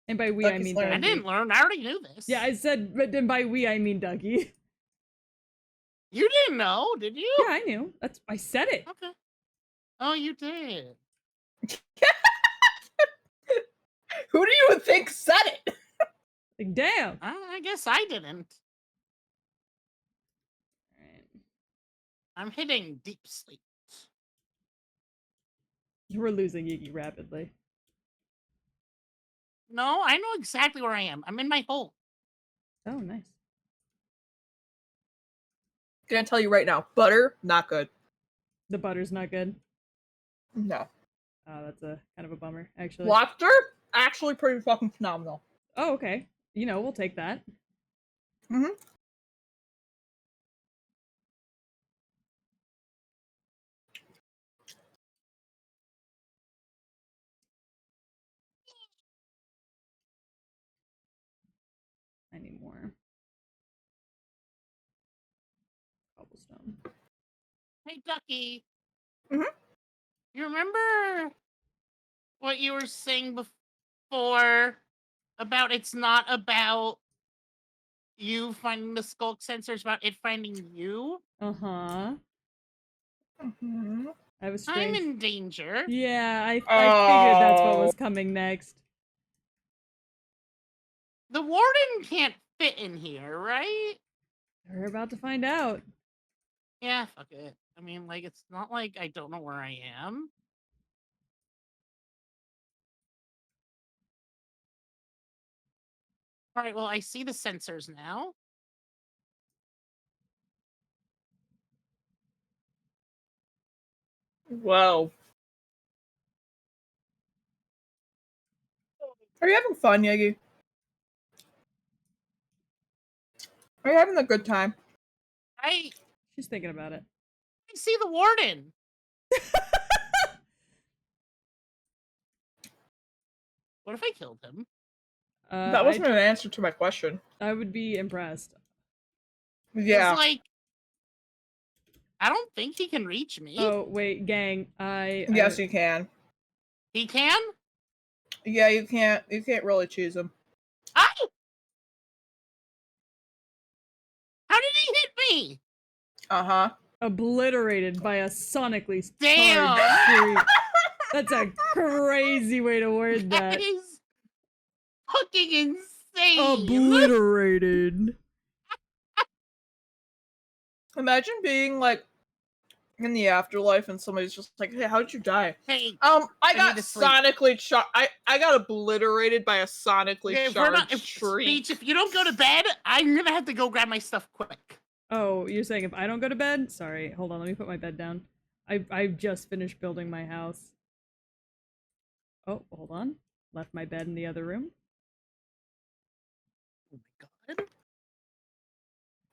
And by we, Ducky's I mean learned. I didn't learn. I already knew this. Yeah, I said, but then by we, I mean Ducky. You didn't know, did you? Yeah, I knew. I said it. Okay. Oh, you did. Who do you think said it? Like, damn. I guess I didn't. I'm hitting deep sleep. We're losing Yggy rapidly. No, I know exactly where I am. I'm in my hole. Oh, nice. Gonna tell you right now, butter, not good. The butter's not good. No. Oh, that's a kind of a bummer, actually. Lobster, actually pretty fucking phenomenal. Oh, okay. You know, we'll take that. Mm-hmm. I need more cobblestone. Hey, Ducky. Mhm. You remember what you were saying before about it's not about you finding the skulk sensor, it's about it finding you? Uh-huh. Mm-hmm. I was I'm strange. in danger. Yeah, I figured that's what was coming next. The warden can't fit in here, right? We're about to find out. Yeah, fuck it. I mean, like, it's not like I don't know where I am. All right, well, I see the sensors now. Whoa. Are you having fun, Yggy? Are you having a good time? I She's thinking about it. see the warden. What if I killed him? That wasn't an answer to my question. I would be impressed. Yeah. It's like, I don't think he can reach me. Oh, wait, gang. Yes, you can. He can? Yeah, you can't. You can't really choose them. I. How did he hit me? Uh-huh. Obliterated by a sonically Damn. charged shriek. That's a crazy way to word that. That is fucking insane. Obliterated. Imagine being like in the afterlife and somebody's just like, "Hey, how'd you die?" Hey, I got need to sleep. sonically shot. I got obliterated by a sonically if we're not, charged tree. Speech, if you don't go to bed, I'm gonna have to go grab my stuff quick. Oh, you're saying if I don't go to bed? Sorry, hold on, let me put my bed down. I just finished building my house. Oh, hold on. Left my bed in the other room. Oh my god.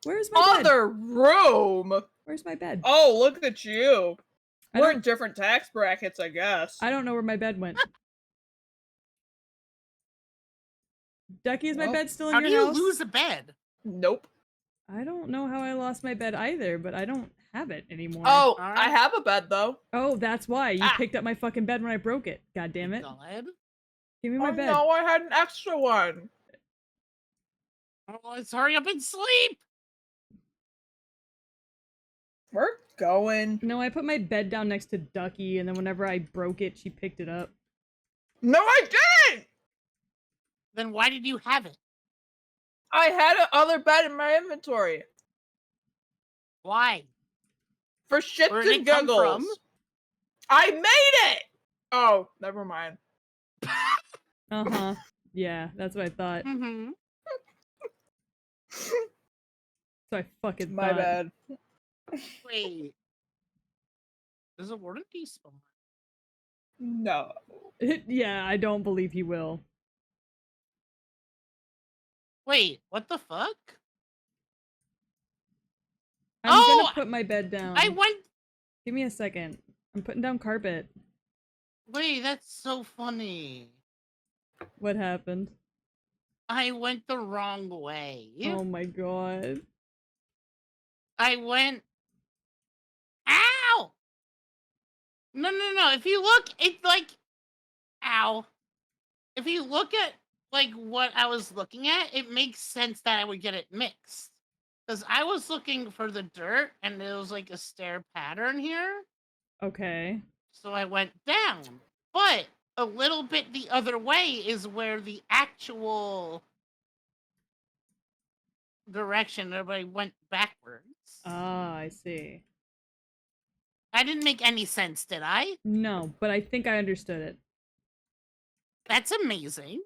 Where's my bed? Other room. Where's my bed? Oh, look at you. I We're don't- in different tax brackets, I guess. I don't know where my bed went. Ducky, is my Well, bed still in How your do you house? lose a bed? Nope. I don't know how I lost my bed either, but I don't have it anymore. Oh, Alright. I have a bed though. Oh, that's why. You Ah. picked up my fucking bed when I broke it. God damn it. God. Give me my Oh bed. no, I had an extra one. Oh, let's hurry up and sleep. We're going. No, I put my bed down next to Ducky, and then whenever I broke it, she picked it up. No, I didn't. Then why did you have it? I had another bed in my inventory Why? for shits Where did and it come giggles. from? I made it. Oh, never mind. Uh-huh. Yeah, that's what I thought. Mm-hmm. So I fucking My thought. bad. Wait. Does a warden despawn? No. Yeah, I don't believe he will. Wait, what the fuck? I'm Oh! gonna put my bed down. I went. Give me a second. I'm putting down carpet. Wait, that's so funny. What happened? I went the wrong way. Oh my god. I went. Ow! No, no, no. If you look, it's like. Ow. If you look at, like, what I was looking at, it makes sense that I would get it mixed. Because I was looking for the dirt, and there was, like, a stair pattern here. Okay. So I went down. But a little bit the other way is where the actual direction everybody went backwards. Ah, I see. I didn't make any sense, did I? No, but I think I understood it. That's amazing.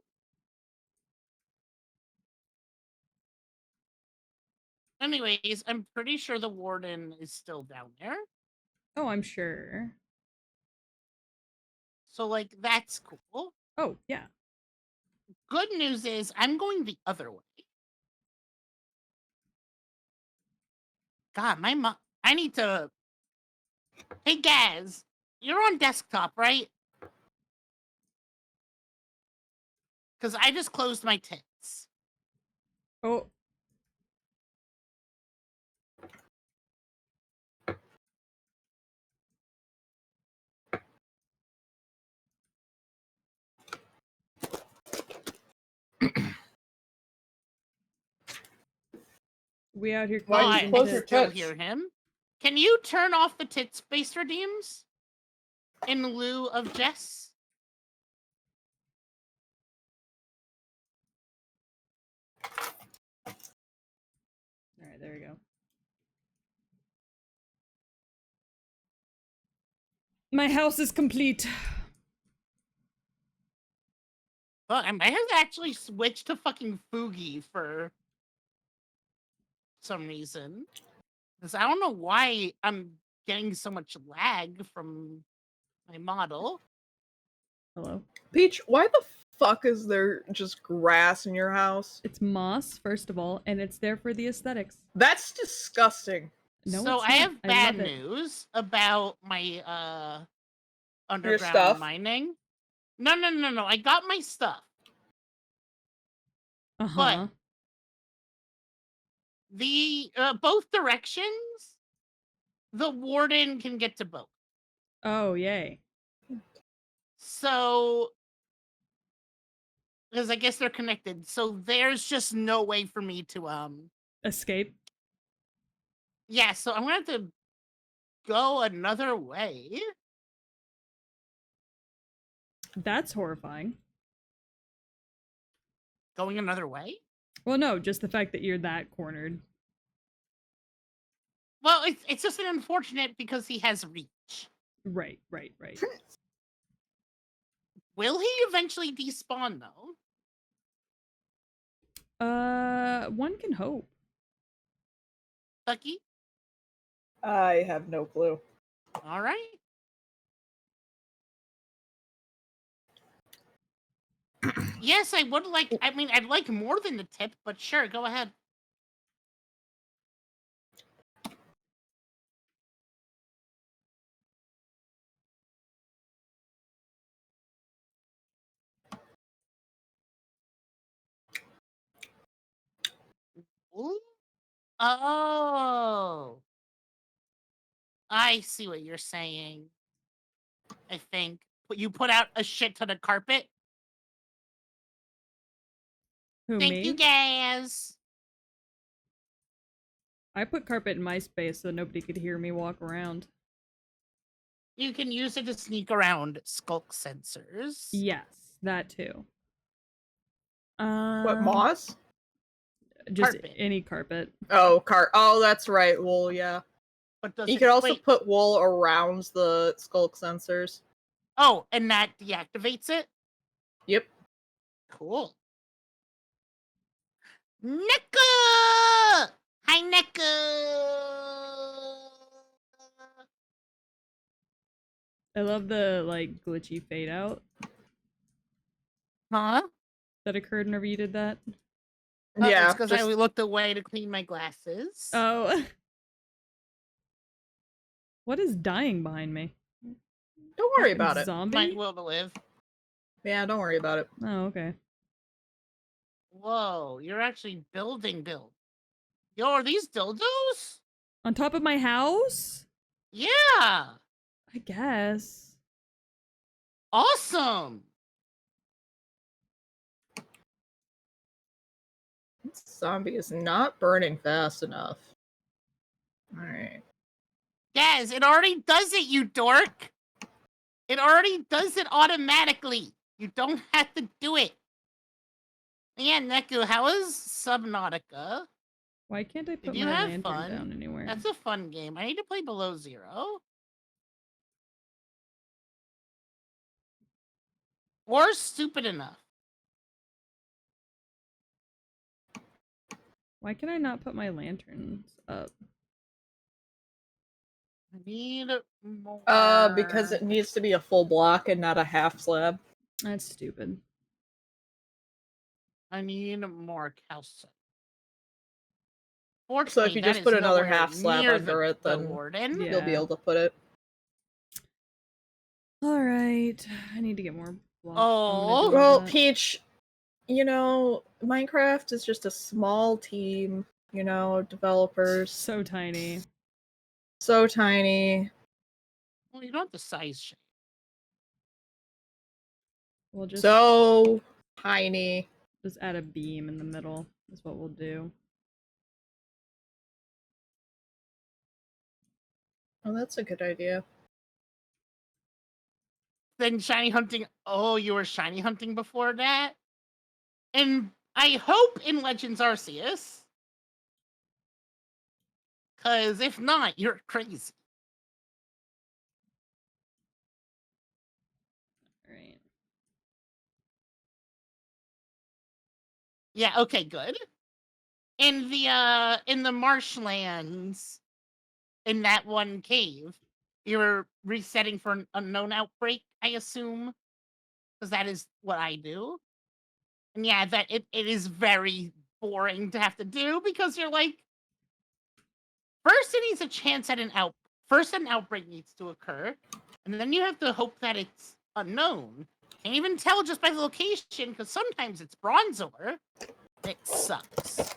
Anyways, I'm pretty sure the warden is still down there. Oh, I'm sure. So, like, that's cool. Oh, yeah. Good news is I'm going the other way. God, my mom. I need to. Hey, Gaz, you're on desktop, right? Because I just closed my tits. Oh. We out here Why did you closing close I your tits. still tits? hear him. Can you turn off the tits-based redeems in lieu of Jess? All right, there we go. My house is complete. Well, I might have actually switched to fucking Fugi for some reason. Because I don't know why I'm getting so much lag from my model. Hello. Peach, why the fuck is there just grass in your house? It's moss, first of all, and it's there for the aesthetics. That's disgusting. No, So it's I not. have I bad love it. news about my Your underground stuff? mining. No. I got my stuff. Uh-huh. The both directions, the warden can get to both. Oh, yay. So, because I guess they're connected. So there's just no way for me to Escape. yeah, so I'm gonna have to go another way. That's horrifying. Going another way? Well, no, just the fact that you're that cornered. Well, it's just an unfortunate because he has reach. Right. Will he eventually despawn though? One can hope. Ducky? I have no clue. All right. Yes, I would like. I mean, I'd like more than the tip, but sure, go ahead. Ooh. Oh. I see what you're saying. I think. But you put out a shit ton of carpet. Who, Thank me? you, Gaz. I put carpet in my space so nobody could hear me walk around. You can use it to sneak around skulk sensors. Yes, that too. What, moss? Just Carpet. any carpet. Oh, oh, that's right. Wool, yeah. But does You it, could also wait. put wool around the skulk sensors. Oh, and that deactivates it? Yep. Cool. Neko! Hi, Neko! I love the like glitchy fade out Huh? that occurred whenever you did that. Yeah. It's because I looked away to clean my glasses. Oh. What is dying behind me? Don't worry about it. Zombie? My will to live. Yeah, don't worry about it. Oh, okay. Whoa, you're actually building. Yo, are these dildos? On top of my house? Yeah. I guess. Awesome. This zombie is not burning fast enough. Alright. Yes, it already does it, you dork. It already does it automatically. You don't have to do it. Yeah, Neku, how is Subnautica? Why can't I put Did you my have lantern fun? down anywhere? That's a fun game. I need to play Below Zero. Or stupid enough. Why can I not put my lanterns up? I need more. Because it needs to be a full block and not a half slab. That's stupid. I need more calcite. So if Fortunately, you that just is put another nowhere half slab near under it, the then warden. Yeah. you'll be able to put it. All right. I need to get more blocks. Oh. Well, Peach, you know, Minecraft is just a small team, you know, developers. So tiny. So tiny. Well, you don't have the size shape. We'll just So tiny. just add a beam in the middle. That's what we'll do. Oh, that's a good idea. Then shiny hunting. Oh, you were shiny hunting before that? And I hope in Legends Arceus. Because if not, you're crazy. All right. Yeah, okay, good. In the marshlands, in that one cave, you're resetting for an unknown outbreak, I assume. Because that is what I do. And yeah, that it is very boring to have to do because you're like, first it needs a chance at first an outbreak needs to occur, and then you have to hope that it's unknown. Can't even tell just by the location because sometimes it's Bronzor. It sucks.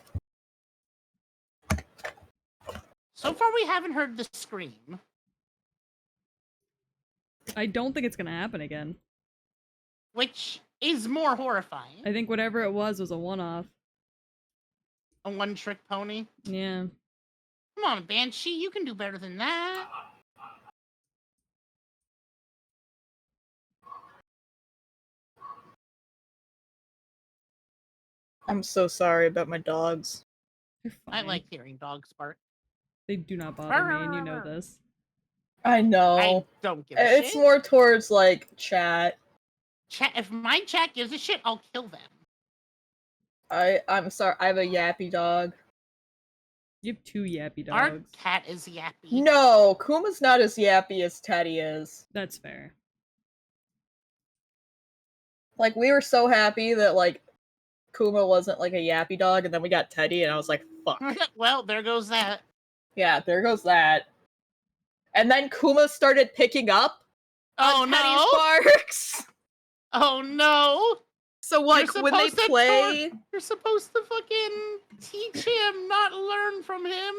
So far we haven't heard the scream. I don't think it's gonna happen again. Which is more horrifying. I think whatever it was a one-off. A one-trick pony. Yeah. Come on, Banshee, you can do better than that. I'm so sorry about my dogs. They're I fine. like hearing dogs bark. They do not bother me, and you know this. I know. I don't give a shit. It's more towards like chat. If my chat gives a shit, I'll kill them. I'm sorry. I have a yappy dog. You have two yappy Our dogs. cat is yappy. No, Kuma's not as yappy as Teddy is. That's fair. Like, we were so happy that, like, Kuma wasn't, like, a yappy dog, and then we got Teddy, and I was like, fuck. Well, there goes that. Yeah, there goes that. And then Kuma started picking up on Teddy's barks! Oh no! So, like, when they play... You're supposed to fucking teach him, not learn from him!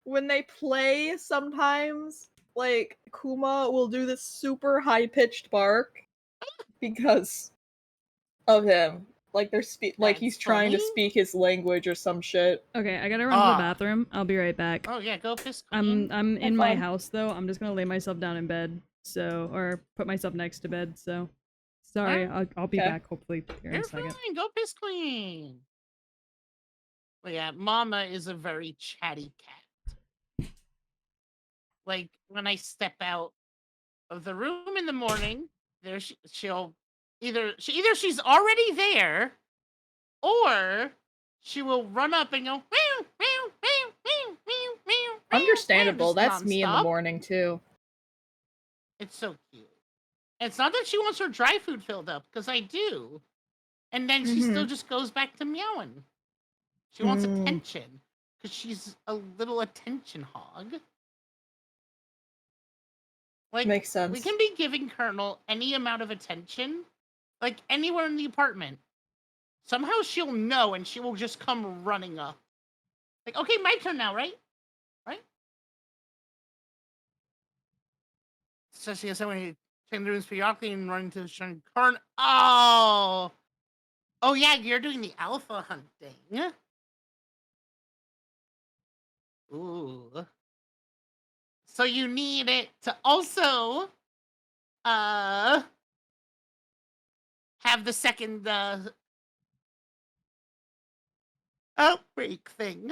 When they play, sometimes, like, Kuma will do this super high-pitched bark because of him. Like, like he's trying to speak his language or some shit. Okay, I gotta run to the bathroom. I'll be right back. Oh yeah, go piss I'm clean. in my house though. I'm just gonna lay myself down in bed. So, or put myself next to bed. So, sorry. I'll be back hopefully here in a second. Fine, go piss clean. Well, yeah, Mama is a very chatty cat. Like when I step out of the room in the morning, there she'll either she's already there, or she will run up and go meow meow meow meow meow meow. Understandable. That's me in the nonstop. morning too. It's so cute. It's not that she wants her dry food filled up, because I do. And then she still just goes back to meowing. She wants attention, because she's a little attention hog. Like, makes sense. We can be giving Colonel any amount of attention, like anywhere in the apartment. Somehow she'll know and she will just come running up. Like, okay, my turn now, right? Right? So she has someone who check the rooms periodically and run into the shiny Colonel. Oh! Oh yeah, you're doing the alpha hunting. Ooh. So you need it to also have the second outbreak thing.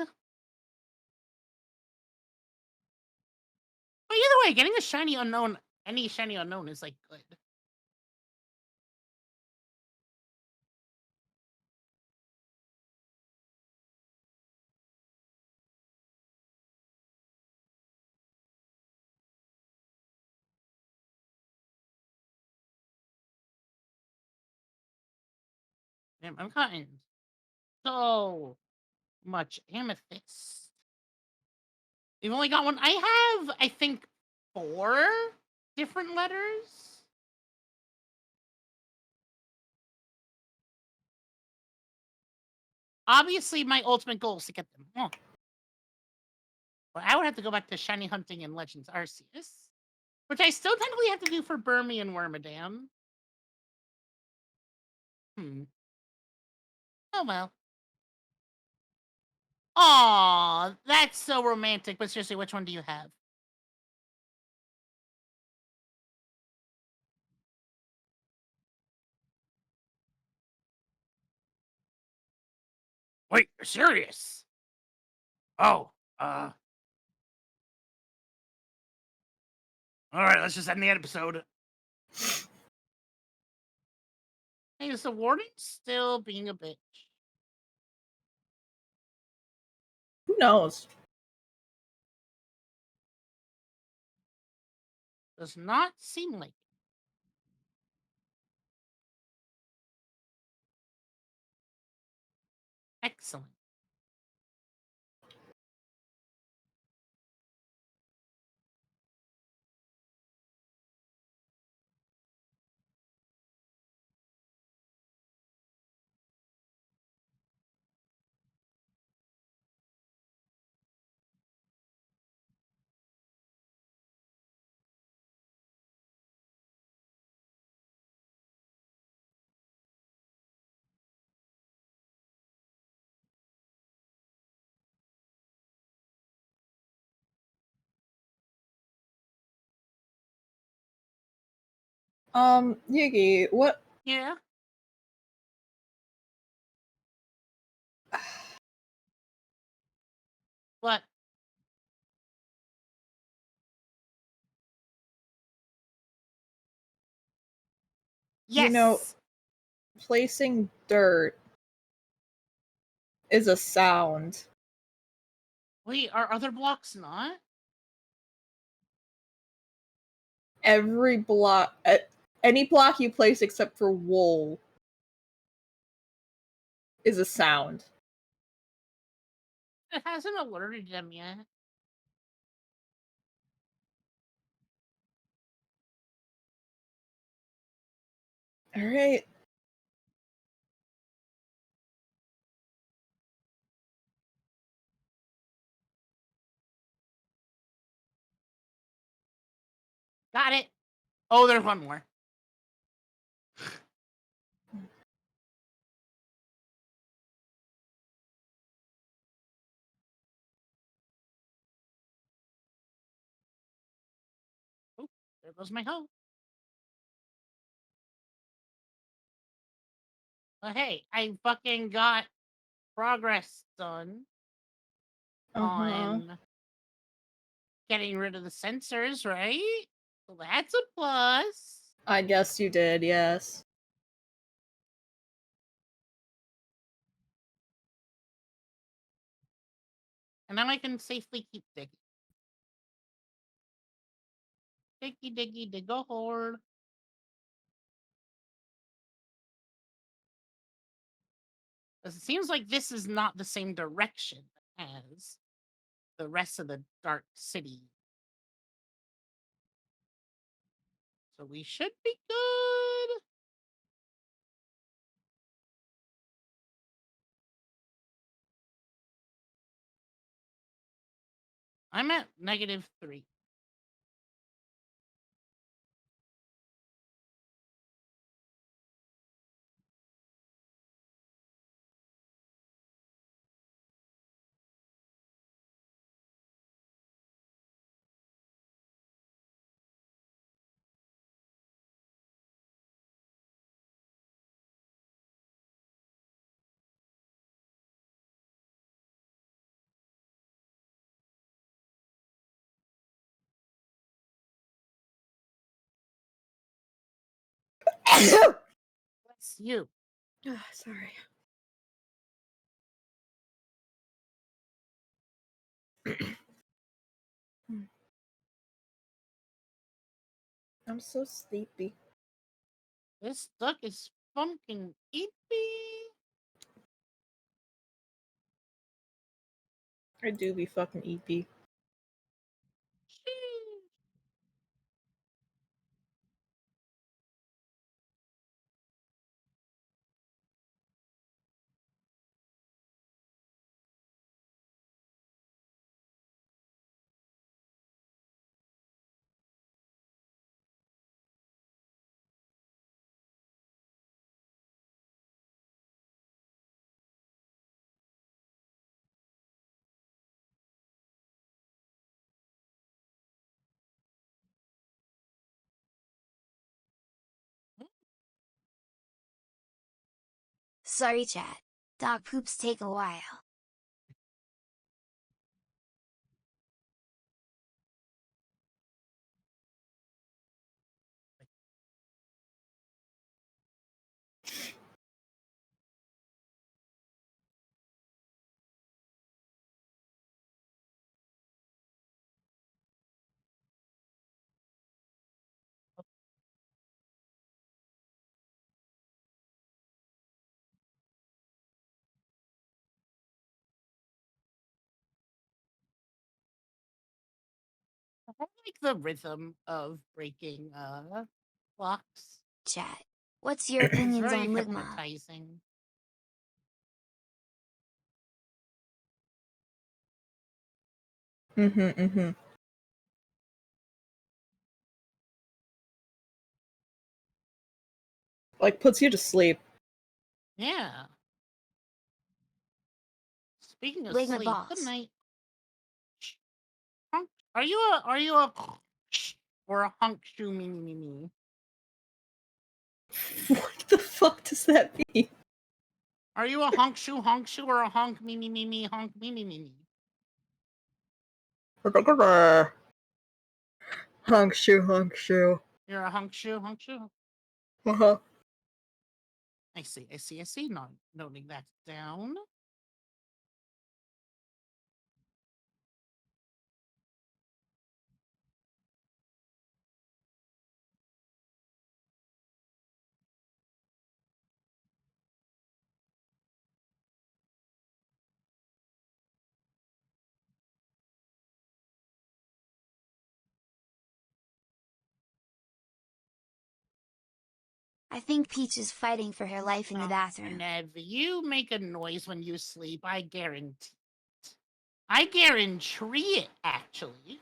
But either way, getting a shiny unknown, any shiny unknown is like good. Damn, I'm cutting so much amethyst. You've only got one. I have, I think, 4 different letters. Obviously, my ultimate goal is to get them all. But I would have to go back to shiny hunting in Legends Arceus, which I still technically have to do for Burmy and Wormadam. Oh well. Aw, that's so romantic. But seriously, which one do you have? Wait, you're serious? Oh, all right, let's just end the episode. Hey, is the warden still being a bitch? Who knows? Does not seem like it. Excellent. Yggy, what? Yeah. What? Yes. You know, placing dirt is a sound. Wait, are other blocks not? Every block, any block you place except for wool is a sound. It hasn't alerted them yet. Alright. Got it. Oh, there's one more. Oh, there goes my hoe. But hey, I fucking got progress done on getting rid of the sensors, right? So that's a plus. I guess you did, yes. And now I can safely keep digging. Diggy, diggy, dig a hole. Because it seems like this is not the same direction as the rest of the Dark City. So we should be good. I'm at -3. Bless you. Sorry. I'm so sleepy. This duck is funkin' eepy. I do be fucking EP. Sorry chat. Dog poops take a while. I like the rhythm of breaking blocks. Chat. What's your It's opinions very on Ligma? hypnotizing. Like, puts you to sleep. Yeah. Speaking of Ligma sleep, good balls. night. Hunk. Are you a or a hunk shoe me? What the fuck does that mean? Are you a hunk shoe, or a hunk me, hunk me? Honk shoe, honk shoe. You're a hunk shoe. Uh-huh. I see. Noting that down. I think Peach is fighting for her life in the bathroom. Nev, you make a noise when you sleep. I guarantee it. I guarantee it, actually.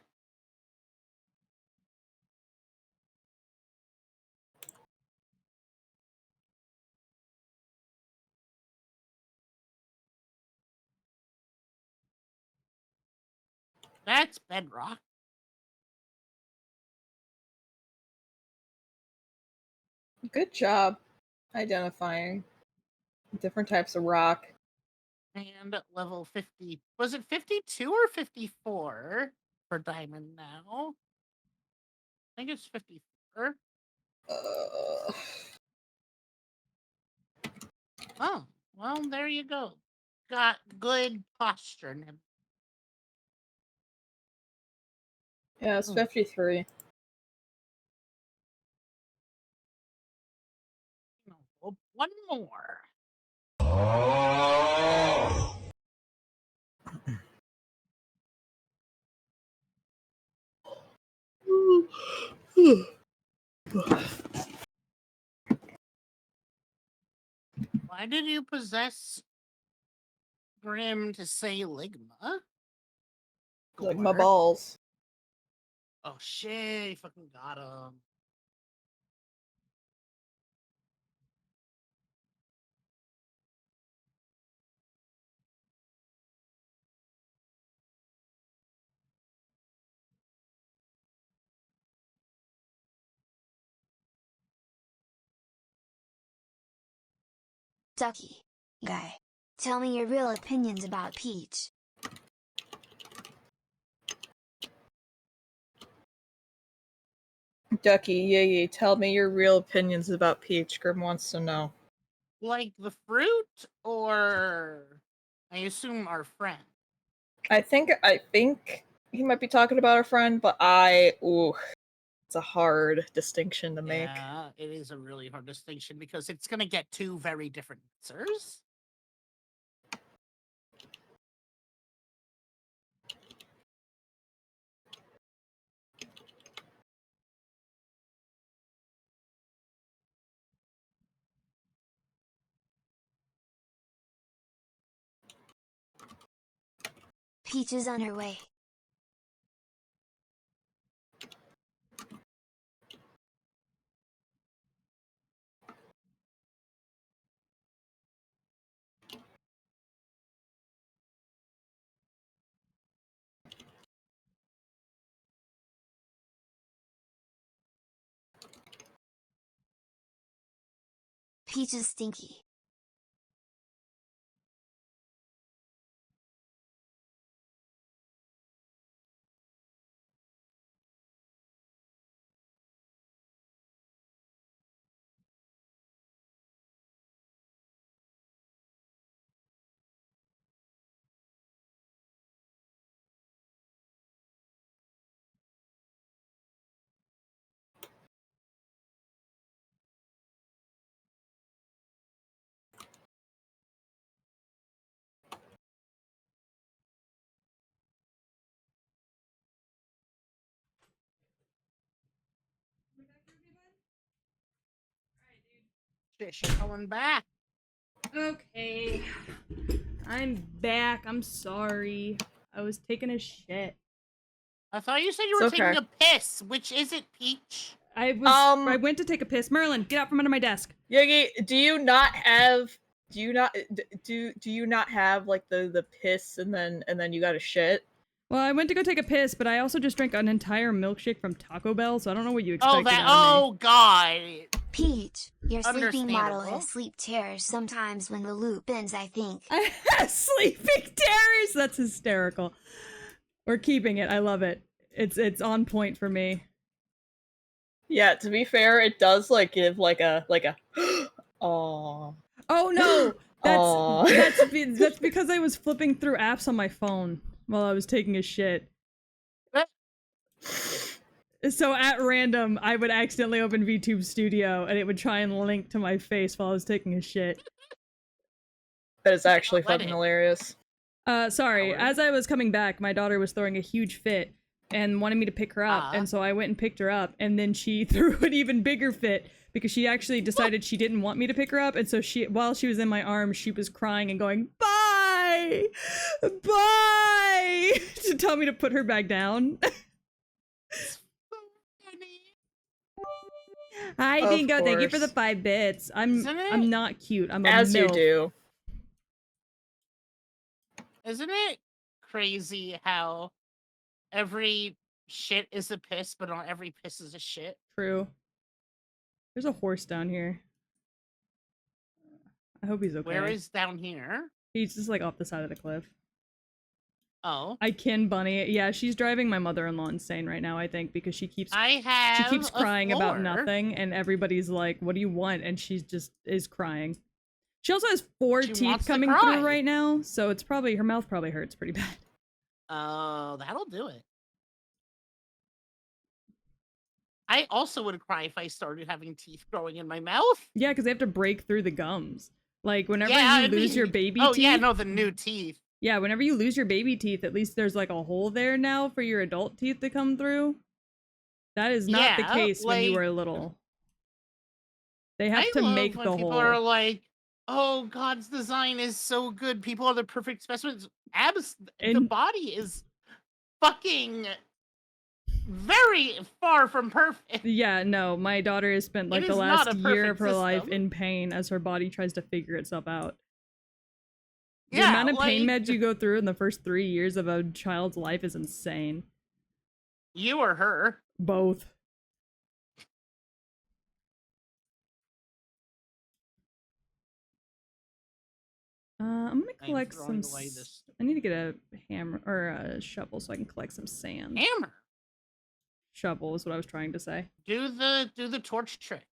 That's bedrock. Good job identifying different types of rock. And level 50. Was it 52 or 54 for diamond now? I think it's 54. Uh, Oh, well, there you go. Got good posture, Nev. yeah, it's 53. Oh, one more. Why did you possess Grim to say Ligma? Like my Gore. balls. Oh shit, you fucking got him. Ducky. Guy. Tell me your real opinions about Peach. Ducky, Yggy, tell me your real opinions about Peach. Grim wants to know. Like the fruit, or I assume our friend. I think he might be talking about a friend, but it's a hard distinction to make. Yeah, it is a really hard distinction because it's gonna get two very different answers. Peach is on her way. Peach is stinky. Shit, she's coming back. Okay. I'm back. I'm sorry. I was taking a shit. I thought you said you were It's okay. taking a piss. Which is it, Peach? I went to take a piss. Merlin, get out from under my desk. Yggy, do you not have like the piss and then you got a shit? Well, I went to go take a piss, but I also just drank an entire milkshake from Taco Bell, so I don't know what you expected out of me. Oh, God. Peach, your sleeping model Understandable. has sleep terrors sometimes when the loop ends, I think. I have sleeping terrors. That's hysterical. We're keeping it. I love it. It's on point for me. Yeah, to be fair, it does like give like a Aww. Oh no, Aw. that's because I was flipping through apps on my phone while I was taking a shit. So at random, I would accidentally open VTube Studio and it would try and link to my face while I was taking a shit. That is actually Let fucking it. hilarious. Sorry, Howard? as I was coming back, my daughter was throwing a huge fit and wanted me to pick her up, and so I went and picked her up, and then she threw an even bigger fit because she actually decided she didn't want me to pick her up, and so while she was in my arms, she was crying and going, "Bye! Bye!" to tell me to put her back down. Hi, Of Dingo. Thank you for the course. 5 bits. Isn't it? I'm not cute. I'm a As you MILF. do. Isn't it crazy how every shit is a piss, but not every piss is a shit? True. There's a horse down here. I hope he's okay. Where is down here? He's just like off the side of the cliff. Oh. I kin Bunny. Yeah, she's driving my mother-in-law insane right now, I think, because she keeps a crying about floor. nothing, and everybody's like, "What do you want?" And she just is crying. She also has 4 She teeth wants to coming cry. through right now, so it's probably her mouth probably hurts pretty bad. Oh, that'll do it. I also would cry if I started having teeth growing in my mouth. Yeah, because they have to break through the gums. Like whenever Yeah, you I lose your mean- baby Oh teeth. yeah, no, the new teeth. Yeah, whenever you lose your baby teeth, at least there's like a hole there now for your adult teeth to come through. That is not the Yeah, case when you like- were little. They have I to love make when the people hole. are like, "Oh, God's design is so good. People are the perfect specimens." The And- body is fucking very far from perfect. Yeah, no, my daughter has spent like It the is not last a year of perfect her life system. in pain as her body tries to figure itself out. The Yeah, amount of pain like- meds you go through in the first 3 years of a child's life is insane. You or her. Both. I'm gonna I'm collect throwing some. away this I need to get a hammer or a shovel so I can collect some sand. hammer. Shovel is what I was trying to say. Do the torch trick.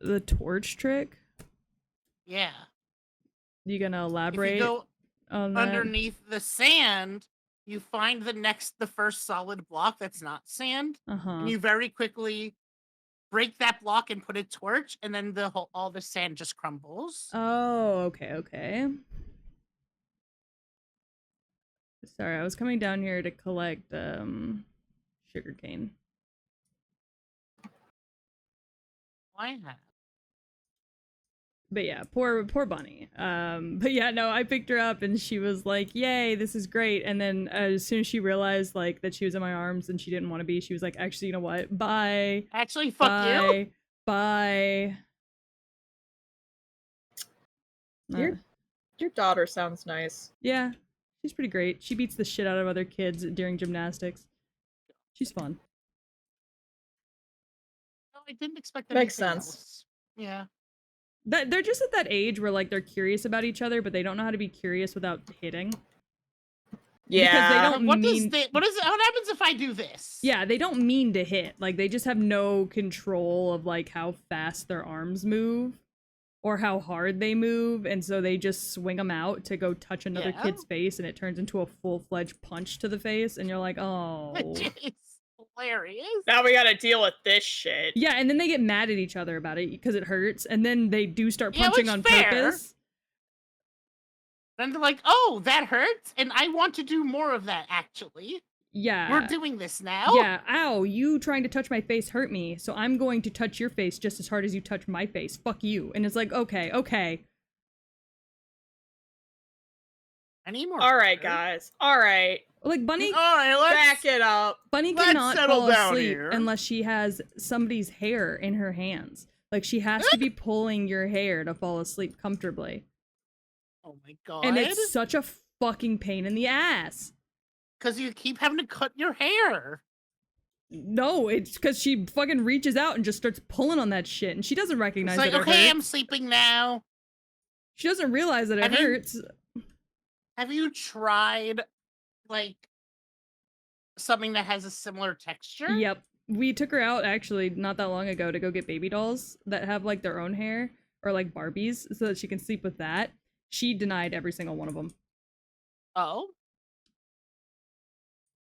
The torch trick? Yeah. You gonna If elaborate you go on that? underneath the sand, you find the first solid block that's not sand, Uh-huh. and you very quickly break that block and put a torch, and then all the sand just crumbles. Oh, okay. Sorry, I was coming down here to collect sugarcane. Why not? But yeah, poor bunny. But yeah, no, I picked her up and she was like, "Yay, this is great!" And then as soon as she realized like that she was in my arms and she didn't want to be, she was like, "Actually, you know what? Bye, Actually, fuck you. bye." Your daughter sounds nice. Yeah, she's pretty great. She beats the shit out of other kids during gymnastics. She's fun. No, I didn't expect Makes anything sense. else. Yeah. They're just at that age where like they're curious about each other, but they don't know how to be curious without hitting. Yeah. Because they don't What mean... what happens if I do this? Yeah, they don't mean to hit. Like, they just have no control of, like, how fast their arms move or how hard they move, and so they just swing them out to go touch another kid's face, and it turns into a full-fledged punch to the face, and you're like, oh. It's hilarious. Now we gotta deal with this shit. Yeah, and then they get mad at each other about it because it hurts, and then they do start punching on purpose. Then they're like, oh, that hurts, and I want to do more of that, actually. Yeah. We're doing this now? Yeah, ow, you trying to touch my face hurt me, so I'm going to touch your face just as hard as you touch my face. Fuck you. And it's like, okay. I need more. Alright, guys. Alright. Like, Bunny... Alright, let's... Back it up. Bunny let's cannot settle fall down asleep here. unless she has somebody's hair in her hands. Like, she has to be pulling your hair to fall asleep comfortably. Oh my god. And it's such a fucking pain in the ass. Because you keep having to cut your hair. No, it's because she fucking reaches out and just starts pulling on that shit, and she doesn't recognize It's like, that it okay, hurts. I'm sleeping now. She doesn't realize that it hurts. Have you tried, like, something that has a similar texture? Yep. We took her out, actually, not that long ago to go get baby dolls that have, like, their own hair, or, like, Barbies, so that she can sleep with that. She denied every single one of them. Oh?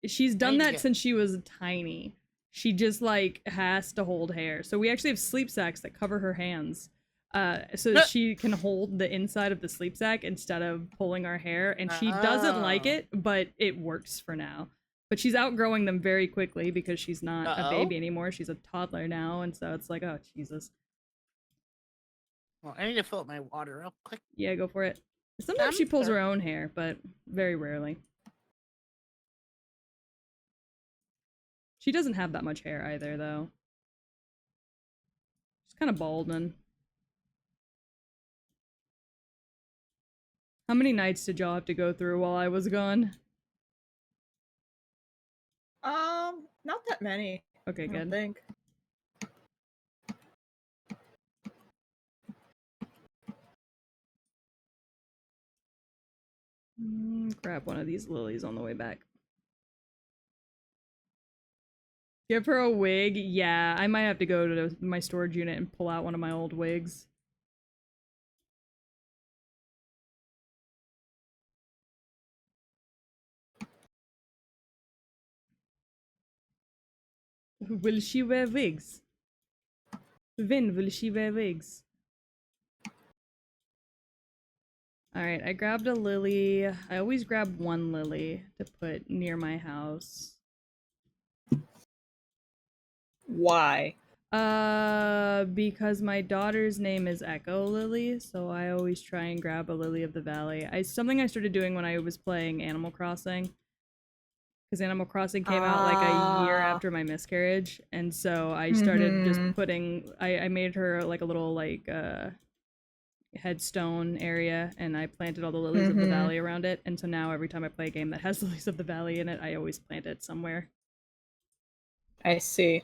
She's done that since she was tiny. She just, like, has to hold hair. So we actually have sleep sacks that cover her hands. So that she can hold the inside of the sleep sack instead of pulling our hair. And she doesn't like it, but it works for now. But she's outgrowing them very quickly because she's not a baby anymore. She's a toddler now. And so it's like, oh, Jesus. Well, I need to fill up my water real quick. Yeah, go for it. Sometimes she pulls her own hair, but very rarely. She doesn't have that much hair either, though. She's kind of balding. How many nights did y'all have to go through while I was gone? Not that many. Okay, good. I don't think. Grab one of these lilies on the way back. Give her a wig? Yeah, I might have to go to my storage unit and pull out one of my old wigs. Will she wear wigs? When will she wear wigs? Alright, I grabbed a lily. I always grab one lily to put near my house. Why? Because my daughter's name is Echo Lily, so I always try and grab a lily of the valley. Something I started doing when I was playing Animal Crossing. Because Animal Crossing came out like a year after my miscarriage, and so I started just putting... I made her like a little like headstone area, and I planted all the lilies of the valley around it, and so now every time I play a game that has lilies of the valley in it, I always plant it somewhere. I see.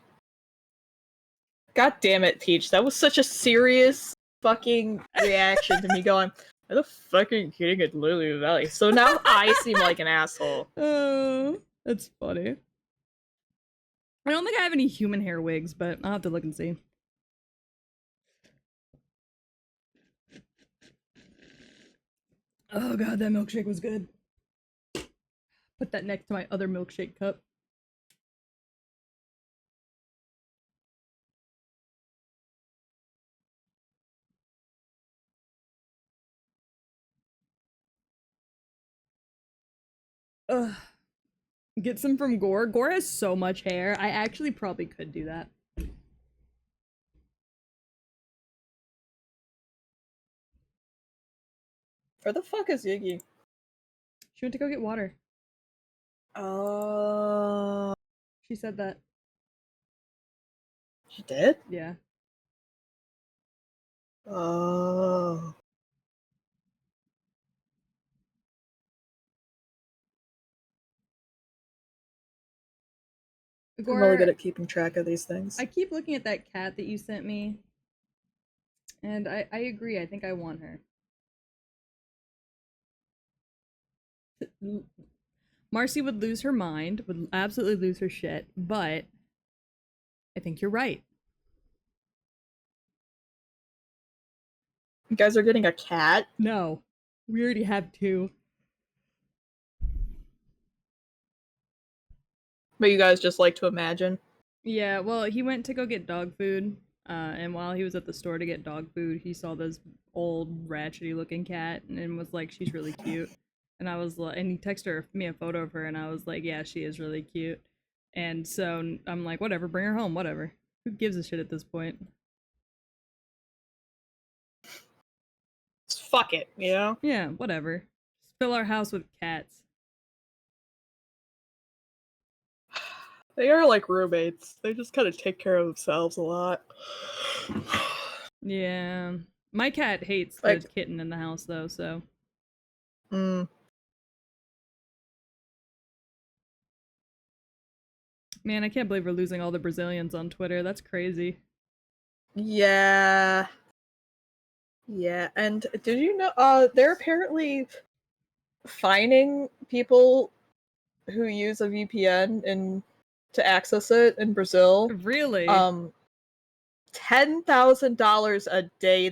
God damn it, Peach. That was such a serious fucking reaction to me going, why the fuck are you kidding at Lily Valley? So now I seem like an asshole. Oh, that's funny. I don't think I have any human hair wigs, but I'll have to look and see. Oh god, that milkshake was good. Put that next to my other milkshake cup. Ugh. Get some from Gore. Gore has so much hair. I actually probably could do that. Where the fuck is Yggy? She went to go get water. Oh. She said that. She did? Yeah. Oh. I'm really good at keeping track of these things. I keep looking at that cat that you sent me, and I agree. I think I want her. Marcy would lose her mind, would absolutely lose her shit, but I think you're right. You guys are getting a cat? No, we already have 2. But you guys just like to imagine? Yeah, well, he went to go get dog food, and while he was at the store to get dog food, he saw this old, ratchety looking cat and was like, she's really cute. And I was like, and he texted me a photo of her, and I was like, yeah, she is really cute. And so I'm like, whatever, bring her home, whatever. Who gives a shit at this point? Fuck it, you know? Yeah, whatever. Just fill our house with cats. They are like roommates. They just kind of take care of themselves a lot. Yeah. My cat hates the kitten in the house, though, so. Mm. Man, I can't believe we're losing all the Brazilians on Twitter. That's crazy. Yeah. Yeah, and did you know, they're apparently fining people who use a VPN to access it in Brazil. Really? $10,000 a day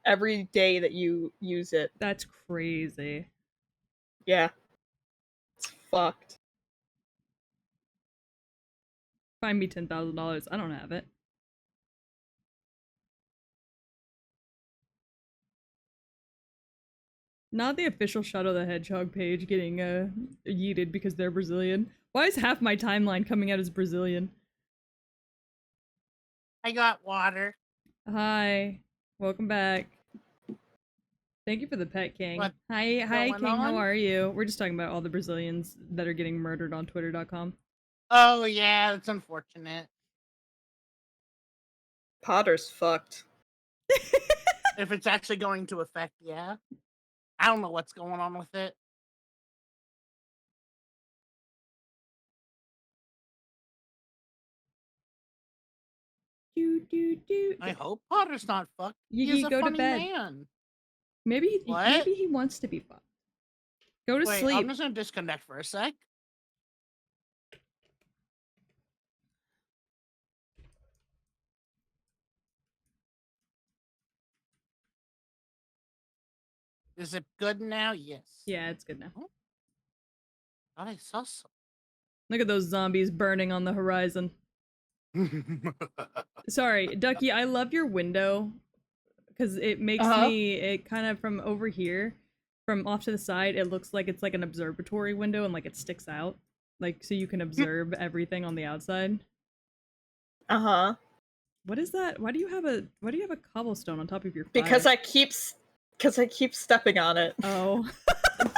every day that you use it. That's crazy. Yeah. It's fucked. Find me $10,000. I don't have it. Not the official Shadow the Hedgehog page getting yeeted because they're Brazilian. Why is half my timeline coming out as Brazilian? I got water. Hi. Welcome back. Thank you for the pet, King. What's Hi, going King. How on? are you? We're just talking about all the Brazilians that are getting murdered on Twitter.com. Oh yeah, it's unfortunate. Potter's fucked. If it's actually going to affect, yeah. I don't know what's going on with it. I hope Potter's not fucked. He's a go to funny bed. man. Maybe What? he wants to be fucked. Go to Wait, sleep. I'm just gonna disconnect for a sec. Is it good now? Yes. Yeah, it's good now. Oh. Thought I saw some. Look at those zombies burning on the horizon. Sorry, Ducky, I love your window because it makes it kind of from over here, from off to the side, it looks like it's like an observatory window and like it sticks out. Like so you can observe everything on the outside. Uh-huh. What is that? Why do you have a cobblestone on top of your fire? Because I keep stepping on it. Oh.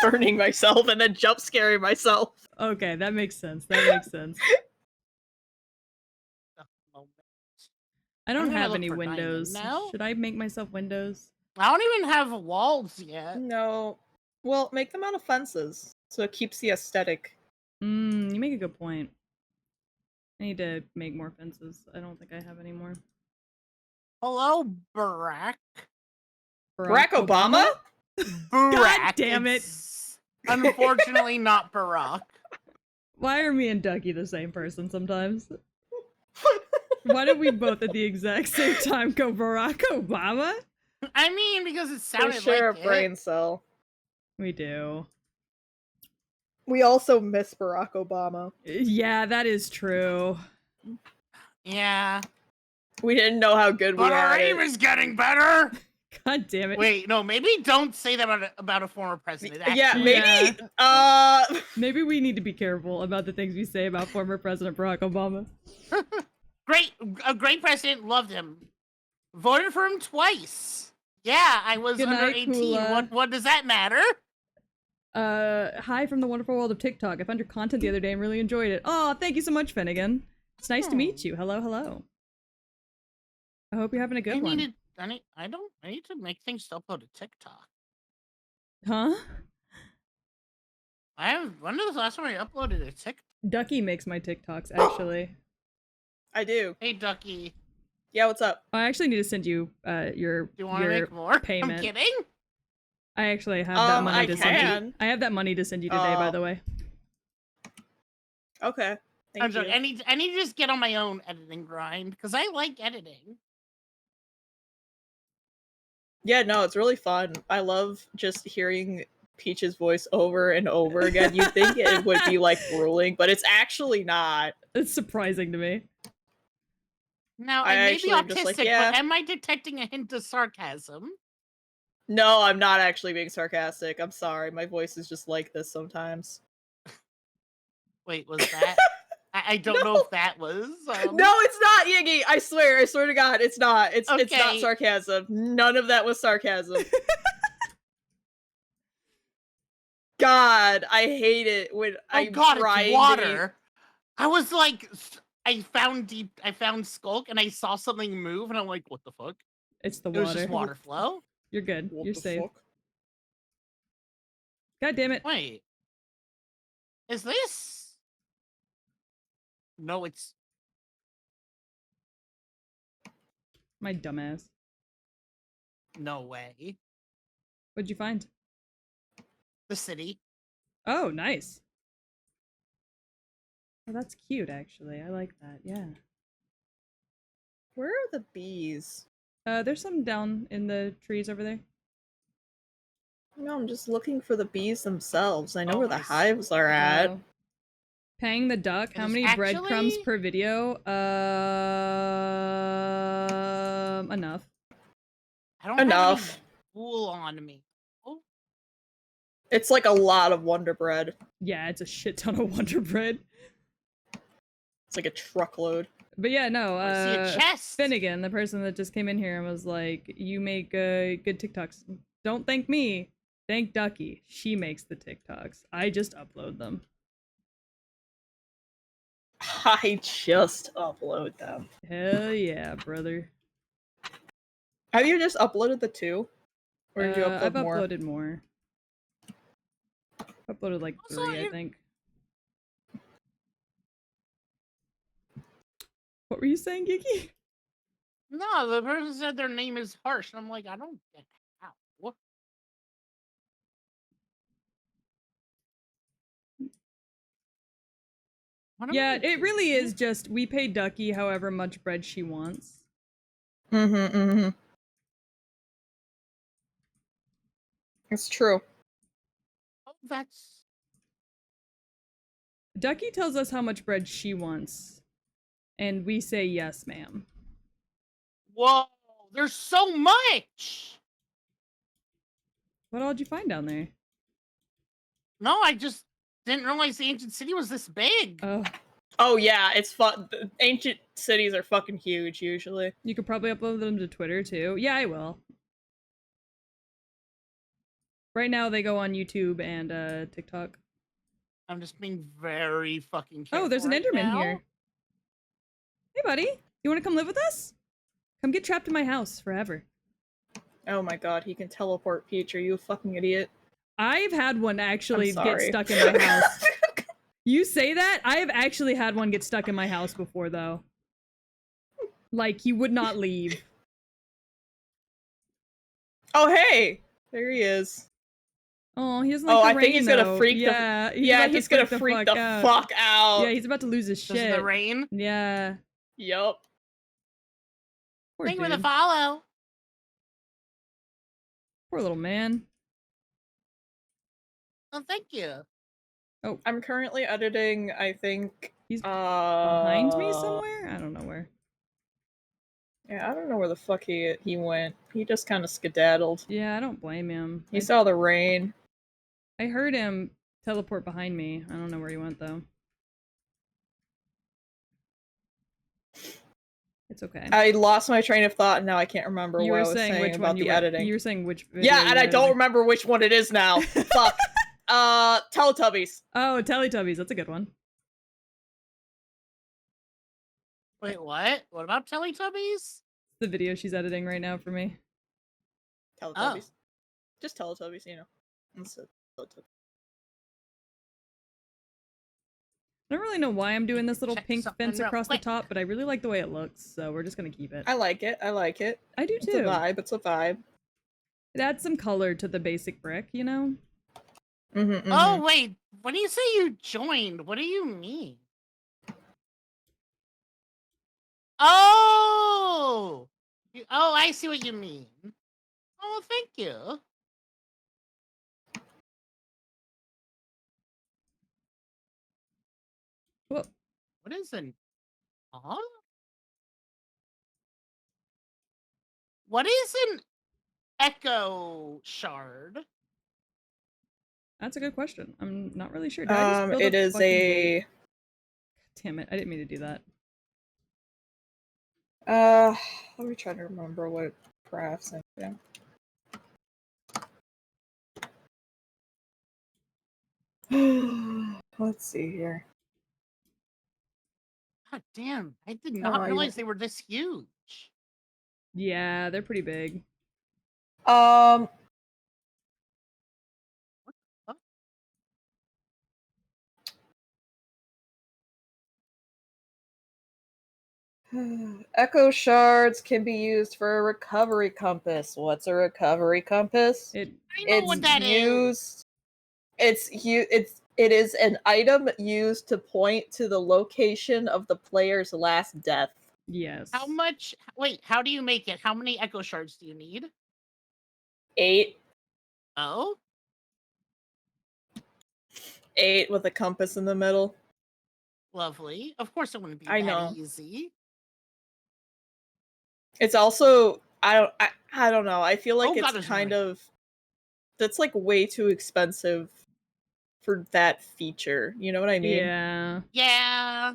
Burning myself and then jump scaring myself. Okay, that makes sense. That makes sense. I don't have any windows. Should I make myself windows? I don't even have walls yet. No. Well, make them out of fences so it keeps the aesthetic. You make a good point. I need to make more fences. I don't think I have any more. Hello, Barack. Barack Obama? God damn it. Unfortunately, not Barack. Why are me and Ducky the same person sometimes? Why did we both at the exact same time go Barack Obama? I mean, because it sounded we share like a brain cell. We do. We also miss Barack Obama. Yeah, that is true. Yeah. We didn't know how good we had it. But our aim is getting better! God damn it. Wait, no, maybe don't say that about a former president. Actually. Yeah, maybe, maybe we need to be careful about the things we say about former President Barack Obama. A great president, loved him. Voted for him twice. Yeah, I was Good under night, 18. Kula. What does that matter? Hi from the wonderful world of TikTok. I found your content the other day and really enjoyed it. Oh, thank you so much, Finnegan. It's nice to meet you. Hello, hello. I hope you're having a good one. I need to make things to upload to TikTok. Huh? When was the last time I uploaded a TikTok? Ducky makes my TikToks, actually. I do. Hey, Ducky. Yeah, what's up? I actually need to send you your Do you want to make more? payment. I'm kidding. I actually have that money to send you. can. I have that money to send you today, by the way. Okay. I'm Thank joking. you. I need to just get on my own editing grind because I like editing. Yeah, no, it's really fun. I love just hearing Peach's voice over and over again. You'd think it would be like grueling, but it's actually not. It's surprising to me. Now, I I may be actually am just like, autistic, yeah. but am I detecting a hint of sarcasm? No, I'm not actually being sarcastic. I'm sorry. My voice is just like this sometimes. Wait, was that? I don't know No. if that was. No, it's not, Yggy. I swear to God, it's not. It's not Okay. sarcasm. None of that was sarcasm. God, I hate it when I'm God, trying it's water. I was like, I found Skulk and I saw something move and I'm like, what the fuck? It's the It was water. just water flow. You're good. What You're the safe. fuck? God damn it. Wait, is this? No, it's My dumbass. no way. What'd you find? The city. Oh, nice. Oh, that's cute, actually. I like that. Yeah. Where are the bees? There's some down in the trees over there. No, I'm just looking for the bees themselves. I know Oh, where the I see. hives are at. Oh. Pang the duck. How It is many breadcrumbs actually- per video? Enough. I don't have Enough. any wool on me. Oh, It's like a lot of Wonder Bread. Yeah, it's a shit ton of Wonder Bread. It's like a truckload. But yeah, no, I see a chest. Finnegan, the person that just came in here and was like, you make good TikToks. Don't thank me. Thank Ducky. She makes the TikToks. I just upload them. I just upload them. Hell yeah, brother. Have you just uploaded the 2? Or did you upload I've more? uploaded more. Uploaded like Also, 3, I think. What were you saying, Yggy? No, the person said their name is Harsh. And I'm like, I don't get how. What? What am Yeah, I it really doing? is just we pay Ducky however much bread she wants. Mm-hmm. It's true. Oh, that's Ducky tells us how much bread she wants, and we say yes, ma'am. whoa. There's so much. What all did you find down there? No, I just didn't realize the ancient city was this big. Oh, Oh yeah, it's fun. Ancient cities are fucking huge usually. you could probably upload them to Twitter too. Yeah, I will. Right now they go on YouTube and TikTok. I'm just being very fucking careful. Oh, there's an right Enderman now. here. Hey, buddy. You want to come live with us? Come get trapped in my house forever. Oh my god, he can teleport Peach. Are you a fucking idiot? I've had one actually I'm get sorry. stuck in my house. You say that? I have actually had one get stuck in my house before, though. Like, he would not leave. Oh hey! There he is. Oh, he doesn't like Oh, the I rain, think he's gonna though. freak yeah, he's gonna freak the fuck out. Yeah, he's about to lose his Does shit. the rain? Yeah. Yup. Poor Thank you for dude. the follow. Poor little man. Oh, thank you. I'm currently editing, I think, He's behind me somewhere? I don't know where. Yeah, I don't know where the fuck he went. He just kind of skedaddled. Yeah, I don't blame him. He saw the rain. I heard him teleport behind me. I don't know where he went, though. It's okay. I lost my train of thought and now I can't remember You what were I was saying saying which about one the editing. You were saying which video Yeah, you and were I don't editing. remember which one it is now. Fuck. Teletubbies. Oh, Teletubbies. That's a good one. Wait, what? What about Teletubbies? The video she's editing right now for me. Teletubbies. Just Teletubbies, you know. That's it. Teletubbies. I don't really know why I'm doing this little Check pink something fence real across quick. the top, but I really like the way it looks, so we're just gonna keep it. I like it. I like it. I do It's a too. vibe. It's a vibe. It adds some color to the basic brick, you know? Mm-hmm, Oh, wait. When you say you joined, what do you mean? Oh! Oh, I see what you mean. Oh, thank you. Whoa. What is an... Huh? What is an echo shard? That's a good question. I'm not really sure. Did I just build it is fucking a gate? Damn it, I didn't mean to do that. let me try to remember what it crafts into. Let's see here. God damn, I did Oh, not I- realize they were this huge. Yeah, they're pretty big. Echo shards can be used for a recovery compass. What's a recovery compass? It I know what that is. It is an item used to point to the location of the player's last death. yes. How much? Wait, how do you make it? How many echo shards do you need? 8. Oh? 8 with a compass in the middle. Lovely. Of course it wouldn't be I that know. easy. It's also I don't know. I feel like Oh, God, it's there's kind one. of that's like way too expensive for that feature. You know what I mean? Yeah. Yeah.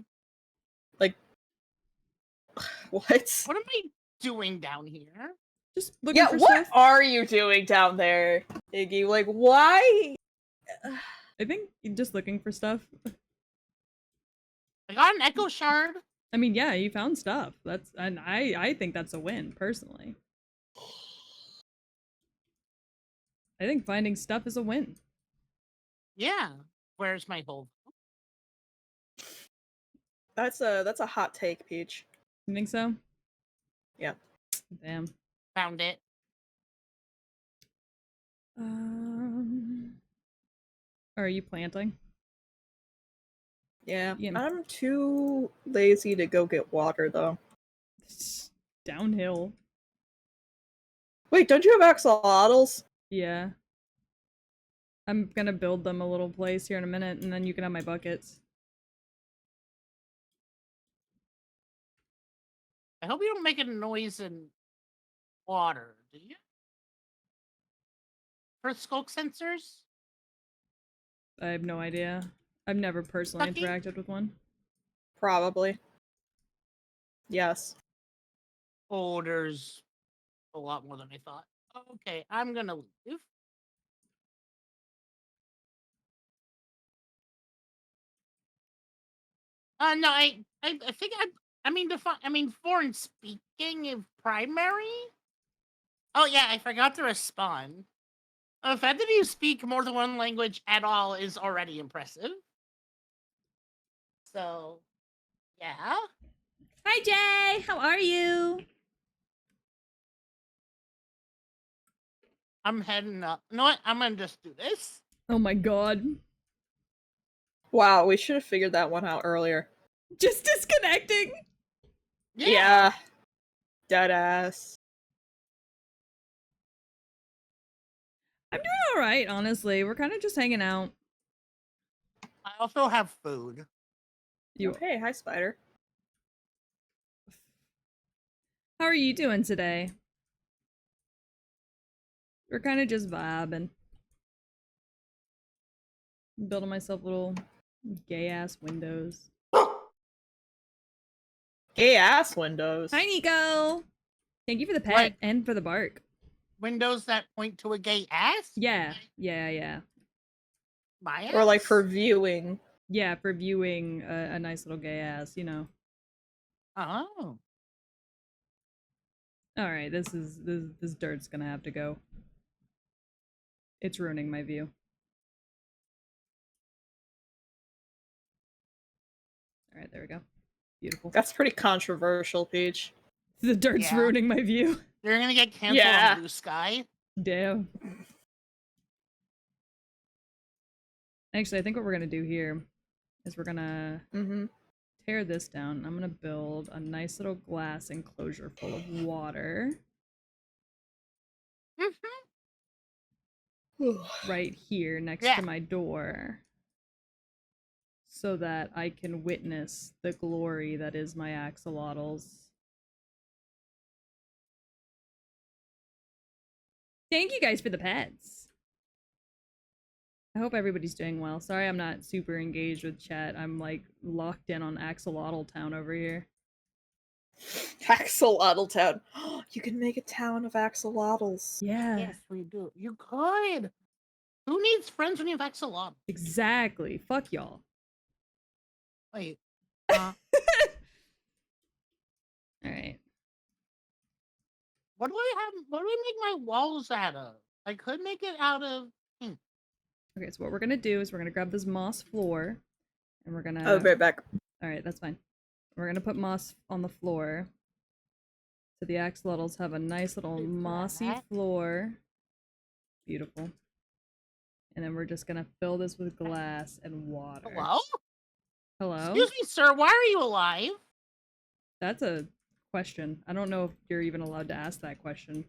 Like what? What am I doing down here? Just looking for What stuff. are you doing down there, Yggy? Like why? I think just looking for stuff. I got an echo shard. I mean, yeah, you found stuff. And I think that's a win, personally. I think finding stuff is a win. Yeah. Where's my whole... That's a hot take, Peach. You think so? Yeah. Damn. Found it. Are you planting? Yeah. Yeah. I'm too lazy to go get water though. Downhill. Wait, don't you have axolotls? Yeah. I'm gonna build them a little place here in a minute, and then you can have my buckets. I hope you don't make a noise in water, do you? For skulk sensors? I have no idea. I've never personally Ducky? interacted with one. Probably. Yes. Oh, there's a lot more than I thought. Okay, I'm gonna leave. No, I think I mean foreign speaking of primary. Oh yeah, I forgot to respond. The fact that you speak more than one language at all is already impressive. So, yeah. Hi, Jay! How are you? I'm heading up. You know what? I'm gonna just do this. Oh my god. Wow, we should have figured that one out earlier. Just disconnecting! Yeah. Deadass. I'm doing alright, honestly. We're kind of just hanging out. I also have food. You. Oh, hey, hi, Spider. How are you doing today? We're kind of just vibing. Building myself little gay-ass windows. Gay ass windows. Hi, Nico. Thank you for the pet Like- and for the bark. Windows that point to a gay ass? Yeah, yeah. My ass? Or like for viewing. Yeah, for viewing a nice little gay ass, you know. Oh. All right, this dirt's gonna have to go. It's ruining my view. All right, there we go. Beautiful. That's pretty controversial, Peach. The dirt's Yeah. ruining my view. You're gonna get canceled Yeah. on Blue Sky. Damn. Actually, I think what we're gonna do here is we're gonna Mm-hmm. tear this down. I'm gonna build a nice little glass enclosure full of water right here next Yeah. to my door, so that I can witness the glory that is my axolotls. Thank you guys for the pets. I hope everybody's doing well. Sorry I'm not super engaged with chat. I'm like locked in on Axolotl Town over here. Axolotl Town. You can make a town of axolotls. Yeah, Yes, we do. You could. Who needs friends when you have axolotl? exactly. Fuck y'all. Wait. All right. What do I have? What do I make my walls out of? I could make it out of. Okay, so what we're gonna do is we're gonna grab this moss floor, and we're gonna. I'll be right back. All right, that's fine. We're gonna put moss on the floor, so the axolotls have a nice little Like mossy that? floor. Beautiful. And then we're just gonna fill this with glass and water. Hello? Hello? Excuse me, sir. Why are you alive? That's a question. I don't know if you're even allowed to ask that question.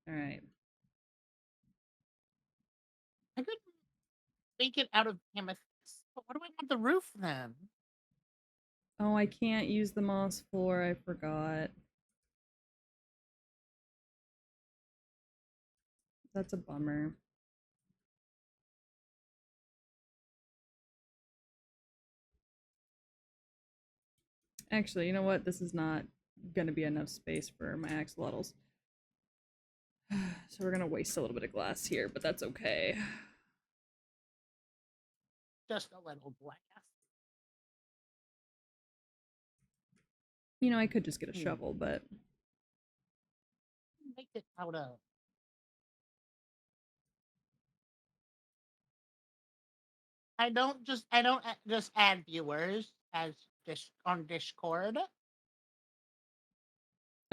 All right. I could make it out of amethyst. But what do I want the roof then? Oh, I can't use the moss floor. I forgot. That's a bummer. Actually, you know what? This is not gonna be enough space for my axolotls. So we're gonna waste a little bit of glass here, but that's okay. Just a little glass. You know, I could just get a shovel, but Make it out of. I don't just add viewers as on Discord. I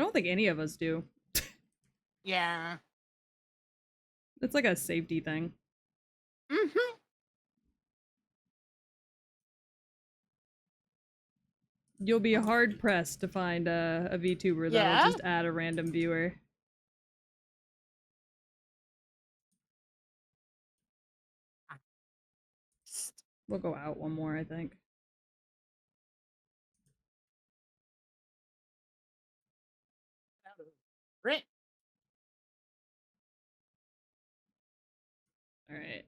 don't think any of us do. Yeah. It's like a safety thing. Mm-hmm. You'll be hard pressed to find a VTuber Yeah? that'll just add a random viewer. We'll go out one more, I think. Rick. All right.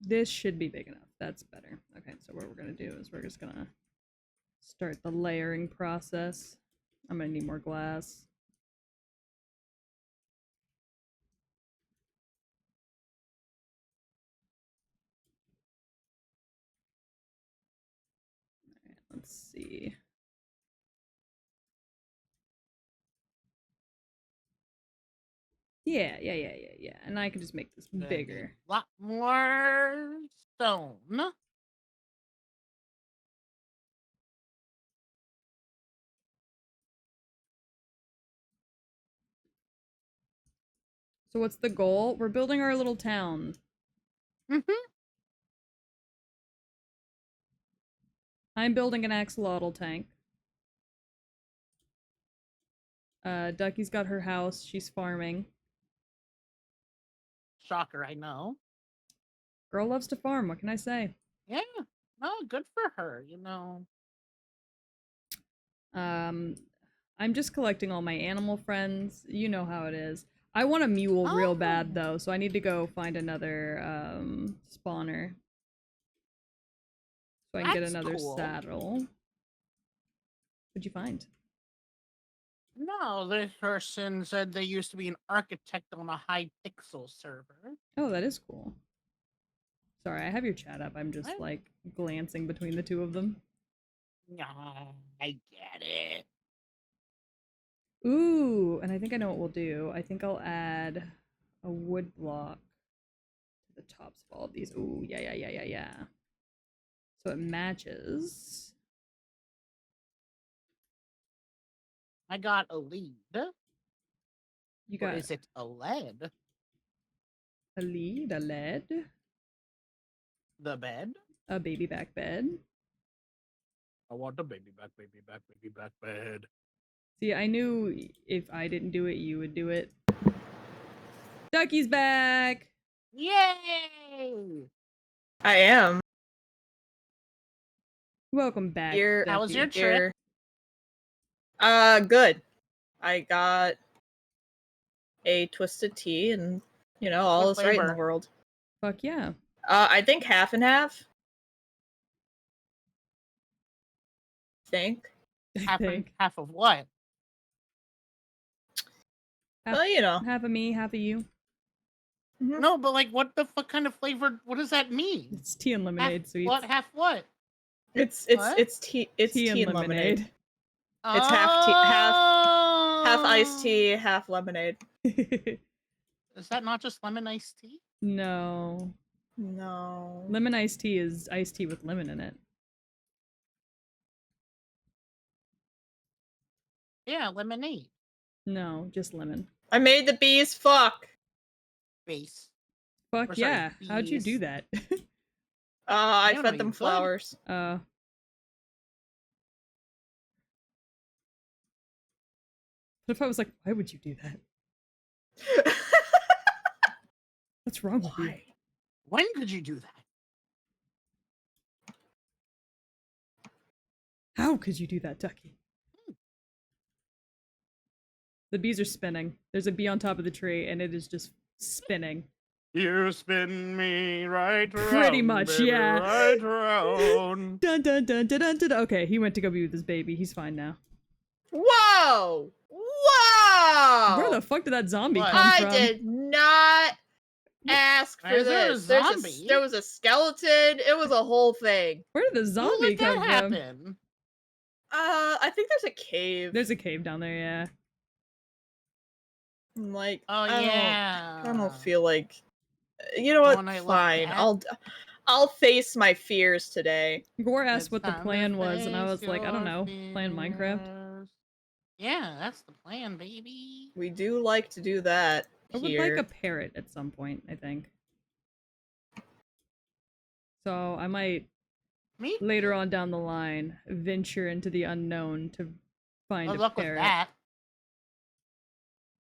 This should be big enough. That's better. Okay, so what we're gonna do is we're just gonna start the layering process. I'm gonna need more glass. All right, let's see. Yeah. And I can just make this bigger. A lot more stone. So what's the goal? We're building our little town. Mm-hmm. I'm building an axolotl tank. Ducky's got her house. She's farming. Shocker, I know. Girl loves to farm. What can I say? Yeah. No, good for her, you know. I'm just collecting all my animal friends. You know how it is. I want a mule real bad Oh. though, so I need to go find another spawner. So I can get That's another cool. saddle. What'd you find? No, this person said they used to be an architect on a high pixel server. Oh, that is cool. Sorry, I have your chat up. I'm just What? like glancing between the two of them. No, I get it. Ooh, and I think I know what we'll do. I think I'll add a wood block to the tops of all of these. Ooh, yeah. So it matches. I got a lead. You Or got is it a lead? a lead, a lead, The bed? a baby back bed. I want a baby back bed. See, I knew if I didn't do it, you would do it. Ducky's back! Yay! I am. Welcome back, Here- How was your Ducky. trip? Good. I got a twisted tea, and all What is right in the flavor? world. Fuck yeah. I think half and half. Think. I think. Half of what? Half, Well, half of me, half of you. Mhm. No, but like, what the fuck kind of flavor? What does that mean? It's tea and lemonade Half sweets. what? Half what? It's What? tea. It's tea and lemonade. It's half iced tea, half lemonade. Is that not just lemon iced tea? No. No. Lemon iced tea is iced tea with lemon in it. Yeah, lemonade. No, just lemon. I made the bees fuck. Base. Fuck Or sorry, yeah. How'd you do bees. that? I don't fed know, them you could. flowers. What if I was like, why would you do that? What's wrong with you? Why? When could you do that? How could you do that, Ducky? The bees are spinning. There's a bee on top of the tree, and it is just spinning. You spin me right around. Pretty much, baby, yeah. Right around. Dun dun dun dun dun dun. Okay, he went to go be with his baby. He's fine now. Whoa! Whoa! Where the fuck did that zombie What? come I from? did not ask Why for is there a this. zombie? There was a skeleton. It was a whole thing. Where did the Who zombie let that come from? happen? I think there's a cave. There's a cave down there, yeah. I'm like, Oh I yeah. don't feel like. You know what? One I looked Fine. at. I'll face my fears today. Gore asked It's what the time to plan was, and I face was like, I don't your know. Playing Minecraft? fears. Yeah, that's the plan, baby. We do like to do that I would here. like a parrot at some point, I think. So I might, Me? later on down the line, venture into the unknown to find Good a luck with parrot. that.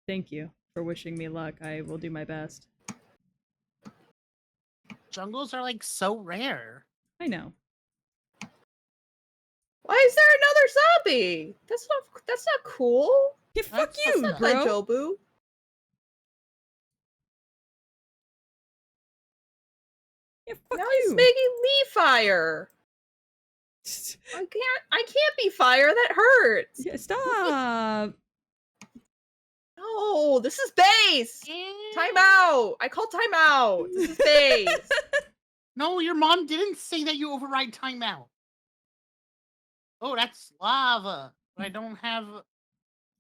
Thank you for wishing me luck. I will do my best. Jungles are like so rare. I know. Why is there another zombie? That's not cool. Yeah, fuck That's you, not Play bro! Jobu. Yeah, fuck Now you! he's making me fire. I can't be fire. That hurts. Yeah, stop! No, this is base. Time out. I call time out. This is base. No, your mom didn't say that you override timeout. Oh, that's lava. But I don't have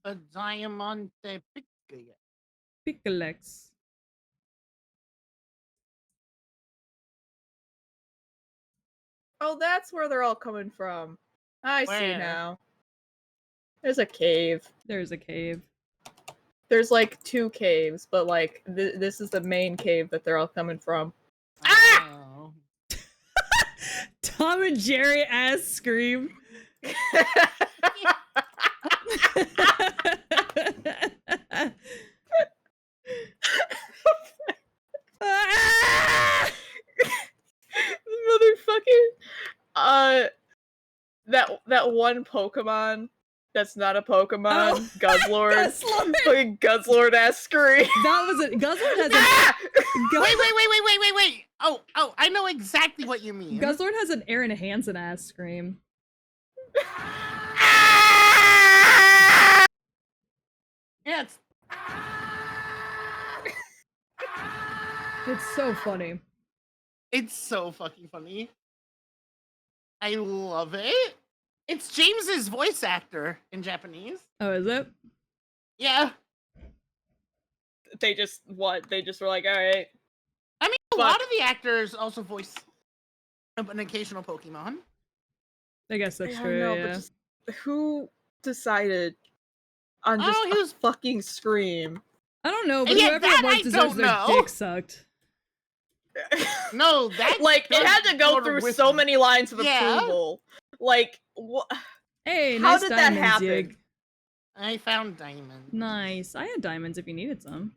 a diamante pick yet. Picklex. Oh, that's where they're all coming from. I see Where? now. There's a cave. There's a cave. There's like two caves, but like this is the main cave that they're all coming from. Ah! Oh. Tom and Jerry ass scream. Ah! Motherfucking that one Pokemon That's not a Pokemon. Oh. Guzzlord. Guzzlord. Fucking Guzzlord ass scream. That was it. Guzzlord has Ah! Gu- Wait. Oh, I know exactly what you mean. Guzzlord has an Aaron Hansen ass scream. Ah! Yeah, It's so funny. it's so fucking funny. I love it. It's James's voice actor in Japanese. Oh, is it? Yeah. They just were like, alright. I mean, a Fuck. lot of the actors also voice an occasional Pokemon. I guess that's I don't true. know, Yeah. but just who decided on just Oh, he a was- fucking scream? I don't know, but Yeah, whoever that it was I deserves don't their know. dick sucked. No, that Like, it had to go does through with- so many lines of Yeah. approval. Like, what? Hey, How nice did that diamonds, happen? Yig. I found diamonds. Nice. I had diamonds if you needed some.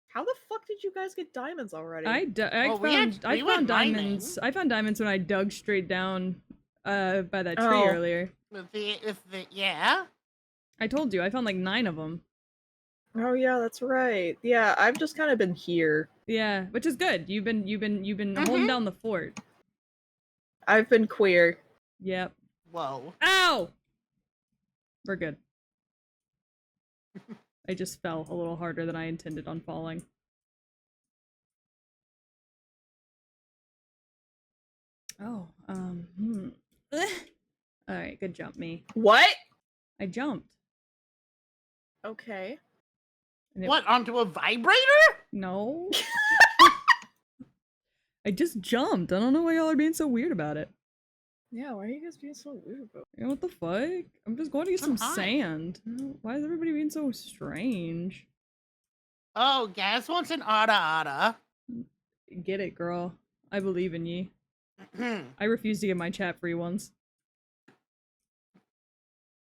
How the fuck did you guys get diamonds already? I Well, we found went mining. diamonds. I found diamonds when I dug straight down by that tree Oh. earlier. Yeah. I told you I found like 9 of them. Oh yeah, that's right. Yeah, I've just kind of been here. Yeah, which is good. You've been Mm-hmm. holding down the fort. I've been queer. Yep. Whoa. Ow! We're good. I just fell a little harder than I intended on falling. Oh, Alright, good jump, me. What? I jumped. Okay. And it- What, onto a vibrator? No. I just jumped. I don't know why y'all are being so weird about it. Yeah, why are you guys being so weird about You know what the fuck? I'm just going to get some I'm high. sand. Why is everybody being so strange? Oh, Gas wants an ada Get it, girl. I believe in ye. ada. I refuse to give my chat free ones.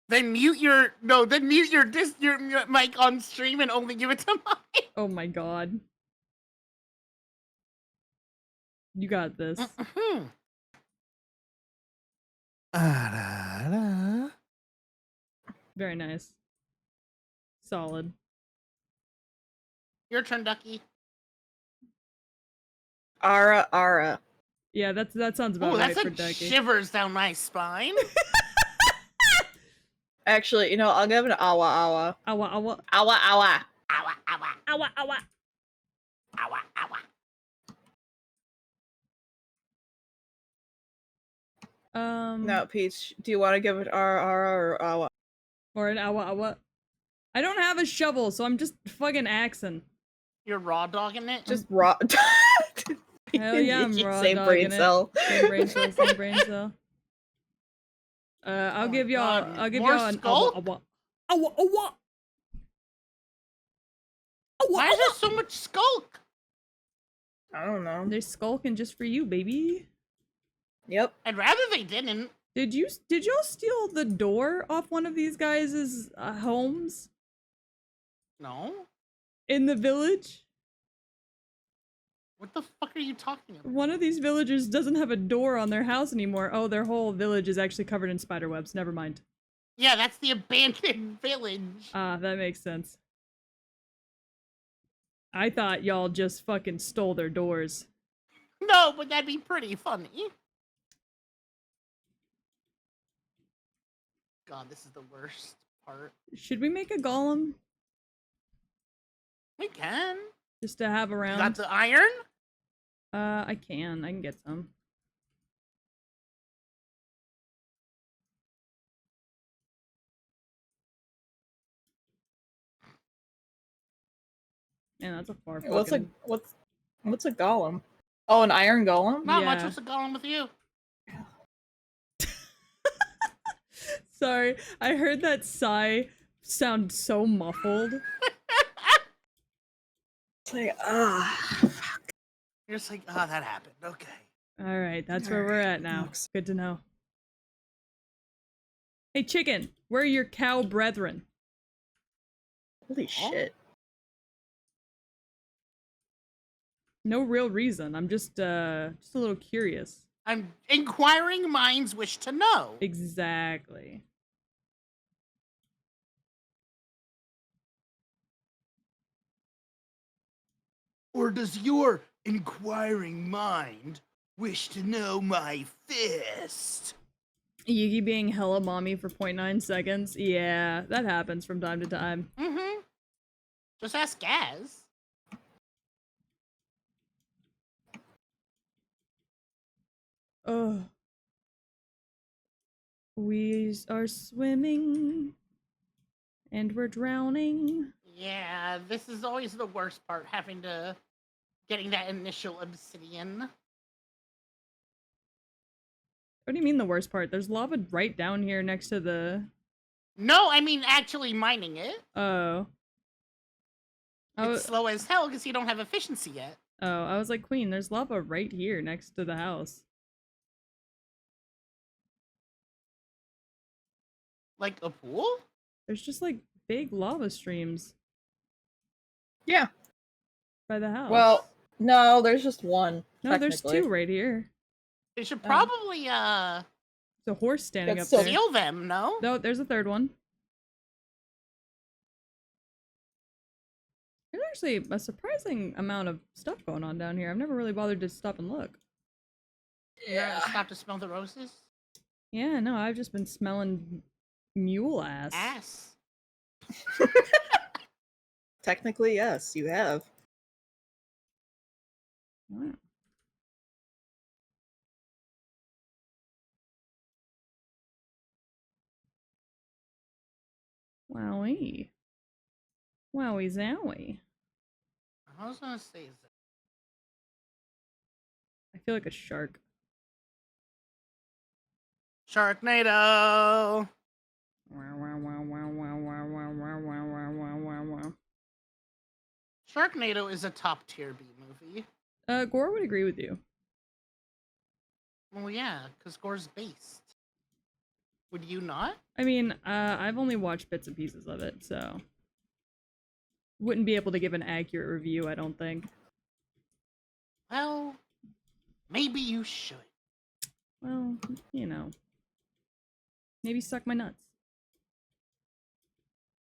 Then mute your your mic on stream and only give it to mine. Oh my god. You got this. Very nice. Solid. Your turn, Ducky. Ara Ara? Yeah, that sounds about Oh, right that's for like Ducky. shivers down my spine. Actually, you know, I'll give it an Awa Awa. Awa awa Awa Awa. Ow, ow, awa awa. ow, ow. No, Peach, do you want to give it Ara Ara or Awa? Or an awa awa. I don't have a shovel, so I'm just fucking axing. You're raw dogging it. Just raw. Hell yeah, I'm raw Same brain dogging it. cell. Same brain cell, same brain cell. I'll Oh give my y'all. God, I'll give more y'all an skull? awa awa. Awa awa. Awa Why is awa. there so much skulk? I don't know. They're skulking just for you, baby. Yep. I'd rather they didn't. Did y'all steal the door off one of these guys' homes No. in the village? What the fuck are you talking about? One of these villagers doesn't have a door on their house anymore. Oh, their whole village is actually covered in spider webs. Never mind. Yeah, that's the abandoned village. Ah, that makes sense. I thought y'all just fucking stole their doors. No, but that'd be pretty funny. God, this is the worst part. Should we make a golem We can. just to have You around? got the iron? I can get some. Man, that's a far fucking... What's a golem? Oh, an iron golem? Not much. Yeah. What's going with you? Sorry, I heard that sigh sound so muffled. It's like, ah. You're just like, oh, that happened. Okay. Alright, that's where we're at now. Looks- Good to know. Hey, chicken, where are your cow brethren? Holy shit. No real reason. I'm just a little curious. I'm inquiring minds wish to know. Exactly. Or does your inquiring mind wish to know my fist? Yggy being hella mommy for 0.9 seconds. Yeah, that happens from time to time. Mm-hmm. Just ask Gaz. Ugh. We are swimming. And we're drowning. Yeah, this is always the worst part, getting that initial obsidian. What do you mean the worst part? There's lava right down here next to the... No, I mean actually mining it. Oh. It's slow as hell because you don't have efficiency yet. Oh, I was like, Queen, there's lava right here next to the house. Like a pool? There's just like big lava streams Yeah. by the house. Well, no, there's just one. no, there's two right here. They should probably There's a horse standing That's up still- there. seal them, no? No, there's a third one. There's actually a surprising amount of stuff going on down here. I've never really bothered to stop and look. Yeah. Stop to smell the roses? Yeah, no, I've just been smelling mule ass. Ass. Technically, yes, you have. Wow. Wowie. Wowie zowie. I was gonna say that. I feel like a shark. Sharknado! Wow, wow, wow, wow, wow, wow, wow, wow, wow, wow, wow, wow, wow. Sharknado is a top tier B movie. Gore would agree with you. Well, yeah, because Gore's based. Would you not? I mean, I've only watched bits and pieces of it, so wouldn't be able to give an accurate review, I don't think. Well, maybe you should. Well, you know. Maybe suck my nuts.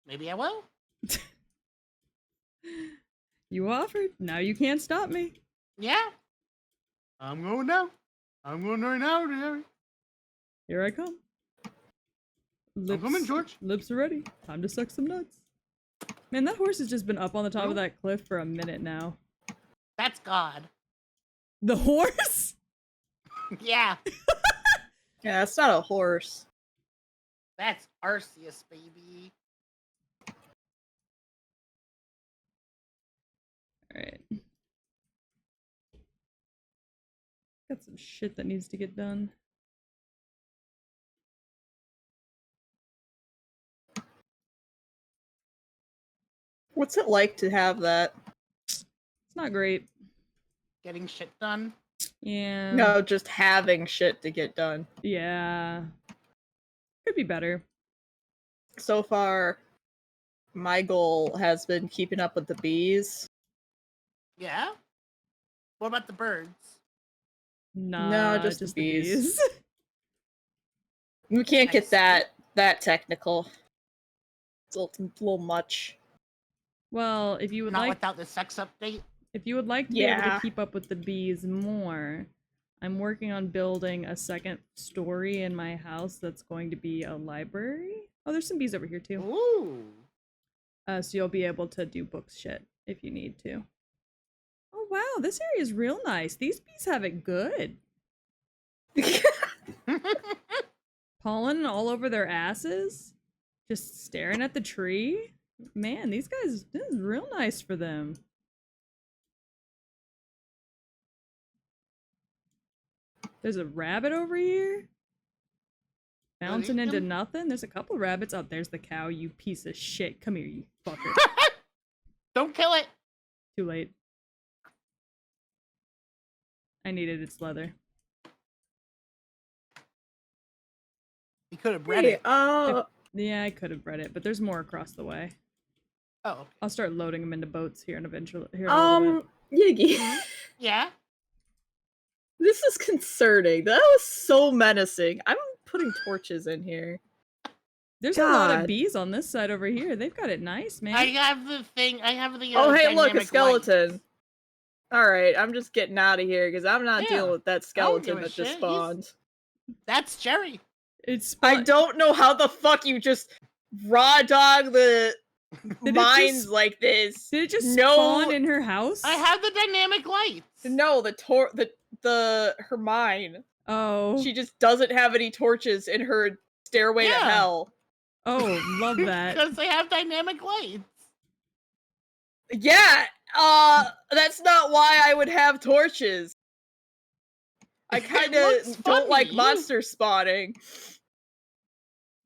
Maybe I will. You offered, now you can't stop me. Yeah. I'm going now. I'm going right now, Jerry. Here I come. Lips, coming, George. Lips are ready. Time to suck some nuts. Man, that horse has just been up on the top of that cliff for a minute now. That's God. The horse? Yeah. Yeah, it's not a horse. That's Arceus, baby. Alright. Got some shit that needs to get done. What's it like to have that? It's not great. Getting shit done. Yeah. No, just having shit to get done. Yeah. Could be better. So far, my goal has been keeping up with the bees. Yeah? What about the birds? Nah, just the the bees. We can't get that technical. It's a little much. Well, if you would Not like without the sex update? if you would like to be able to Yeah. keep up with the bees more, I'm working on building a second story in my house that's going to be a library. Oh, there's some bees over here too. Ooh. So you'll be able to do books shit if you need to. Oh wow, this area is real nice. These bees have it good. Pollen all over their asses. Just staring at the tree. Man, these guys, this is real nice for them. There's a rabbit over here. Bouncing eat into them? nothing. There's a couple rabbits. Oh, there's the cow, you piece of shit. Come here, you fucker. Don't kill it. Too late. I needed its leather. You could have bred Hey, it. Yeah, I could have bred it, but there's more across the way. Oh, okay. I'll start loading them into boats here and eventually. Here in a little bit. Yiggy. Yeah? This is concerning. That was so menacing. I'm putting torches in here. There's a lot of God. bees on this side over here. They've got it nice, man. I have the thing. I have the. Oh, hey, look, a dynamic skeleton. light. Alright, I'm just getting out of here because I'm not Yeah, dealing with that I don't give skeleton a that shit. just spawned. That's Jerry. It's I don't know how the fuck you just raw dog the Did it mines just- like this. Did it just No- spawn in her house? I have the dynamic lights. No, her mine. Oh. She just doesn't have any torches in her stairway to Yeah. hell. Oh, love that. Because they have dynamic lights. Yeah, that's not why I would have torches. I It kind looks of don't like funny. monster spawning.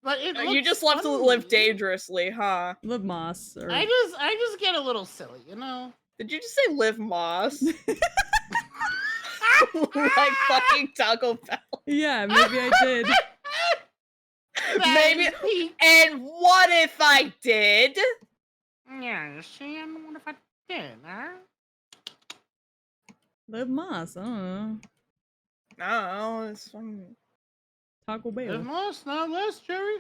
But it You looks just love to live funny. dangerously, huh? Live moss. Or... I just get a little silly, you know? Did you just say live moss? Like fucking Taco Bell. Yeah, maybe I did. Maybe. That is peak. And what if I did? Yeah, see, and what if I did, huh? Live moss. I don't know. No, it's fun. Taco There's Bell. most, not less, Jerry.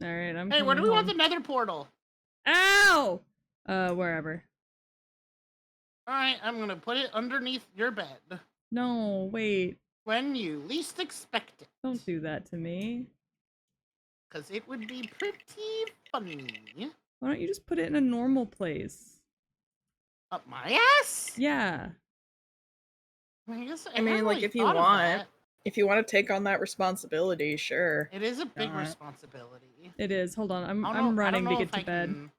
All right, I'm. Hey, where do we coming want the home. nether portal? Ow! Wherever. Alright, I'm gonna put it underneath your bed. No, wait. When you least expect it. Don't do that to me. Because it would be pretty funny. Why don't you just put it in a normal place? Up my ass? Yeah. I guess I mean, hadn't like, really if you thought of want. that. If you want to take on that responsibility, sure. It is a big Alright. responsibility. It is. Hold on. I I'm don't I'm know- I don't running to know get if to I bed. can-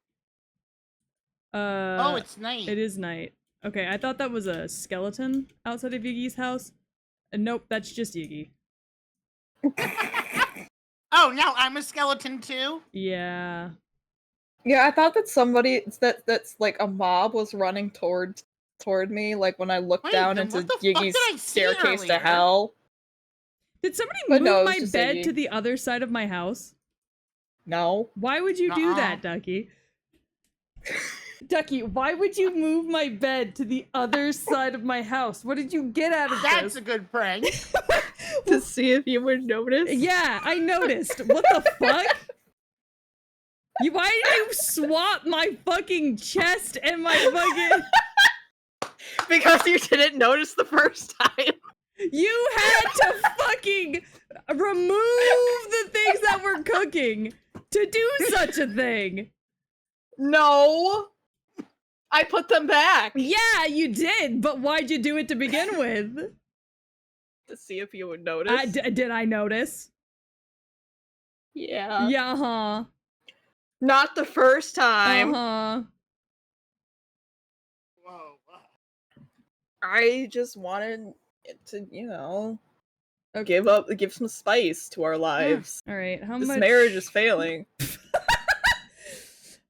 Oh, it's night. It is night. Okay, I thought that was a skeleton outside of Yggy's house. Nope, that's just Yggy. Oh, now I'm a skeleton too? Yeah. Yeah, I thought that somebody that's like a mob was running toward me, like when I looked Wait, down then into what the fuck did I Giggy's see staircase to earlier? hell. Did somebody But move no, it was my just bed Yggy. to the other side of my house? No. Why would you do Nuh-uh. that, Ducky? Ducky, why would you move my bed to the other side of my house? What did you get out of That's this? a good prank. To see if you would notice. Yeah, I noticed. What the fuck? Why did you swap my fucking chest and my fucking... Because you didn't notice the first time. You had to fucking remove the things that were cooking to do such a thing. No. I put them back. Yeah, you did, but why'd you do it to begin with? To see if you would notice. Did I notice? Yeah. Yeah, huh. Not the first time. Uh-huh. Whoa. I just wanted it to, you know, Okay. give some spice to our lives. All right, how This much... marriage is failing.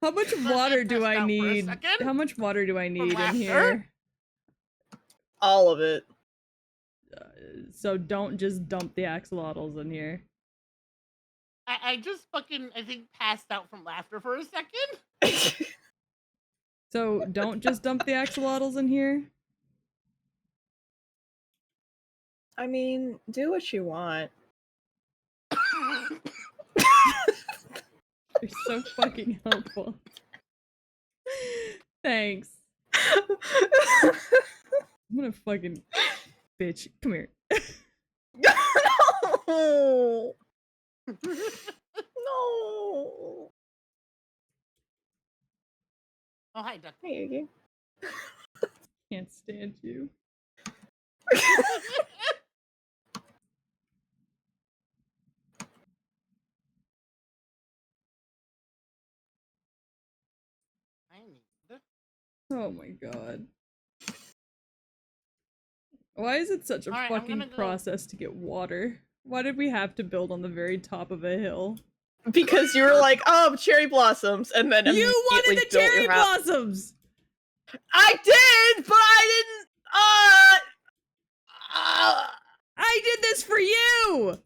How much water do I need? second. How much water do I need in laughter? here? All of it. So don't just dump the axolotls in here. I just fucking, I think, passed out from laughter for a second. So don't just dump the axolotls in here. I mean, do what you want. You're so fucking helpful. Thanks. I'm gonna fucking bitch. Come here. No. No. Oh, hi, Ducky. Hey, Yggy. Can't stand you. I need. Oh my god. Why is it such a Alright, I'm fucking gonna go- process to get water? Why did we have to build on the very top of a hill? Because you were like, oh, cherry blossoms, and then You wanted immediately the built cherry your house. blossoms! I did, but I didn't. I did this for you!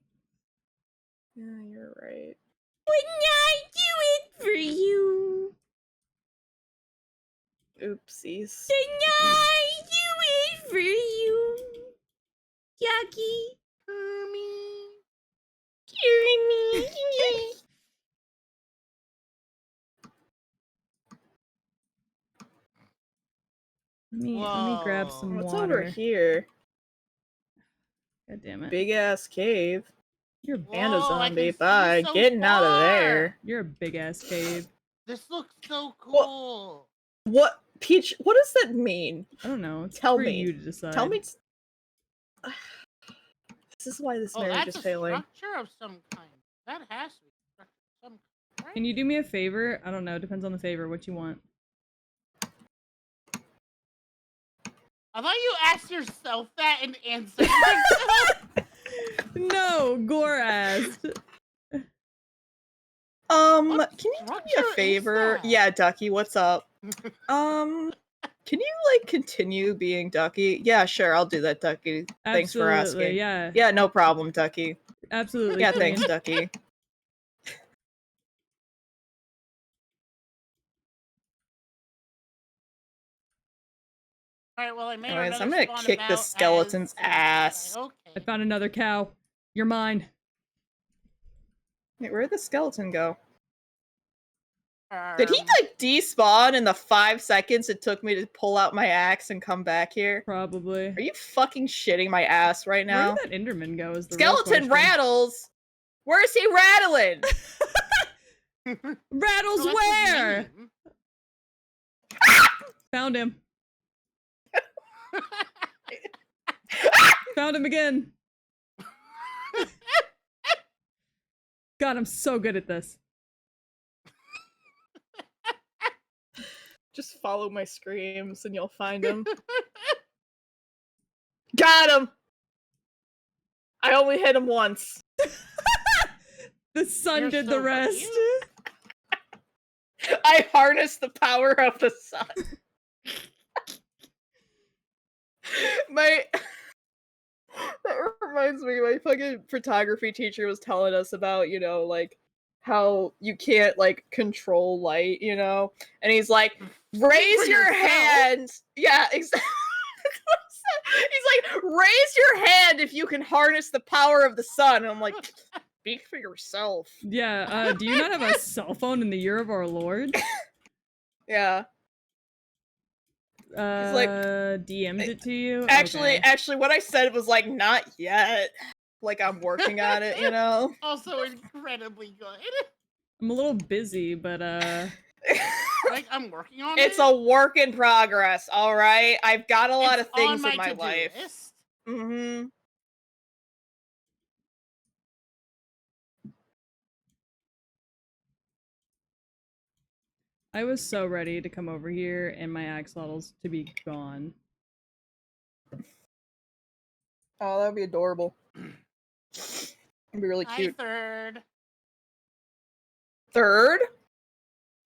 Yeah, you're right. Wouldn't I do it for you? Oopsies. Didn't I do it for you? Ducky. Let me grab Whoa. some What's water. over here? God damn it. Big ass cave. You're And a Whoa, I zombie. can see Bye. so Getting out of far. there. you're a big ass cave. This looks so What? cool. What? Peach, what does that mean? I don't know. It's Tell for me. you to decide. Tell me. This is why this Oh, marriage that's is a failing. structure of some kind. That has to be a structure of some kind, right? Can you do me a favor? I don't know. Depends on the favor. What you want. I thought you asked yourself that and answered yourself. No, Gore asked. Can What you do me structure a is favor? that? Yeah, Ducky, what's up? Can you like continue being Ducky? Yeah, sure, I'll do that, Ducky. Thanks for Absolutely, asking. yeah. Yeah, no problem, Ducky. Absolutely. Yeah, Queen. thanks, Ducky. All right, well, I made Anyways, another I'm gonna spawn kick this about skeleton's as soon as ass. I- I Okay. found another cow. You're mine. Wait, where'd the skeleton go? Did he like despawn in the 5 seconds it took me to pull out my axe and come back here? Probably. Are you fucking shitting my ass right Where now? did that Enderman go? Is the real Skeleton question. rattles! Where's he rattling? Rattles Oh, that's his where? name. Found him. Found him again. God, I'm so good at this. Just follow my screams and you'll find him. Got him! I only hit him once. The sun You're did so the rest. cute. I harnessed the power of the sun. my that reminds me, my fucking photography teacher was telling us about, you know, like how you can't like control light, you know? And he's like, raise for your yourself. hand. Yeah, exactly. He's like, raise your hand if you can harness the power of the sun. And I'm like, speak for yourself. Yeah, do you not have a cell phone in the year of our Lord? Yeah. like, DM'd it to you? Actually, Okay. what I said was like, not yet. Like I'm working on it, you know? Also incredibly good. I'm a little busy, but Like, I'm working on It's it. a work in progress, alright? I've got a lot It's of things on in my to-do life. list. Mm-hmm. I was so ready to come over here and my axolotls to be gone. Oh, that would be adorable. It'd be really Hi, cute. third. Third?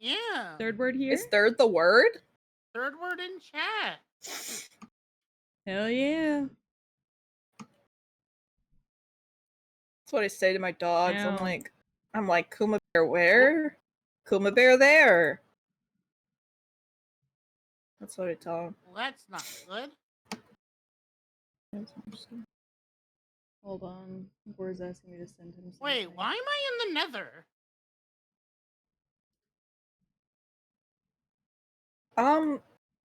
Yeah. Third word here? Is third the word? Third word in chat. Hell yeah. That's what I say to my dogs. Ow. I'm like, Kuma Bear where? Kuma Bear there. That's what I tell him. Well, that's not good. Hold on. Gore's asking me to send him something. Wait, why am I in the nether?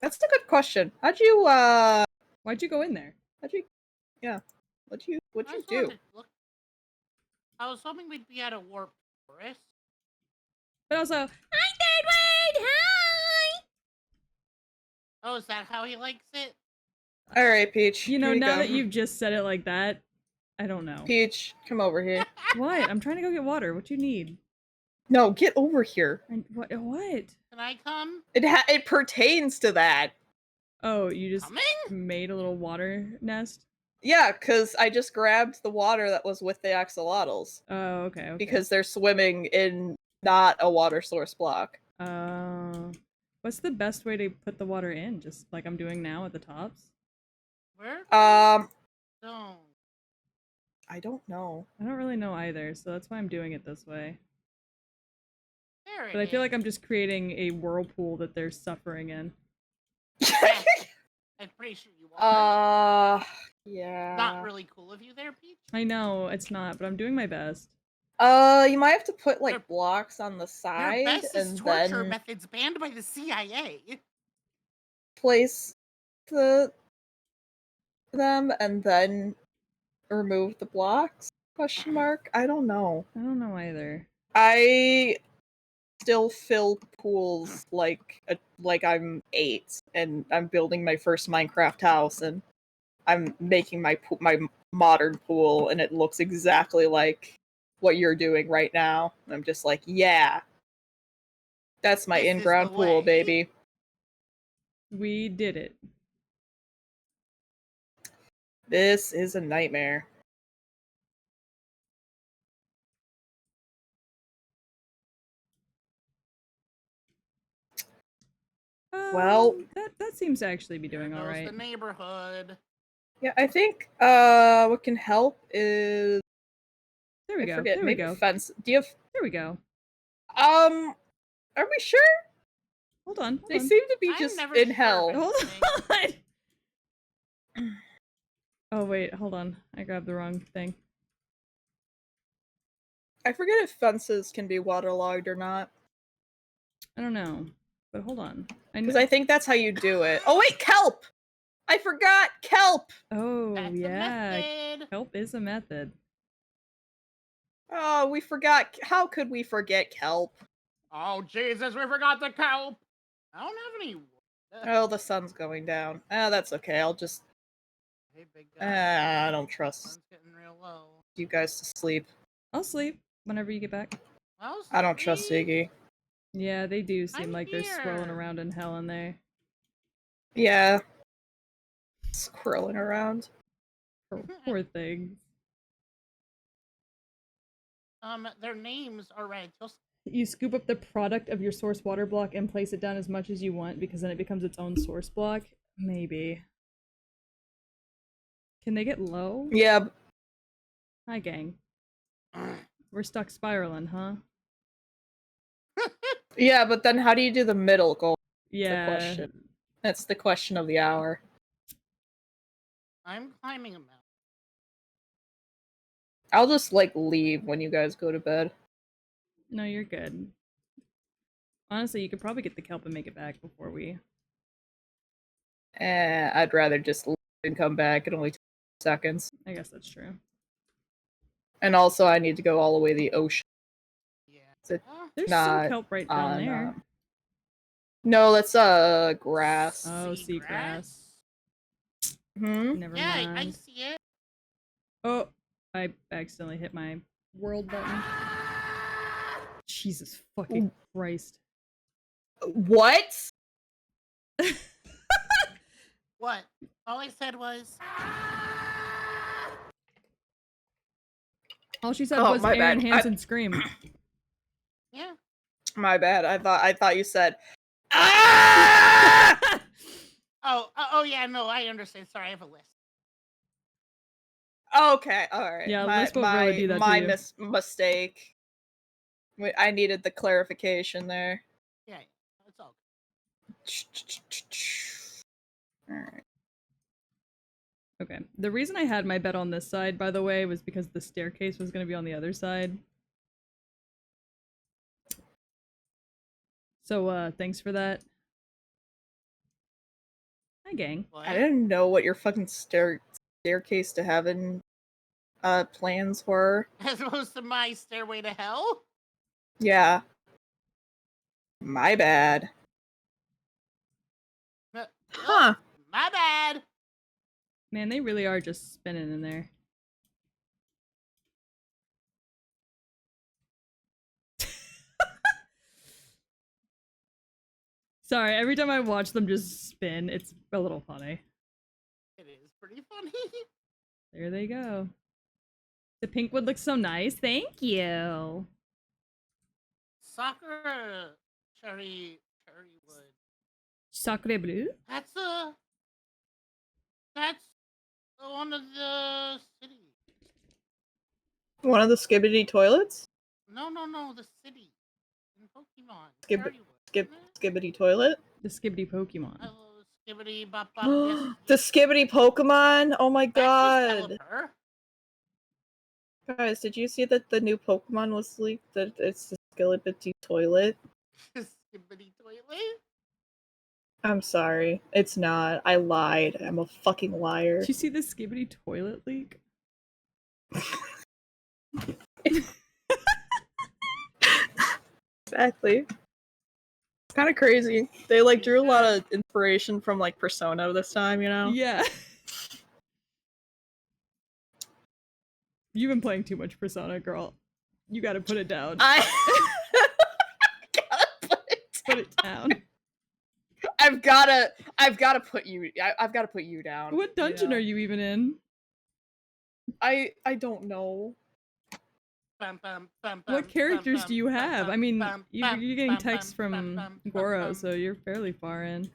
That's a good question. Why'd you go in there? yeah. What'd you I just do? wanted to look. I was hoping we'd be at a warp forest. But also, hi third word, hi! Oh, is that how he likes it? Alright, Peach. You know, here now go. that you've just said it like that, I don't know. Peach, come over here. What? I'm trying to go get water. What you need? No, get over here. What? Can I come? It pertains to that. Oh, you just Coming? made a little water nest? Yeah, because I just grabbed the water that was with the axolotls. Oh, okay. Because they're swimming in not a water source block. What's the best way to put the water in? Just like I'm doing now at the tops? Where? I don't know. I don't really know either, so that's why I'm doing it this way. There it But I feel is. like I'm just creating a whirlpool that they're suffering in. I'm pretty sure you are. Yeah. Not really cool of you there, Peach. I know, it's not, but I'm doing my best. You might have to put like Their- blocks on the side Their bestest and torture then methods banned by the CIA. place them and then remove the blocks? Question mark. I don't know. I don't know either. I still fill pools like I'm 8 and I'm building my first Minecraft house and I'm making my modern pool and it looks exactly like what you're doing right now. I'm just like, yeah. That's my This is in-ground the pool, way. baby. We did it. This is a nightmare. Well, that seems to actually be There doing all goes right. the neighborhood. yeah, I think what can help is There we I go. forget, There we maybe go. fence. Do you have There we go. are we sure? Hold on. They seem to be I'm just never in sure hell. of Hold anything. on. Oh wait, hold on. I grabbed the wrong thing. I forget if fences can be waterlogged or not. I don't know, but hold on. Because I think that's how you do it. Oh wait, kelp! I forgot kelp! Oh That's a yeah, method. help is a method. Oh, we forgot. How could we forget kelp? Oh Jesus, we forgot the kelp. I don't have any wood. Oh, the sun's going down. That's okay. I'll just. Hey, big guy. I don't trust Sun's getting real low. you guys to sleep. I'll sleep whenever you get back. I'll I don't trust sleep. Iggy. Yeah, they do seem I'm like they're swirling here. around in hell in there. Yeah. Squirreling around. Poor things. Their names are right. You scoop up the product of your source water block and place it down as much as you want because then it becomes its own source block. Maybe. Can they get low? Yeah. Hi, gang. We're stuck spiraling, huh? Yeah, but then how do you do the middle goal? Yeah. The question. That's the question of the hour. I'm climbing a mountain. I'll just leave when you guys go to bed. No, you're good. Honestly, you could probably get the kelp and make it back before we. I'd rather just leave and come back. It only takes seconds. I guess that's true. And also, I need to go all the way to the ocean. Yeah. It's There's some not kelp right down there. No, that's grass. Oh, seagrass. Hmm. Never Yeah, I mind. see it. Oh, I accidentally hit my world button. Jesus fucking Christ. What? What? All I said was. All she said Oh, was my Aaron bad. Hansen scream. Yeah. My bad. I thought you said. Ah! Oh yeah. No, I understand. Sorry, I have a list. Okay, all right. Yeah, Lisp will really do that to you. Mistake. I needed the clarification there. Yeah, that's all. Alright. Okay. The reason I had my bed on this side, by the way, was because the staircase was going to be on the other side. So, thanks for that. Hi, gang. What? I didn't know what your fucking staircase to heaven plans were. As opposed to my stairway to hell. Yeah. My bad. Huh. My bad. Man, they really are just spinning in there. Sorry, every time I watch them just spin, it's a little funny. It is pretty funny. There they go. The pink wood looks so nice. Thank you. Sakura cherry wood. Sacre bleu? That's one of the city. One of the skibbity toilets? No, the city in Pokemon. Skib- Cherry wood, Skip isn't it? skibbity toilet? The skibbity Pokemon. Oh, skibbity bop bop. Yes. The skibbity Pokemon? Oh my That's just god. Pelipper. Guys, did you see that the new Pokemon was leaked? That it's the Skillibity toilet? Skibbity toilet. I'm sorry. It's not. I lied. I'm a fucking liar. Did you see this skibbity toilet leak? Exactly. It's kind of crazy. They like drew a lot of inspiration from like Persona this time, you know? Yeah. You've been playing too much Persona, girl. You gotta put it down. I gotta Put it down. I've gotta put you. I've gotta put you down. What dungeon are you even in? I don't know. What characters do you have? I mean, you're getting texts from Goro, so you're fairly far in.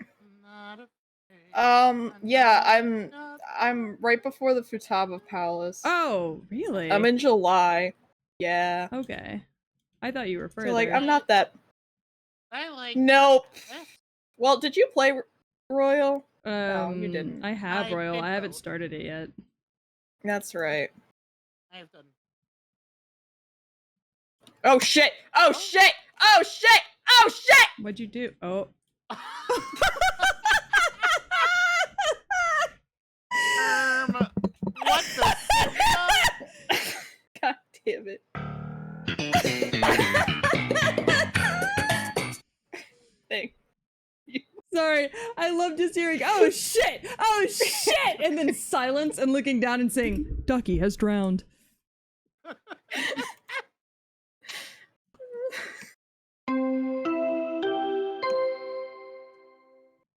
Yeah, I'm right before the Futaba Palace. Oh, really? I'm in July. Yeah. Okay. I thought you were further. So like, I'm not that. I like. Nope. Well, did you play Royal? No, you you didn't. I have I Royal. did I haven't both. started it yet. That's right. I've done. Oh shit! Oh shit! Oh shit! Oh shit! What'd you do? Oh. What the fuck? God damn it. Thank you. Sorry, I love just hearing, oh shit! Oh shit! And then silence and looking down and saying, Ducky has drowned.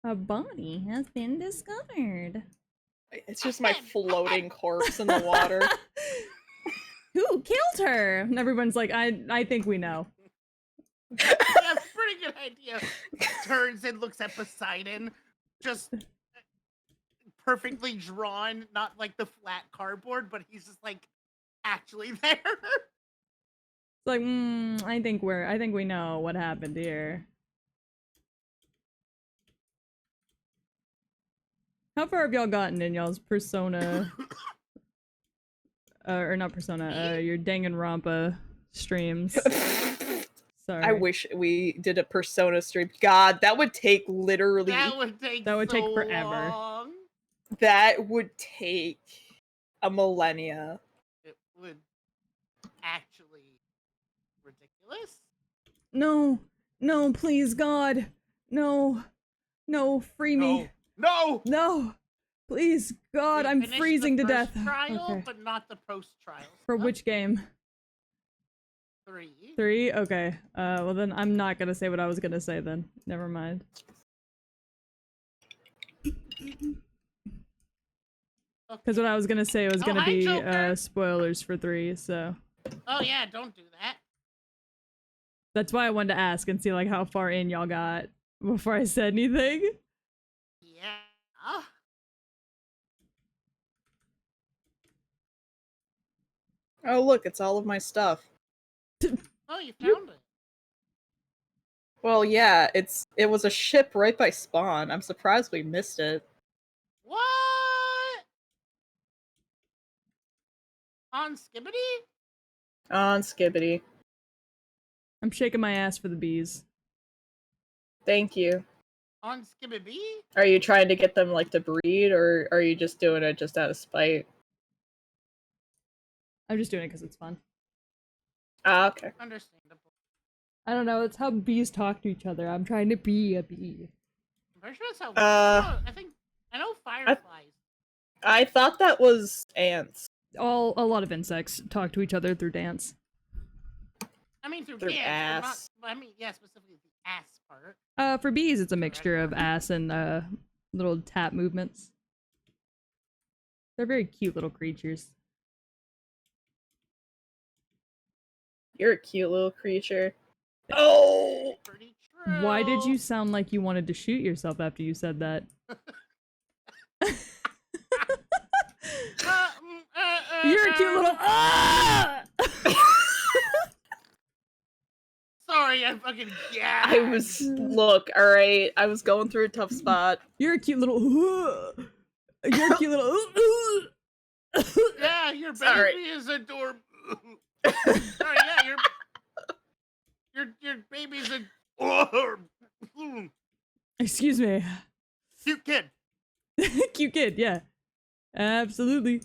A body has been discovered. It's just my floating corpse in the water. Who killed her? And everyone's like, I think we know. Yeah, pretty good idea. Turns and looks at Poseidon, just perfectly drawn, not like the flat cardboard, but he's just like actually there. It's like, I think we know what happened here. How far have y'all gotten in y'all's Persona? Or not Persona, your Danganronpa streams. Sorry. I wish we did a Persona stream. God, that would take literally. That would take forever. Long. That would take a millennia. It would actually ridiculous. No, no, please, God, no, no, free me. No. No, please, God, We I'm finished freezing the to death. first trial, Okay. but not the post trial. For which game? 3? 3? Okay. Well then I'm not gonna say what I was gonna say then. Never mind. Because what I was gonna say was gonna be Joker. spoilers for 3, so. Oh yeah, don't do that. That's why I wanted to ask and see like how far in y'all got before I said anything. Yeah. Oh look, it's all of my stuff. Oh, you found it. Well, yeah, it was a ship right by spawn. I'm surprised we missed it. What? On Skibbity? On Skibbity. I'm shaking my ass for the bees. Thank you. On Skibbity? Are you trying to get them like to breed, or are you just doing it just out of spite? I'm just doing it because it's fun. Ah, okay. Understandable. I don't know, it's how bees talk to each other. I'm trying to be a bee. I'm pretty sure that's how. I know fireflies. I thought that was ants. A lot of insects talk to each other through dance. I mean through Through dance, ass. but not. I mean, yeah, specifically the ass part. For bees, it's a mixture of ass and little tap movements. They're very cute little creatures. You're a cute little creature. Oh! Pretty true. Why did you sound like you wanted to shoot yourself after you said that? You're a cute little. Ah! Sorry, I fucking gagged. I was look, alright. I was going through a tough spot. You're a cute little. You're a cute little. Yeah, your baby Sorry. is adorable. Sorry, yeah, your baby's a. Excuse me. Cute kid. Cute kid, yeah. Absolutely.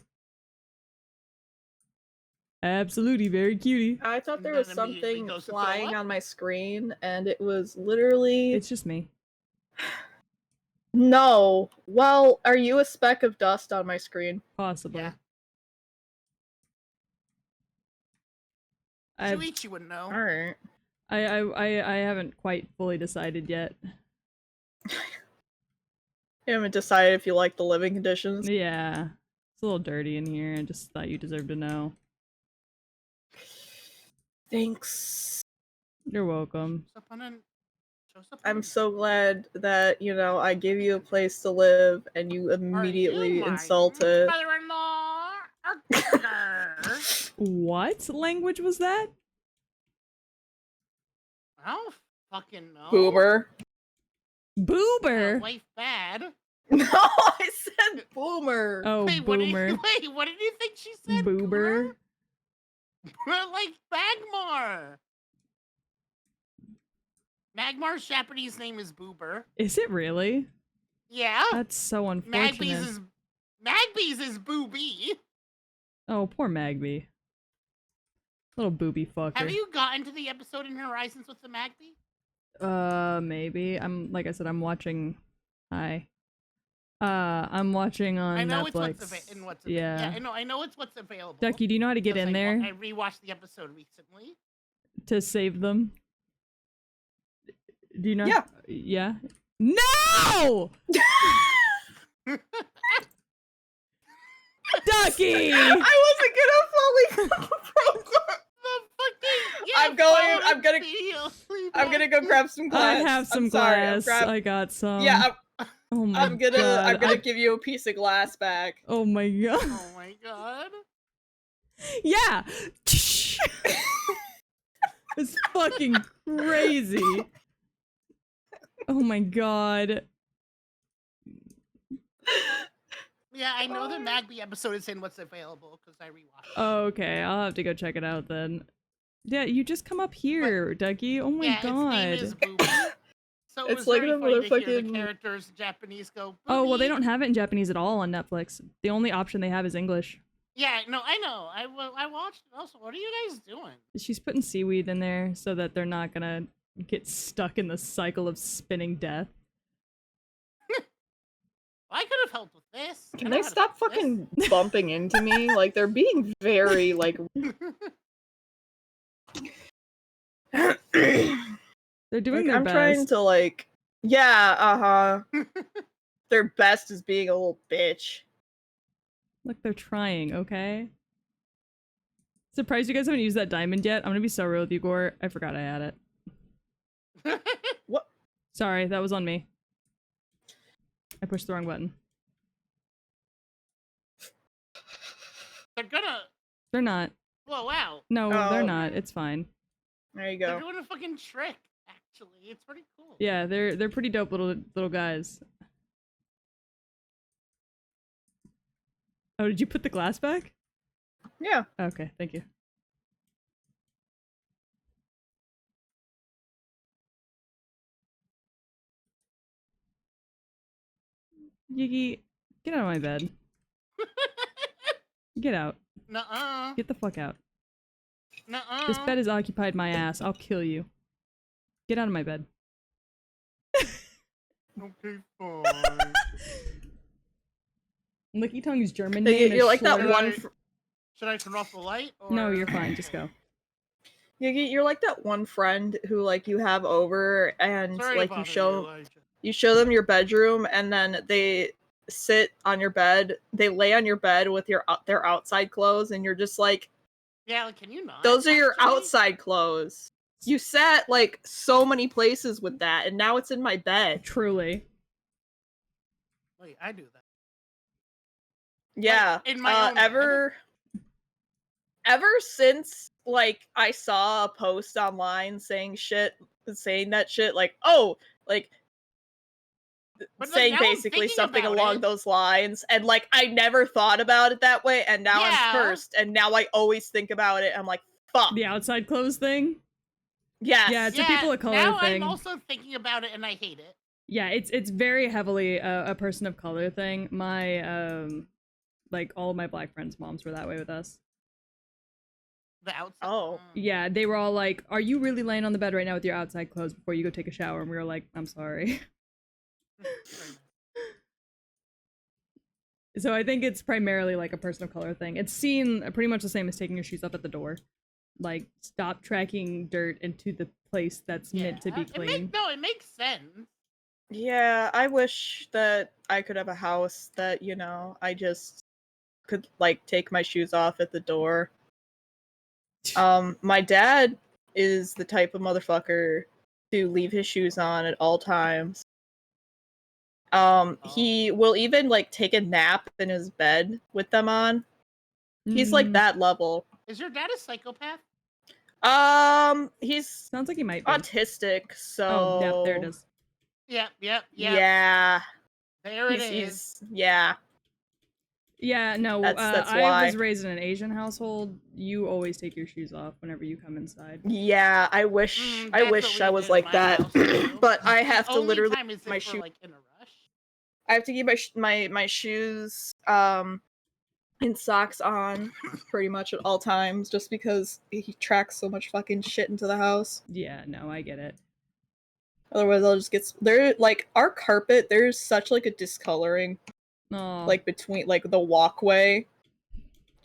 Absolutely, very cutie. I thought there And was then immediately something goes to throw flying up? on my screen, and it was literally It's just me. no. Well, are you a speck of dust on my screen? Possibly. Yeah. I've, Shuichi would know. All right. I haven't quite fully decided yet. You haven't decided if you like the living conditions. Yeah. It's a little dirty in here. I just thought you deserved to know. Thanks. You're welcome. I'm so glad that, you know, I give you a place to live and you Are immediately you my insult it. mother-in-law? What language was that? I don't fucking know. Boomer. Boober! Wife bad. No, I said boomer. Oh, Wait, boomer. what did you think she said? Boober? Like Magmar. Magmar's Japanese name is Boober. Is it really? Yeah. That's so unfortunate. Magby's is Booby. Oh, poor Magby. Little booby fucker. Have you gotten to the episode in Horizons with the Magby? Maybe. Like I said, I'm watching. Hi. I'm watching on I know Netflix. it's what's yeah. Yeah, I know it's what's available. Ducky, do you know how to get because in there I rewatched the episode recently. to save them? Do you know? Yeah. Yeah. No! Ducky! I wasn't gonna fully I'm gonna go grab some glass. I have some I'm sorry, glass. I got some. Yeah, oh my I'm gonna god. give you a piece of glass back. Oh my god. Oh my god. Yeah. It's fucking crazy. Oh my god. Yeah, I know the Magby episode is in what's available because I rewatched. Oh, okay, I'll have to go check it out then. Yeah, you just come up here, Ducky. Oh my god. Its name is Booby. So it It's was like very a funny to hear the motherfucking- characters Japanese go. Oh, well, they "Booby." don't have it in Japanese at all on Netflix. The only option they have is English. Yeah, no, I know. I watched it also. What are you guys doing? She's putting seaweed in there so that they're not gonna get stuck in the cycle of spinning death. I could have helped with this. Can they stop fucking bumping into me? Like they're being very like. They're doing their I'm best. trying to like. Yeah. Their best is being a little bitch. Look, they're trying, okay? Surprised you guys haven't used that diamond yet. I'm gonna be so real with you, Gore. I forgot I had it. What? Sorry, that was on me. I pushed the wrong button. They're not. Blow out. No, they're Oh. not. It's fine. There you They're go. doing a fucking trick. Actually, it's pretty cool. Yeah, they're pretty dope little guys. Oh, did you put the glass back? Yeah. Okay, thank you. Yggy, get out of my bed. Get out. Nuh-uh. Get the fuck out. Nuh-uh. This bed has occupied my ass. I'll kill you. Get out of my bed. Okay, fine. Licky Tongue's German Hey, name you're is like that short. one. Should I turn off the light? Or... No, you're fine. Just go. You're like that one friend who like you have over and Sorry like to you bother show Elijah. you show them your bedroom and then they sit on your bed. They lay on your bed with their outside clothes and you're just like, Yeah, like, can you not? those are your actually? outside clothes. You sat like so many places with that and now it's in my bed. Truly. Wait, I do that. Yeah. in my own bed? Ever since like I saw a post online saying that shit like, oh, like But, saying now I'm basically thinking something about along it. those lines and like I never thought about it that way and now Yeah. I'm cursed and now I always think about it. I'm like, fuck. The outside clothes thing? Yes. Yeah, it's a people of color now thing. I'm also thinking about it and I hate it. Yeah, it's very heavily a person of color thing. My like all of my black friends' moms were that way with us. The outside. Oh. Yeah, they were all like, "Are you really laying on the bed right now with your outside clothes before you go take a shower?" And we were like, "I'm sorry." So I think it's primarily like a person of color thing. It's seen pretty much the same as taking your shoes off at the door. Like, stop tracking dirt into the place that's meant to be clean. It makes sense. Yeah, I wish that I could have a house that, I just could like take my shoes off at the door. My dad is the type of motherfucker to leave his shoes on at all times. He will even like take a nap in his bed with them on. He's like that level. Is your dad a psychopath? He's Sounds like he might be. autistic, so Oh, yeah, there it is. Yep. Yeah. There it is. He's yeah. Yeah, no, That's I why. was raised in an Asian household. You always take your shoes off whenever you come inside. Yeah, I wish I was like that. But I have to literally time is my it for, shoe like, in a rush. I have to keep my shoes and socks on pretty much at all times just because he tracks so much fucking shit into the house. Yeah, no, I get it. Otherwise I'll just get there like our carpet, there's such like a discoloring Oh, like between like the walkway.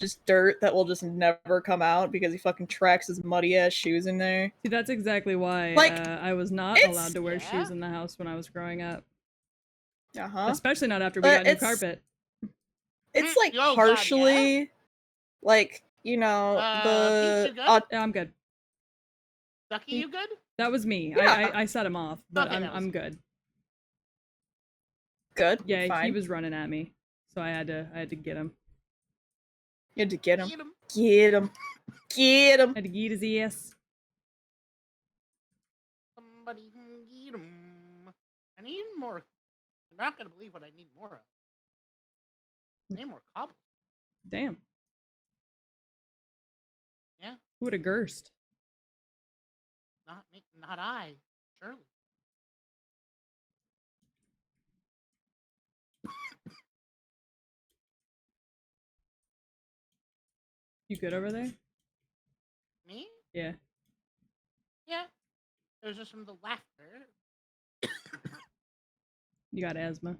Just dirt that will just never come out because he fucking tracks his muddy ass shoes in there. see, that's exactly why Like, I was not it's- allowed to wear shoes in the house when I was growing up. Uh-huh. Especially not after we got new it's- carpet. It's like Oh, God, partially like, Peach, the you good? Yeah, I'm good. Ducky, you good? That was me. Yeah. I set him off, but Okay, that was I'm good. good. Yeah, fine. he was running at me, so I had to get him. You had to get him. Get him. Get him. Get him. Had to get his ass. Somebody can get him. I need more. You're not gonna believe what I need more of. I need more cobble. Damn. Yeah. Who would have gursed? Not me. Not I. Surely. You good over there? Me? Yeah. Yeah. It was just from the laughter. You got asthma.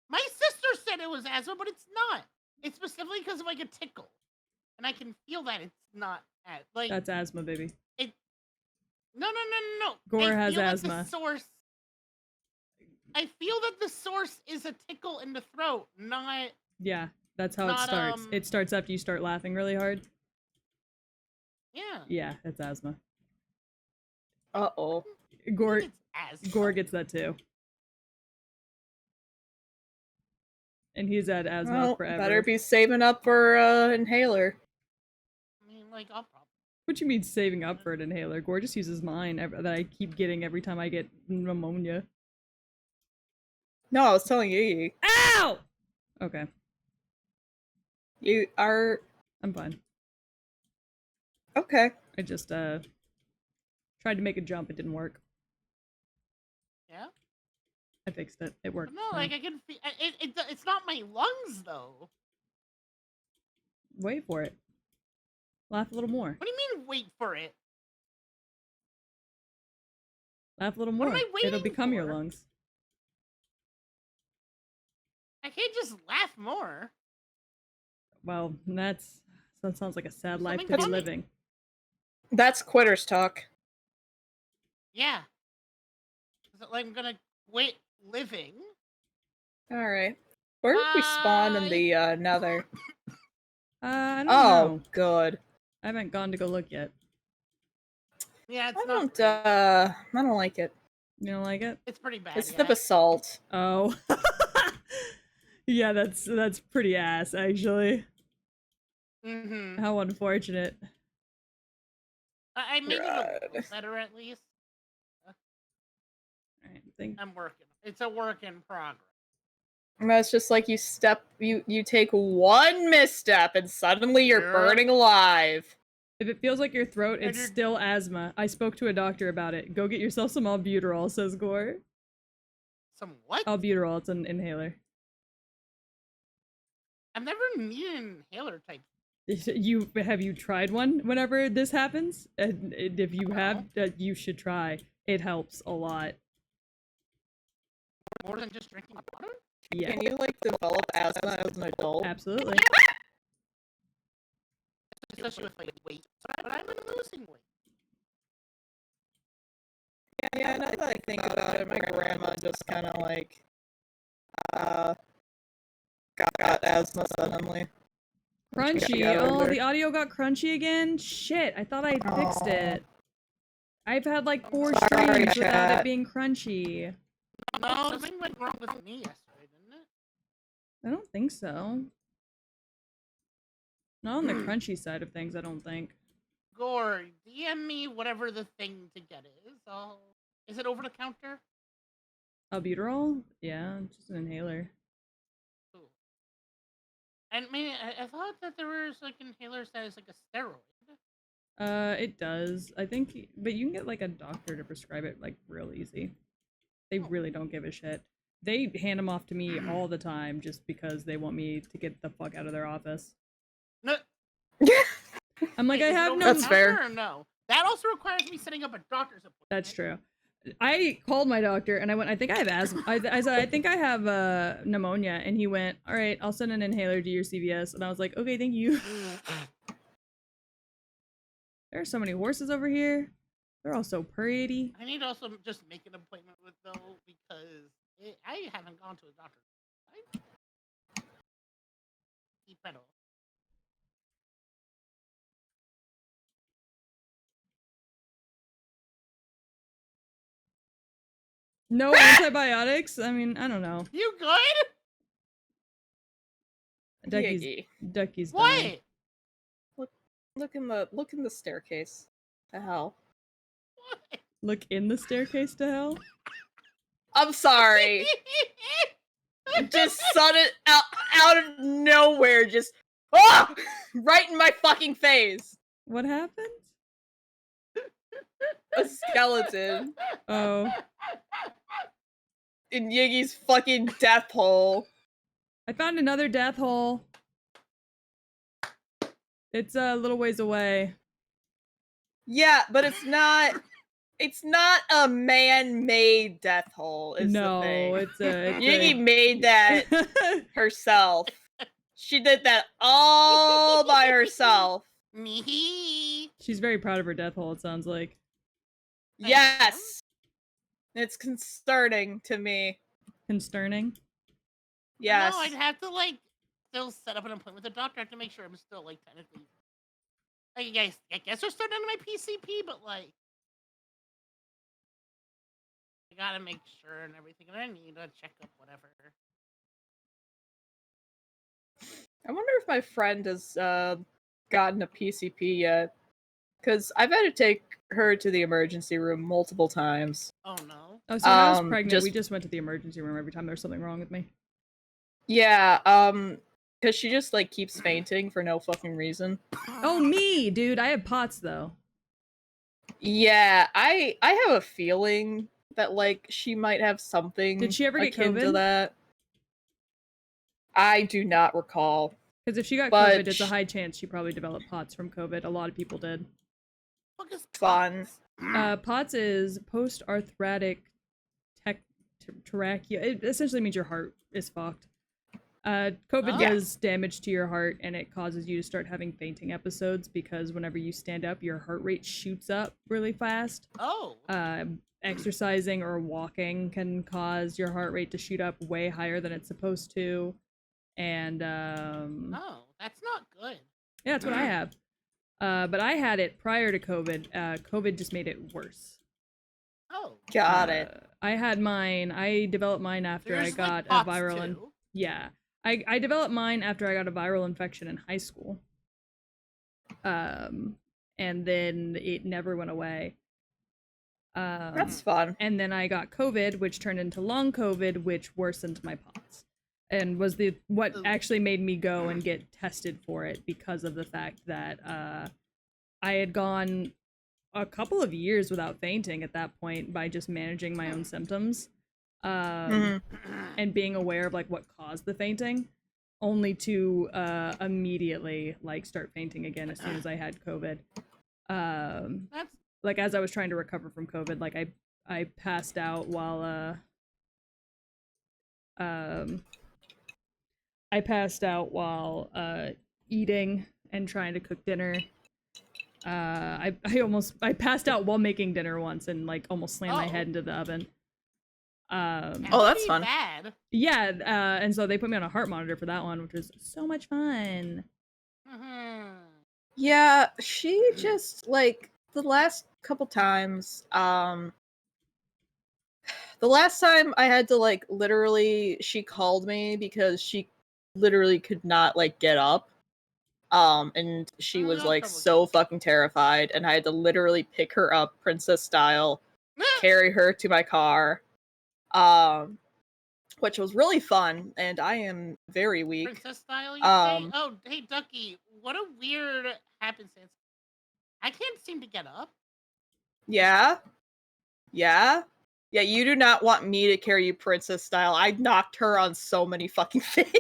My sister said it was asthma, but it's not. It's specifically because of like a tickle, and I can feel that it's not like. That's asthma, baby. No. Gore I has feel that asthma. the source. I feel that the source is a tickle in the throat, not. Yeah, that's how it Not, starts. It starts after you start laughing really hard. Yeah. Yeah, it's asthma. Uh-oh. Gore It's asthma. Gore gets that too. And he's had asthma Well, forever. better be saving up for inhaler. I mean, like, I'll probably. What you mean saving up for an inhaler? Gore just uses mine that I keep getting every time I get pneumonia. No, I was telling you. Ow! Okay, You are I'm fine. okay. I just tried to make a jump, it didn't work. Yeah. I fixed it. It worked. But no, like I can feel. It's not my lungs though. Wait for it. Laugh a little more. What do you mean? Wait for it. Laugh a little What more. am I It'll waiting become your for? lungs. I can't just laugh more. Well, that sounds like a sad life to Something be funny. living. That's quitters talk. Yeah. Is it like I'm gonna quit living? Alright. Where did we spawn in the nether? I don't Oh, know. good. I haven't gone to go look yet. Yeah, it's I not. don't like it. You don't like it? It's pretty bad. It's yeah. the basalt. Oh. Yeah, that's pretty ass, actually. Mm-hmm. How unfortunate. I made it a little God. better at least. Alright, think. I'm working. It's a work in progress. No, it's just like you take one misstep and suddenly you're Yeah. burning alive. If it feels like your throat, And it's you're- still asthma. I spoke to a doctor about it. Go get yourself some albuterol, says Gore. Some what? Albuterol, it's an inhaler. I've never needed an inhaler type. Have you tried one whenever this happens? And if you have, you should try. It helps a lot. More than just drinking water? Yeah, Can you like develop asthma as an adult? absolutely. Especially with like weight. But I've been losing weight. Yeah, now that I think about it, my grandma just kind of like got asthma suddenly. Crunchy. got Oh, older. the audio got crunchy again? Shit, I thought I fixed Aw. it. I've had like 4 Sorry, streams without it chat. being crunchy. No, something went wrong with me yesterday, didn't it? I don't think so. Not on the crunchy side of things, I don't think. Gore, DM me whatever the thing to get is. Is it over the counter? Albuterol? Yeah, just an inhaler. Ooh. And maybe I thought that there was like inhalers that is like a steroid. It does. I think, but you can get like a doctor to prescribe it like real easy. They Oh. really don't give a shit. They hand them off to me all the time just because they want me to get the fuck out of their office. No, I'm like, wait, I is it have over no. the That's counter fair. Or no, that also requires me setting up a doctor's appointment. That's true. I called my doctor and I went, I think I have asthma. I said, I think I have pneumonia. And he went, all right, I'll send an inhaler to your CVS. And I was like, okay, thank you. There are so many horses over here. They're all so pretty. I need to also just make an appointment with though because I haven't gone to a doctor. Keep pedal. No antibiotics? I mean, I don't know. You good? Yggy. Ducky's dying. What? Look in the staircase. The hell. What? Look in the staircase to hell? I'm sorry. Just sudden out of nowhere, just right in my fucking face. What happened? A skeleton Oh. in Yiggy's fucking death hole. I found another death hole. It's a little ways away. Yeah, but it's not. It's not a man-made death hole. Is No, the thing. it's a. Yggy made that herself. She did that all by herself. Me. She's very proud of her death hole, it sounds like. Yes. It's concerning to me. Concerning. Yes. No, I'd have to like still set up an appointment with the doctor. I have to make sure I'm still like technically. Like, you guys, I guess we're still done my PCP, but like, I gotta make sure and everything, and I need a checkup, whatever. I wonder if my friend has gotten a PCP yet. Because I've had to take her to the emergency room multiple times. Oh no. Oh, so when I was Um, pregnant, we just went to the emergency room every time there was something wrong with me. Yeah, because she just like keeps fainting for no fucking reason. Oh, me, dude. I have POTS though. Yeah, I have a feeling that like she might have something Did she ever get akin to COVID? that. I do not recall. Because if she got But COVID, it's a high chance she probably developed POTS from COVID. A lot of people did. What is Fun. POTS is post-arthritic trachea. It essentially means your heart is fucked. COVID Oh. does damage to your heart, and it causes you to start having fainting episodes because whenever you stand up, your heart rate shoots up really fast. Oh. Exercising or walking can cause your heart rate to shoot up way higher than it's supposed to. And Oh, that's not good. yeah, that's what I have. But I had it prior to COVID. COVID just made it worse. Oh. Got it. I had mine. I developed mine after I There's, got like, a viral. too. Yeah, I developed mine after I got a viral infection in high school. And then it never went away. That's fun. And then I got COVID, which turned into long COVID, which worsened my POTS, and was what Ooh. actually made me go and get tested for it because of the fact that I had gone a couple of years without fainting at that point by just managing my own symptoms, Mhm. and being aware of like what caused the fainting, only to immediately like start fainting again as soon as I had COVID. That's Like as I was trying to recover from COVID, like I passed out while um I passed out while eating and trying to cook dinner. I passed out while making dinner once and like almost slammed my head into the oven. Oh, that's pretty fun. bad. Yeah, and so they put me on a heart monitor for that one, which was so much fun. Mhm. Yeah, she just like the last couple times, the last time I had to like literally she called me because she literally could not like get up. And she was No like trouble. so fucking terrified, and I had to literally pick her up princess style, carry her to my car. Which was really fun, and I am very weak. Princess style, you say? Um, Oh, hey, Ducky, what a weird happenstance. I can't seem to get up. yeah, yeah, yeah. You do not want me to carry you princess style. I knocked her on so many fucking things.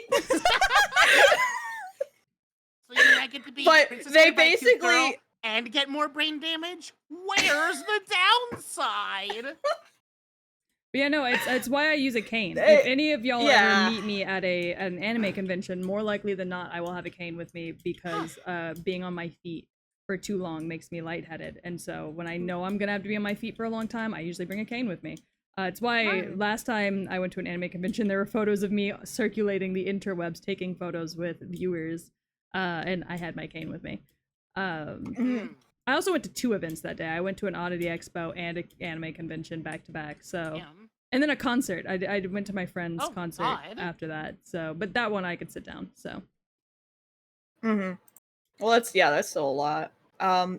So you mean I get to be But princess they carried by a cute girl basically, and get more brain damage? Where's the downside? But yeah, no, it's why I use a cane. If they, any of y'all ever yeah. meet me at an anime convention, more likely than not, I will have a cane with me because being on my feet for too long makes me lightheaded. And so when I know I'm gonna have to be on my feet for a long time, I usually bring a cane with me. It's why last time I went to an anime convention, there were photos of me circulating the interwebs, taking photos with viewers, and I had my cane with me. Mhm. I also went to 2 events that day. I went to an Oddity Expo and an anime convention back to back. So, Damn. and then a concert. I went to my friend's Oh, concert God. after that. So, but that one I could sit down. So, Mhm. Well, that's still a lot.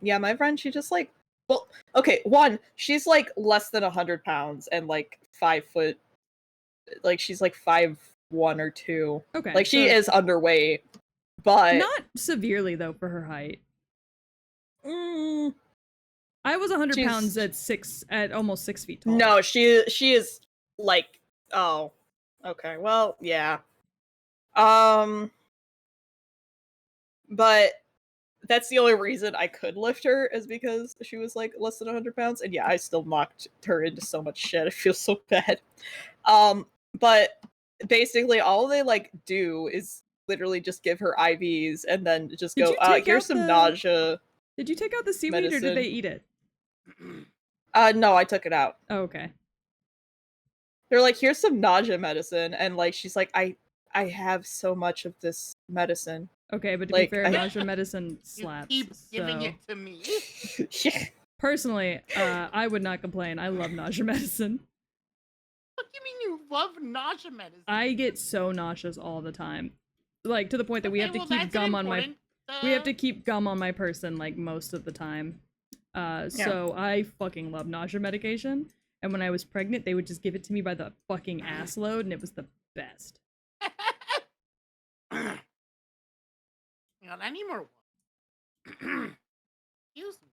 Yeah, my friend, she just like, well, okay, one, she's like less than 100 pounds and like 5 foot, like she's like 5'1" or 2. okay, Like she so is underweight, but not severely though for her height. mm, I was 100 pounds she's at almost 6 feet tall. no, she is like, oh, okay, well, yeah, um, but that's the only reason I could lift her is because she was like less than 100 pounds, and yeah, I still knocked her into so much shit. I feel so bad. But basically, all they like do is literally just give her IVs and then just Did go, you take here's out some the nausea Did you take out the seaweed or did they medicine. eat it? No, I took it out. Oh, okay. They're like, here's some nausea medicine, and like she's like, I have so much of this medicine. Okay, but to be Like, fair, I nausea medicine You slaps. keep giving So it to me. yeah. personally, I would not complain. I love nausea medicine. What do you mean you love nausea medicine? I get so nauseous all the time, like to the point that we Okay, have to well, keep that's gum on my important. we have to keep gum on my person like most of the time. So I fucking love nausea medication. And when I was pregnant, they would just give it to me by the fucking ass load, and it was the best. Hang on, I need more. Excuse me.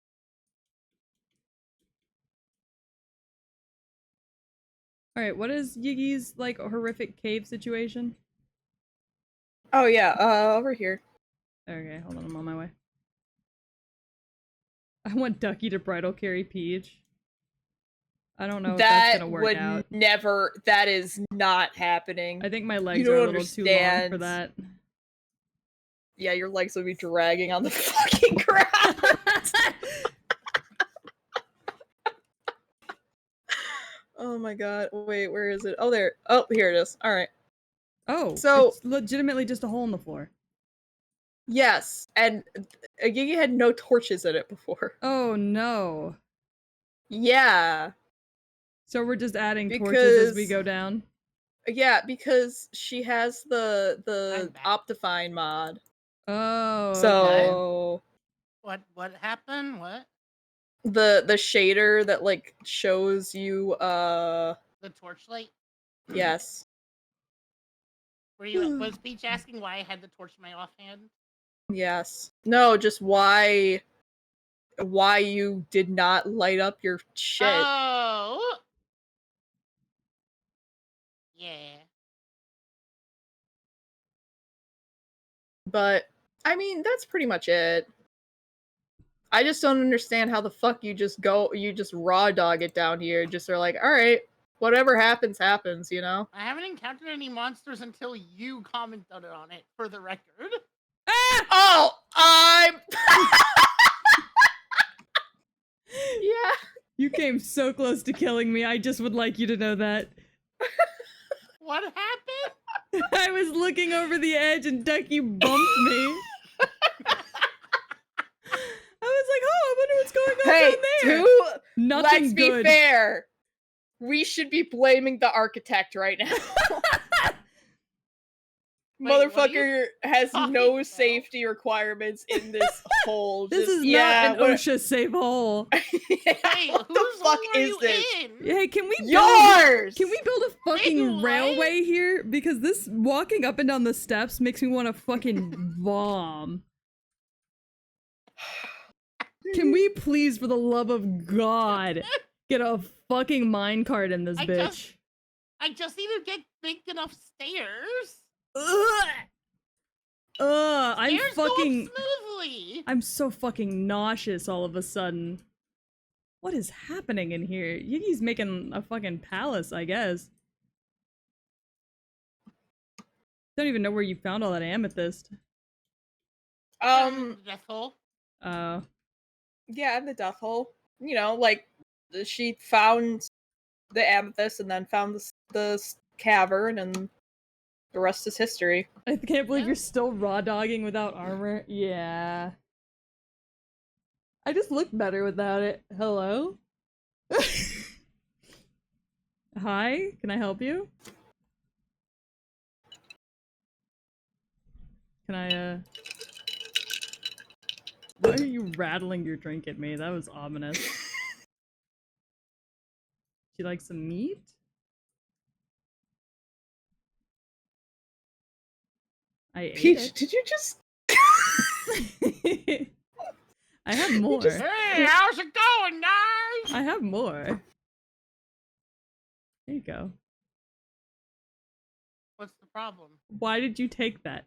All right, what is Yiggy's like horrific cave situation? Oh yeah, over here. Okay, hold on, I'm on my way. I want Ducky to bridal carry Peach. I don't know if that's That gonna work would out. never. That is not happening. I think my You legs don't are a little too long for understand. that. Yeah, your legs would be dragging on the fucking ground. Oh my god. Wait, where is it? Oh, there. Oh, here it is. All right. Oh, So, it's legitimately just a hole in the floor. yes, and Yggy had no torches in it before. Oh no. Yeah, So we're just adding torches as we go down? because she has the I'm back. Optifine mod. Oh, okay. So What happened? What? the shader that like shows you The torchlight? yes. Was Peach asking why I had the torch in my offhand? Yes. No, just why why you did not light up your shit. Oh. Yeah. But I mean, that's pretty much it. I just don't understand how the fuck you just raw dog it down here. Just are like, all right, whatever happens, happens, you know? I haven't encountered any monsters until you commented on it, for the record. Ah! Oh, I'm. Yeah. You came so close to killing me. I just would like you to know that. What happened? I was looking over the edge and Ducky bumped me. I was like, oh, I wonder what's going on Hey, down there. Nothing let's good. be fair. We should be blaming the architect right now. Wait, what are Motherfucker has talking no about? safety requirements in this hole. This Just- is yeah, not an OSHA safe hole. Wait, what the whose fuck hole are is you this? in? Hey, can we build, Yours! can we build a fucking what? railway here? Because this walking up and down the steps makes me want to fucking vom. Can we please, for the love of God, get a fucking minecart in this bitch? I just need to get big enough stairs. Ugh! I'm Stairs fucking. go up smoothly. I'm so fucking nauseous all of a sudden. What is happening in here? Yggy's making a fucking palace, I guess. Don't even know where you found all that amethyst. Death hole. Yeah, in the death hole. You know, like, she found the amethyst and then found the cavern, and the rest is history. I can't believe Yeah. you're still raw dogging without armor. Yeah. I just look better without it. Hello? Hi, can I help you? Can I, Why are you rattling your drink at me? That was ominous. Do you like some meat? I ate Peach, did you just... it. I have more. just- Hey, how's it going, guys? I have more. There you go. What's the problem? Why did you take that?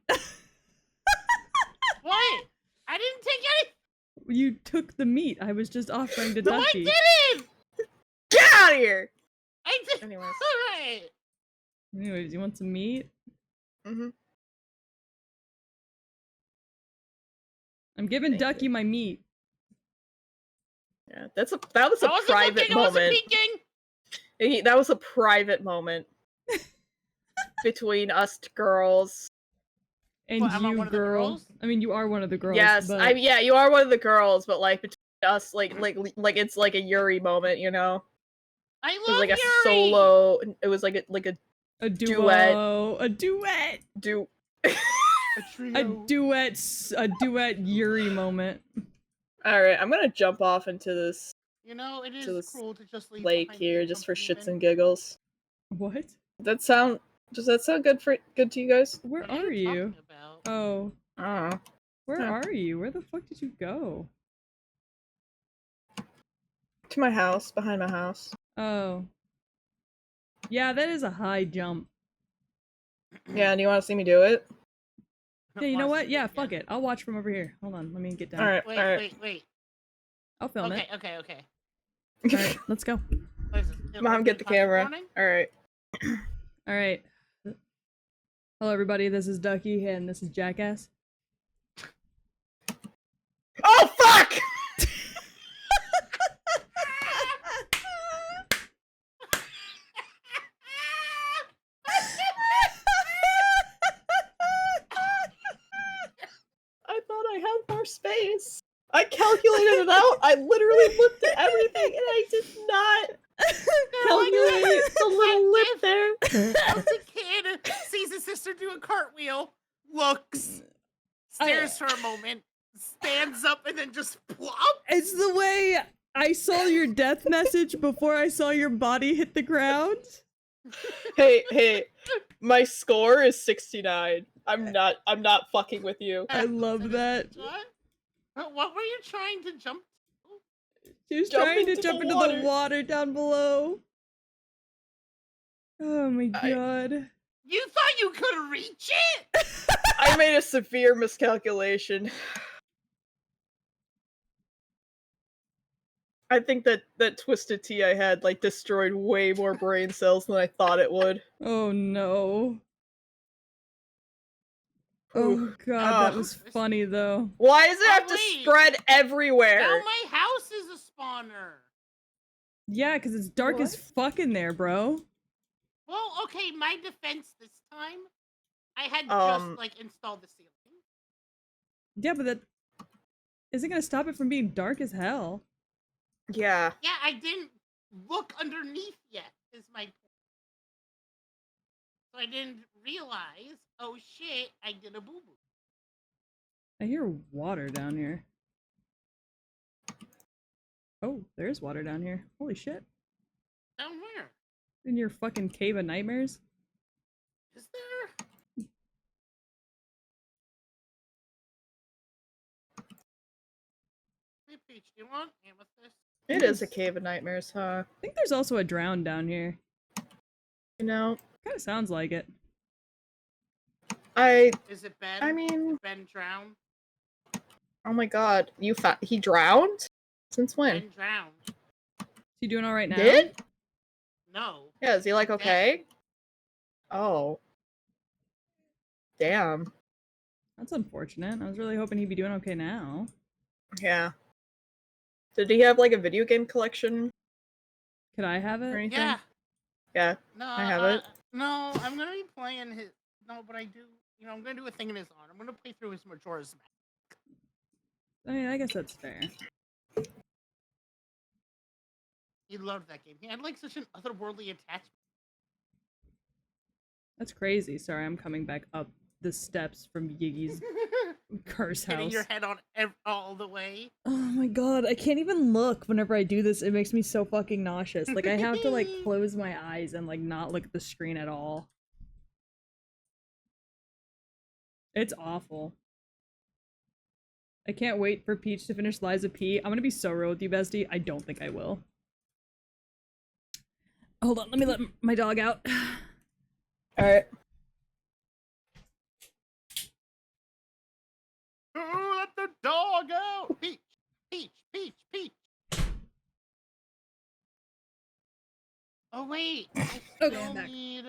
What? I didn't take any. You took the meat. I was just offering to No, I Ducky. didn't. Get out of here! I did. Anyways. All right. Anyways, you want some meat? Mm-hmm. I'm giving Thank Ducky you. my meat. Yeah, that was a I wasn't private looking, I wasn't moment. peeking. That was a private moment between us girls. And What, am I you, one of the girl. girls? I mean, you are one of the girls. Yes, but... yeah, you are one of the girls, but like between us, like it's like a Yuri moment, you know? I It was love like a Yuri. solo. It was like a duet. duo. A duet. A A duet Yuri moment. All right, I'm gonna jump off into this You know, it is to this cruel to just leave lake behind here the just for company shits bin. and giggles. What? Does that sound good to you guys? Where What are you? talking about? Oh. I don't know. Where Yeah. are you? Where the fuck did you go? To my house, behind my house. Oh. Yeah, that is a high jump. Yeah, do you want to see me do it? Yeah, you know Wanna what? see Yeah, it fuck again? it. I'll watch from over here. Hold on, let me get down. All right, Wait, all right. wait. I'll film Okay, it. okay. Alright, let's go. What is this? Mom, get the Content camera. warning? All right. Alright. Hello everybody, this is Ducky and this is Jackass. Oh fuck! I thought I had more space. I calculated it out. I literally looked at everything and I did not calculate the little lip there. As a kid sees his sister do a cartwheel, looks, stares for a moment, stands up, and then just plop. It's the way I saw your death message before I saw your body hit the ground. Hey, my score is 69. I'm not fucking with you. I love that. What? What were you trying to jump She was Jump trying to into jump the into water. the water down below. Oh my I- god. You thought you could reach it? I made a severe miscalculation. I think that twisted tea I had like destroyed way more brain cells than I thought it would. Oh no. Oh Ooh. god, that was funny though. Why does it Oh, have to wait. spread everywhere? Now my house is a spawner. Yeah, because it's dark as fuck in there, bro. Well, okay, my defense this time, I had Um, just like installed the ceiling. Yeah, but that isn't gonna stop it from being dark as hell. Yeah. Yeah, I didn't look underneath yet, is my point. So I didn't realize, oh shit, I did a boo-boo. I hear water down here. Oh, there's water down here. Holy shit. Down where? In your fucking cave of nightmares? Is there? Hey, Peach, do you want amethyst? It is a cave of nightmares, huh? I think there's also a drown down here. You know, Kinda sounds like it. Is it Ben? I mean, Did Ben drown? oh my god, he drowned? Since when? Ben drowned. Is he doing alright now? Did? No. Yeah, is he like Dead. okay? Oh. Damn. That's unfortunate. I was really hoping he'd be doing okay now. Yeah. Did he have like a video game collection Could I have or it? anything? Yeah. Yeah. No, I have it. No, I'm gonna be playing his. No, but I do. You know, I'm gonna do a thing in his honor. I'm gonna play through his Majora's Mask. I mean, I guess that's fair. He loved that game. He had like such an otherworldly attachment. That's crazy. Sorry, I'm coming back up the steps from Yggy's curse Hitting house. your head on all the way. Oh my god, I can't even look whenever I do this. It makes me so fucking nauseous. Like, I have to, like, close my eyes and, like, not look at the screen at all. It's awful. I can't wait for Peach to finish Lies of P. I'm gonna be so real with you, bestie. I don't think I will. Hold on, let me let my dog out. Alright. Oh, let the dog out! Peach! Peach! Peach! Peach! Oh, wait. I still Okay, I'm back. need...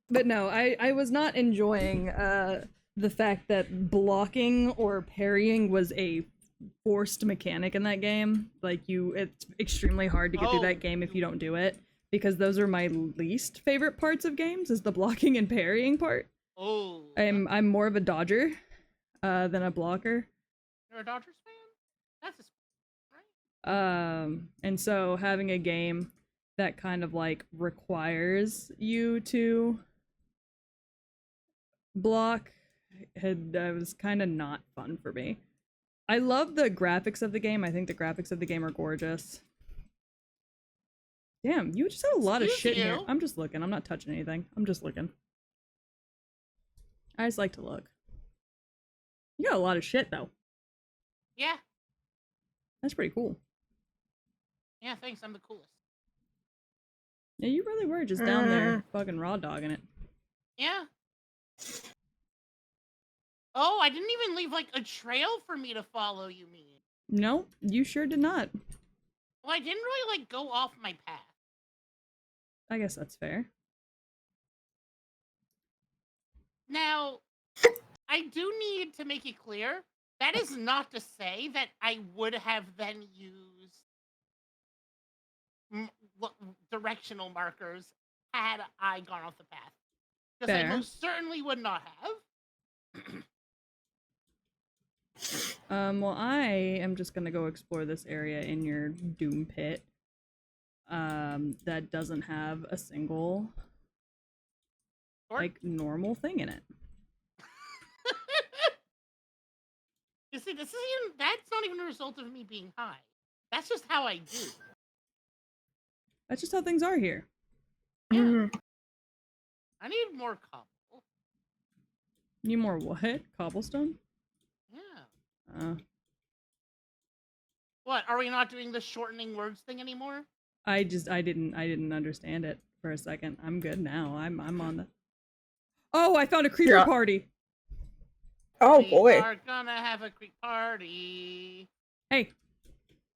But no, I was not enjoying the fact that blocking or parrying was a forced mechanic in that game. Like, it's extremely hard to get through that game if you don't do it. Because those are my least favorite parts of games, is the blocking and parrying part. Oh. I'm more of a dodger than a blocker. You're a Dodgers fan? That's a... right? And so having a game that kind of like requires you to block was kind of not fun for me. I love the graphics of the game. I think the graphics of the game are gorgeous. Damn, you just have a lot of shit in here. I'm just looking. I'm not touching anything. I'm just looking. I just like to look. You got a lot of shit though. Yeah. That's pretty cool. Yeah, thanks. I'm the coolest. Yeah, you really were just down there fucking raw dogging it. Yeah. Oh, I didn't even leave, like, a trail for me to follow, you mean? No, you sure did not. Well, I didn't really, like, go off my path. I guess that's fair. Now, I do need to make it clear, that is not to say that I would have then used directional markers had I gone off the path. Because I Fair. most certainly would not have. Well, I am just gonna go explore this area in your doom pit. That doesn't have a single, like, normal thing in it. You see, that's not even a result of me being high. That's just how I do. That's just how things are here. Yeah. I need more cobble. Need more what? Cobblestone? Yeah. What? Are we not doing the shortening words thing anymore? I didn't understand it for a second. I'm good now. I'm on the. Oh, I found a creeper Yeah. party. Oh We boy. are gonna have a Greek party. Hey,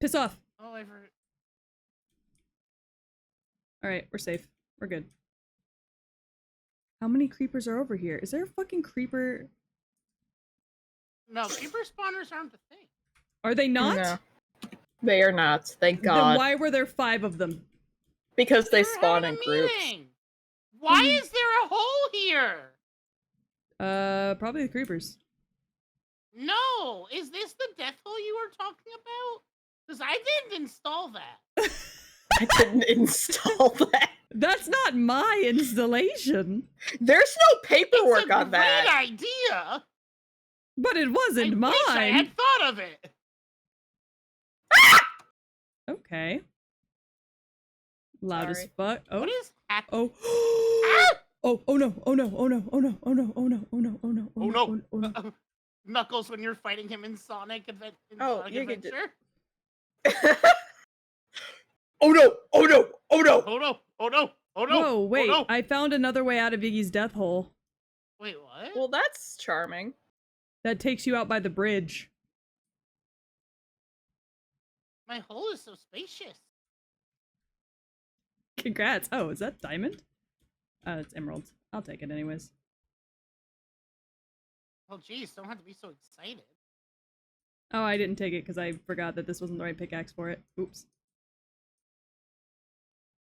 piss off. Oh, I forgot. All right, we're safe. We're good. How many creepers are over here? Is there a fucking creeper? No, creeper spawners aren't a thing. Are they not? No. They are not, thank Then God. why were there 5 of them? Because they We're spawn having in a groups. meeting. Why is there a hole here? Probably the creepers. No, is this the death hole you were talking about? Because I didn't install that. I didn't install that. That's not my installation. There's no paperwork It's a on that. great idea. But it wasn't I mine. wish I had thought of it. Okay. Loud as Sorry. fuck. Oh. What is happening? Oh. Oh no. Oh no. Oh no. Oh no. Oh no. Oh no. Oh no. Oh no. Oh no. Oh no. Knuckles when you're fighting him in Sonic, Oh, Sonic you can do- Adventure. Oh no! Oh no! Oh no! Oh no! Oh no! Oh no! Whoa, wait. Oh, no. I found another way out of Iggy's death hole. Wait, what? Well, that's charming. That takes you out by the bridge. My hole is so spacious. Congrats. Oh, is that diamond? It's emerald. I'll take it anyways. Oh, geez, don't have to be so excited. Oh, I didn't take it because I forgot that this wasn't the right pickaxe for it. Oops.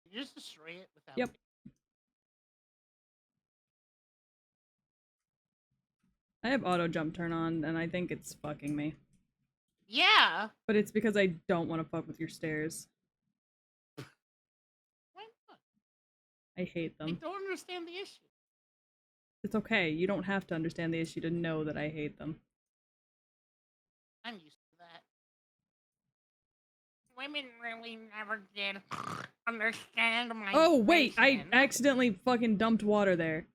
Did you just destroy it without? Yep. I have auto jump turn on, and I think it's fucking me. Yeah. But it's because I don't want to fuck with your stairs. Why not? I hate I them. don't understand the issue. It's okay. You don't have to understand the issue to know that I hate them. I'm used to that. Women really never did understand my. Oh, wait! I situation. accidentally fucking dumped water there.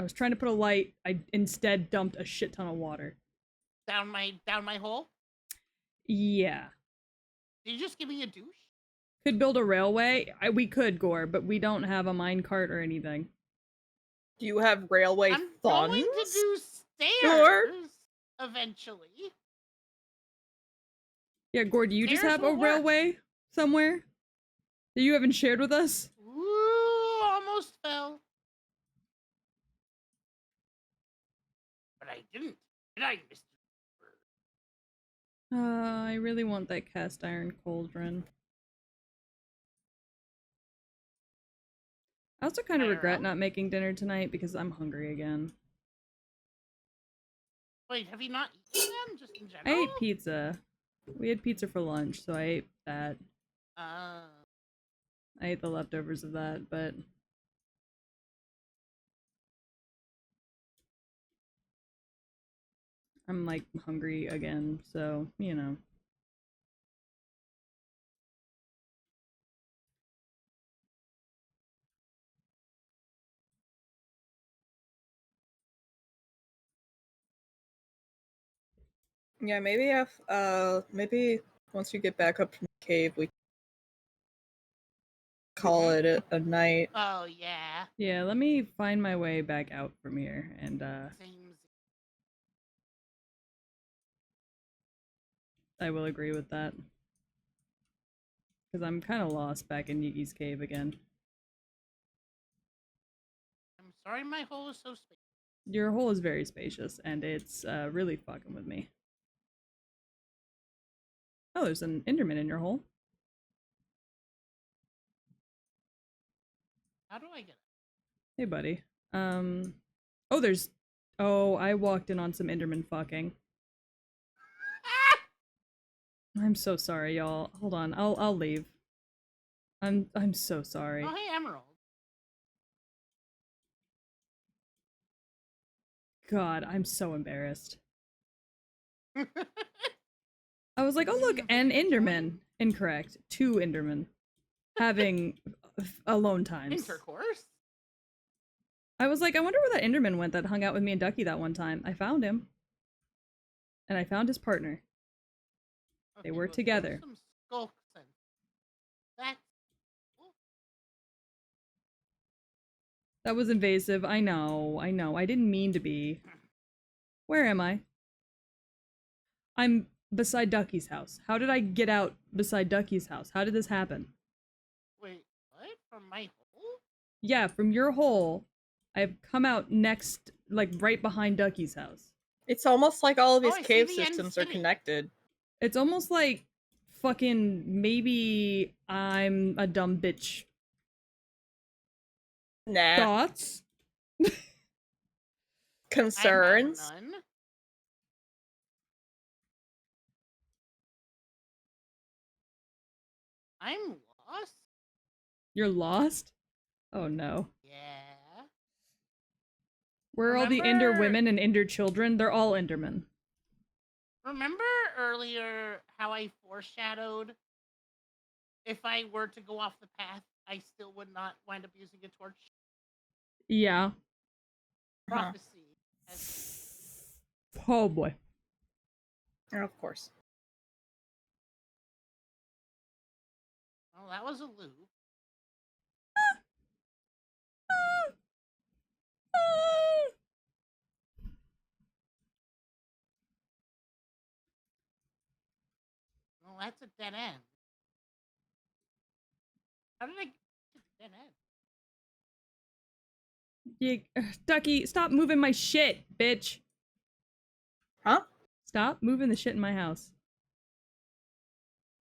I was trying to put a light. I instead dumped a shit ton of water. down my hole. Yeah. Did you just give me a douche? Could build a railway. We could, Gore, but we don't have a minecart or anything. Do you have railway I'm funds? going to do stairs Sure. eventually. Yeah, Gore, do you just Stairs have a will work. railway somewhere that you haven't shared with us? Ooh, almost fell. But I didn't. Did I, Mr. I really want that cast iron cauldron. I also kind of regret IRL? not making dinner tonight because I'm hungry again. Wait, have you not eaten them? Just in general? I ate pizza. We had pizza for lunch, so I ate that. Uh, I ate the leftovers of that, but... I'm, like, hungry again, so, you know. Yeah, maybe once you get back up from the cave, we call it a night. oh yeah. Yeah, let me find my way back out from here, and, Seems. I will agree with that. Because I'm kind of lost back in Yggy's cave again. I'm sorry, my hole is so spacious. Your hole is very spacious, and it's really fucking with me. Oh, there's an Enderman in your hole. How do I get it? Hey, buddy. Oh, there's... Oh, I walked in on some Enderman fucking. Ah! I'm so sorry, y'all. Hold on, I'll leave. I'm so sorry. Oh, hey, Emerald. God, I'm so embarrassed. I was like, oh look, an Enderman. Incorrect. 2 Endermen. Having alone times. Intercourse? I was like, I wonder where that Enderman went that hung out with me and Ducky that one time. I found him. And I found his partner. They Okay, were well, throw together. some skulks in. That's That was invasive. I know. I didn't mean to be. Where am I? I'm beside Ducky's house. How did I get out beside Ducky's house? How did this happen? wait, what? From my hole? Yeah, from your hole, I've come out next, like right behind Ducky's house. It's almost like all of Oh, these I see cave the end systems are city. connected. It's almost like fucking maybe I'm a dumb bitch. Nah. Thoughts? I Concerns? have none. I'm lost. You're lost? Oh no. Yeah. Where are all the Ender Remember- women and Ender children? They're all Endermen. Remember earlier how I foreshadowed if I were to go off the path, I still would not wind up using a torch? Yeah. Prophecy. Has Oh boy. Of course. Oh, that was a loop. Well, that's a dead end. How did I get to the dead end? Ducky, stop moving my shit, bitch. Huh? Stop moving the shit in my house.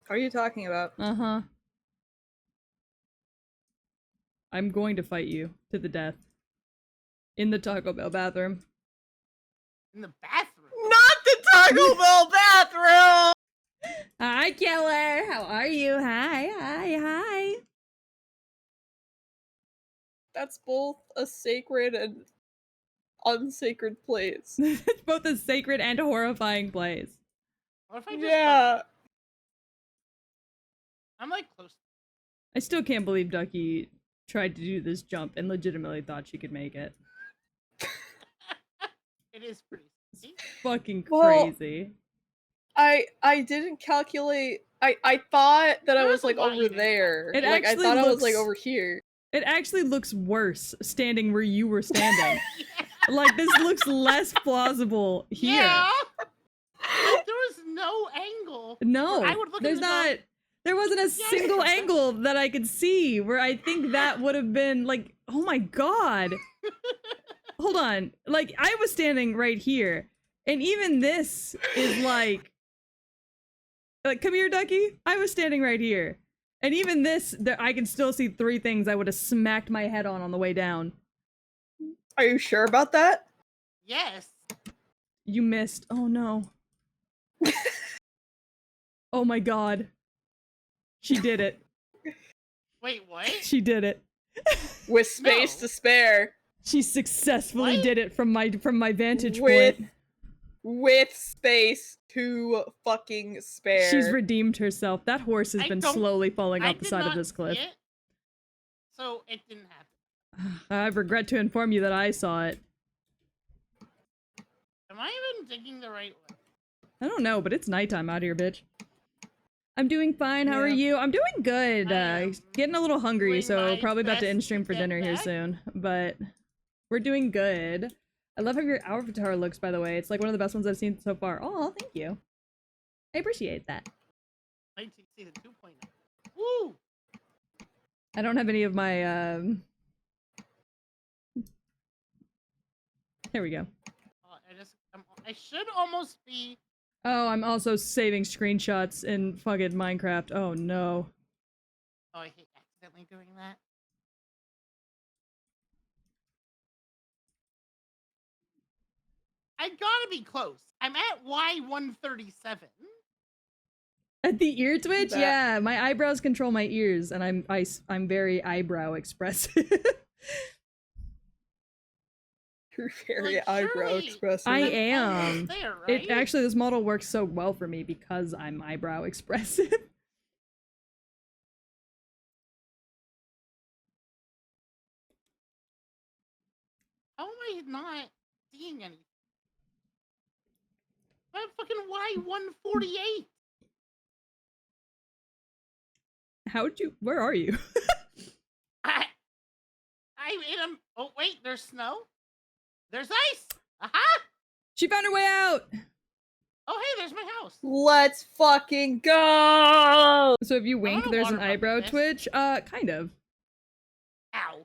What are you talking about? Uh-huh. I'm going to fight you to the death. In the Taco Bell bathroom. In the bathroom. Not the Taco Bell bathroom! Hi, killer. How are you? Hi. That's both a sacred and unsacred place. It's both a sacred and horrifying place. What if I just Yeah. I'm like close. I still can't believe Ducky tried to do this jump and legitimately thought she could make it. It is pretty sneaky. Fucking Well, crazy. I didn't calculate. I thought that I There's was a like lot you over didn't there. It Like I actually thought I was like looks- over here. It actually looks worse standing where you were standing. Yeah. Like, this looks less plausible here. Yeah. Like, there was no angle. No, where I would look there's at this and not. There wasn't a Yeah. single angle that I could see where I think that would have been like, oh my god. Hold on. Like, I was standing right here, and even this is like, come here, Ducky. I was standing right here, and even this, I can still see three things I would have smacked my head on the way down. Are you sure about that? Yes. You missed. Oh no. Oh my god. She did it. Wait, what? She did it. With space No. to spare. She successfully What? did it from my vantage With point. with space to fucking spare. She's redeemed herself. That horse has I been don't- slowly falling I off the did side of not this cliff. see it, so it didn't happen. I regret to inform you that I saw it. Am I even digging the right way? I don't know, but it's nighttime out here, bitch. I'm doing fine. How are Yeah. you? I'm doing good. I am Getting a little hungry, doing so my probably about to best end to stream for get dinner here back. soon. But we're doing good. I love how your avatar looks, by the way. It's like one of the best ones I've seen so far. Oh, thank you. I appreciate that. Wait till you see the 2.0. Woo! I don't have any of my, There we go. I should almost be. Oh, I'm also saving screenshots in fucking Minecraft. Oh no. Oh, I hate accidentally doing that. I gotta be close. I'm at Y137. At the ear twitch? That- Yeah, my eyebrows control my ears, and I'm very eyebrow expressive. You're very Like, eyebrow surely- expressive. I I'm am. almost there, right? It actually, this model works so well for me because I'm eyebrow expressive. How am I not seeing anything? I'm fucking Y148. How'd you? Where are you? I'm in a. Oh wait, there's snow. There's ice. Aha! She found her way out. Oh hey, there's my house. Let's fucking go! So if you wink, wanna there's an water bug eyebrow this. twitch. Kind of. Ow!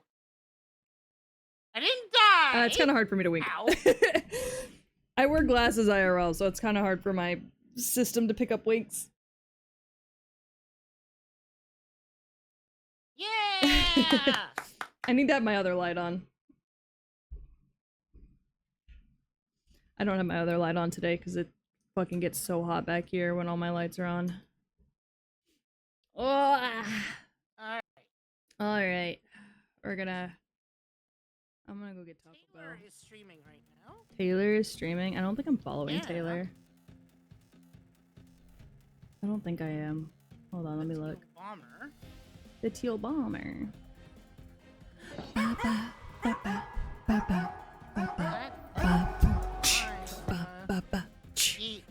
I didn't die. It's kind of hard for me to wink. Ow. I wear glasses IRL, so it's kind of hard for my system to pick up winks. Yeah. I need to have my other light on. I don't have my other light on today because it fucking gets so hot back here when all my lights are on. Oh. Alright. Alright. I'm gonna go get Taco Bell. Taylor is streaming right now. Taylor is streaming? I don't think I'm following Yeah. Taylor. I don't think I am. Hold on, let me look. Bomber. The Teal Bomber.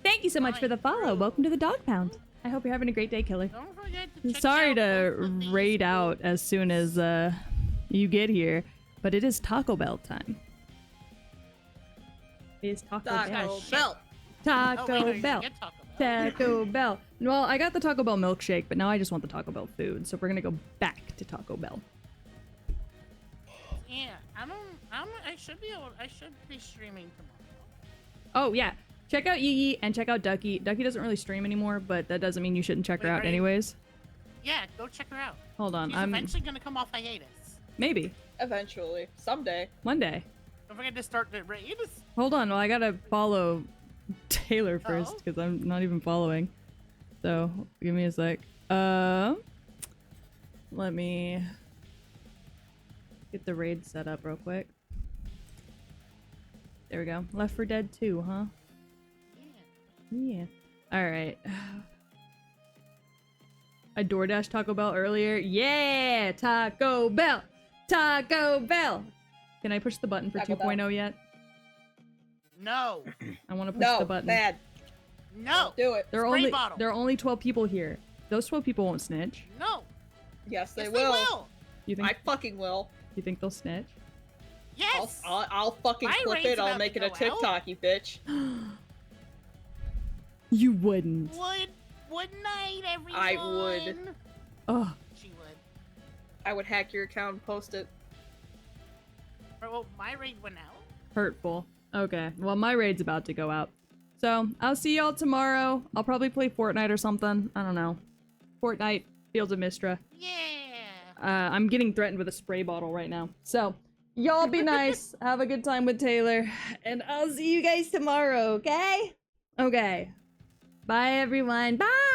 Thank you so much for the follow. Welcome to the Dog Pound. I hope you're having a great day, Killer. Don't forget to check Sorry out to both of these raid out foods. as soon as you get here, but it is Taco Bell time. It is Taco Bell. Taco Bell. Taco Oh, wait, no, you're Bell. gonna get Taco Bell. Taco Bell. Well, I got the Taco Bell milkshake, but now I just want the Taco Bell food, so we're gonna go back to Taco Bell. Yeah, I should be streaming tomorrow. Oh yeah, check out Yggy and check out Ducky. Ducky doesn't really stream anymore, but that doesn't mean you shouldn't check her Wait, out are you- anyways. Yeah, go check her out. Hold on, She's I'm eventually gonna come off hiatus. maybe Eventually. Someday. one day. Don't forget to start the raid. Hold on, well I gotta follow Taylor first Oh. because I'm not even following. So give me a sec. Let me get the raid set up real quick. There we go. Left 4 Dead 2, huh? Yeah. Yeah. Alright. I DoorDash Taco Bell earlier. Yeah! Taco Bell! Taco Bell! Can I push the button for Taco 2.0 yet? No. I want to push No, the button. bad. No. Do it. There are Spray only bottle. there are only 12 people here. Those 12 people won't snitch. No. Yes, they Yes, will. You think I fucking will. you think they'll snitch? Yes. I'll fucking My clip raid's it. I'll about make to it a go out. TikTok, you bitch. You wouldn't. Would night, everyone. I would. Oh, She would. I would hack your account and post it. Well, my raid went out. hurtful. Okay, well my raid's about to go out. So, I'll see y'all tomorrow. I'll probably play Fortnite or something. I don't know. Fortnite, Fields of Mistra. Yeah. I'm getting threatened with a spray bottle right now. So, y'all be nice. Have a good time with Taylor. And I'll see you guys tomorrow, okay? Okay. Bye, everyone. Bye!